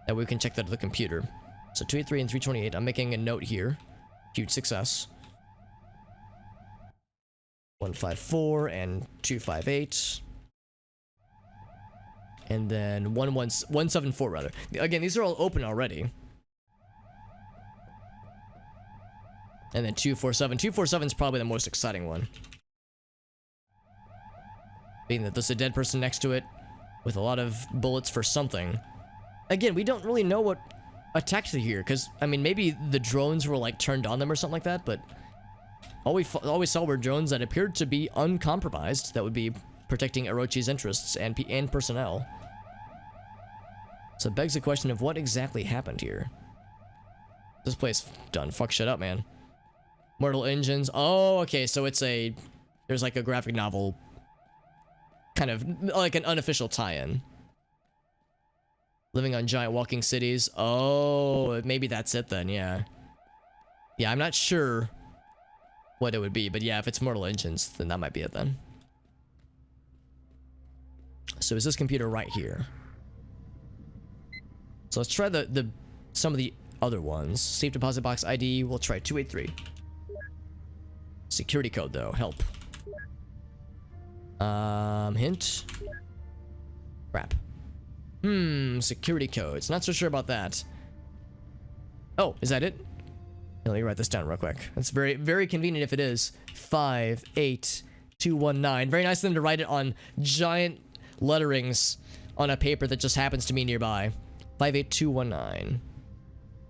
That we can check that at the computer. So 283 and 328, I'm making a note here. Huge success. 154 and 258. And then 174 rather. Again, these are all open already. And then 247. 247 is probably the most exciting one. Being that there's a dead person next to it with a lot of bullets for something. Again, we don't really know what attacked it here, because, I mean, maybe the drones were, like, turned on them or something like that, but all we saw were drones that appeared to be uncompromised, that would be protecting Orochi's interests and personnel. So it begs the question of what exactly happened here. This place done fuck shit up, man. Mortal Engines. Oh, okay, so it's there's like a graphic novel, kind of like an unofficial tie-in. Living on giant walking cities. Oh, maybe that's it then, yeah. Yeah, I'm not sure what it would be, but yeah, if it's Mortal Engines, then that might be it then. So is this computer right here? So let's try some of the other ones. Safe deposit box ID, we'll try 283. Security code though, help. Hint. Crap. Security codes. Not so sure about that. Oh, is that it? Let me write this down real quick. That's very, very convenient if it is. 5, 8, 58-219. Very nice of them to write it on giant letterings on a paper that just happens to be nearby. 58219.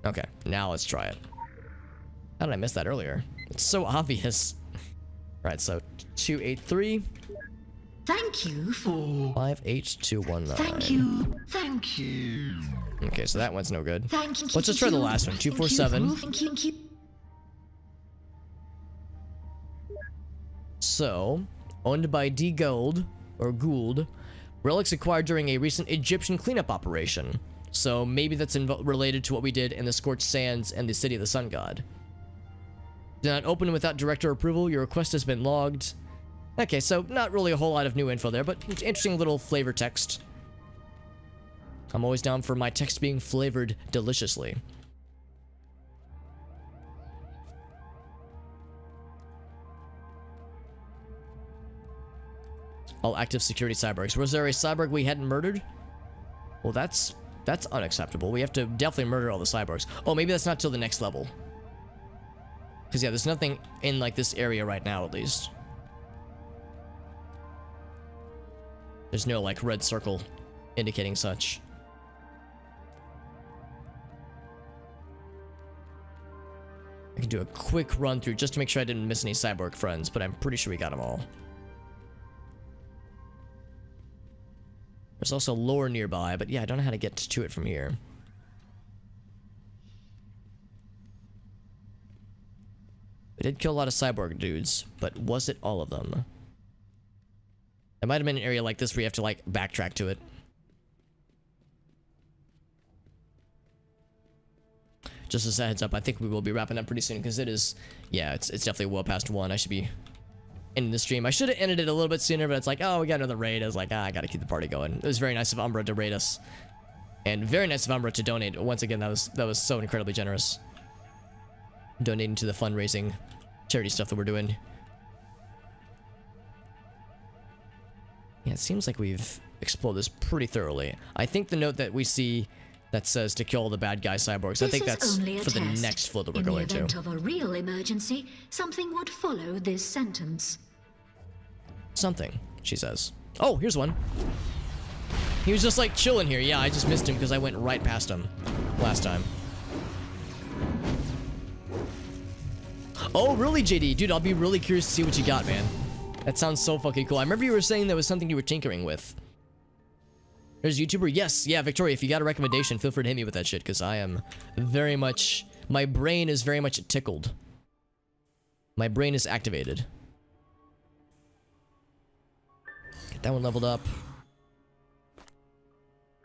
Okay, now let's try it. How did I miss that earlier? It's so obvious. Right, so 283. Thank you for 58219. Thank you. Thank you. Okay, so that one's no good. Thank you. Let's just try the last one. 247. Thank you. So, owned by D Gold or Gould, relics acquired during a recent Egyptian cleanup operation. So maybe that's related to what we did in the Scorched Sands and the City of the Sun God. Did not open without director approval. Your request has been logged. Okay, so not really a whole lot of new info there, but interesting little flavor text. I'm always down for my text being flavored deliciously. All active security cyborgs. Was there a cyborg we hadn't murdered? Well, that's unacceptable. We have to definitely murder all the cyborgs. Oh, maybe that's not till the next level. Because, yeah, there's nothing in, like, this area right now, at least. There's no, like, red circle indicating such. I can do a quick run through just to make sure I didn't miss any cyborg friends, but I'm pretty sure we got them all. There's also lore nearby, but yeah, I don't know how to get to it from here. We did kill a lot of cyborg dudes, but was it all of them? There might have been an area like this where you have to, like, backtrack to it. Just as a heads up, I think we will be wrapping up pretty soon, because it is, yeah, it's definitely well past 1. I should be ending the stream. I should have ended it a little bit sooner, but it's like, oh, we got another raid. I was like, I gotta keep the party going. It was very nice of Umbra to raid us. And very nice of Umbra to donate. Once again, that was so incredibly generous. Donating to the fundraising charity stuff that we're doing. Yeah, it seems like we've explored this pretty thoroughly. I think the note that we see that says to kill all the bad guy cyborgs, I think that's for the next floor that we're going to. In the event of a real emergency, something would follow this sentence. Something, she says. Oh, here's one. He was just like chilling here. Yeah, I just missed him because I went right past him last time. Oh, really, JD? Dude, I'll be really curious to see what you got, man. That sounds so fucking cool. I remember you were saying that was something you were tinkering with. There's a YouTuber. Yes, yeah, Victoria, if you got a recommendation, feel free to hit me with that shit, because I am very much... My brain is very much tickled. My brain is activated. Get that one leveled up.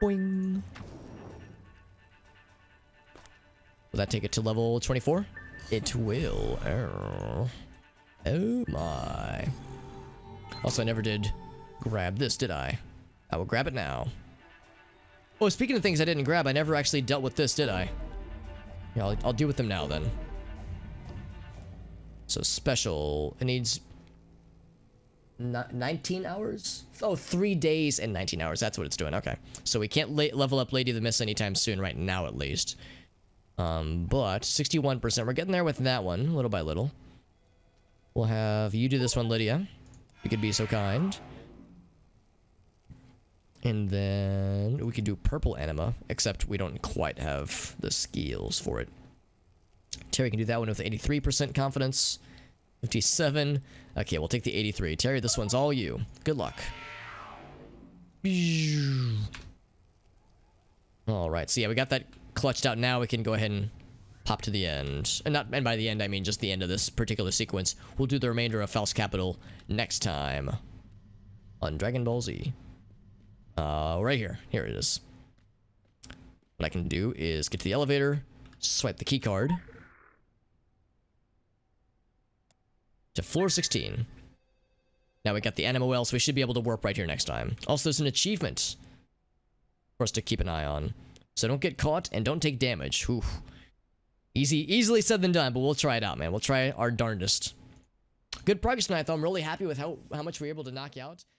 Boing. Will that take it to level 24? It will. Oh my. Also, I never did grab this, did I? I will grab it now. Oh, speaking of things I didn't grab, I never actually dealt with this, did I? Yeah, I'll deal with them now, then. So, special. It needs... 19 hours? Oh, 3 days and 19 hours. That's what it's doing. Okay. So, we can't level up Lady of the Mist anytime soon, right now, at least. But 61%. We're getting there with that one, little by little. We'll have you do this one, Lydia. You could be so kind. And then we could do purple anima, except we don't quite have the skills for it. Terry can do that one with 83% confidence. 57. Okay, we'll take the 83. Terry, this one's all you. Good luck. Alright, so yeah, we got that clutched out. Now we can go ahead and pop to the end. And by the end, I mean just the end of this particular sequence. We'll do the remainder of False Capital next time on Dragon Ball Z. Right here. Here it is. What I can do is get to the elevator, swipe the key card to floor 16. Now we got the anima well, so we should be able to warp right here next time. Also, there's an achievement for us to keep an eye on. So don't get caught and don't take damage. Whew. Easily said than done, but we'll try it out, man. We'll try our darndest. Good progress tonight, though. I'm really happy with how much we were able to knock out.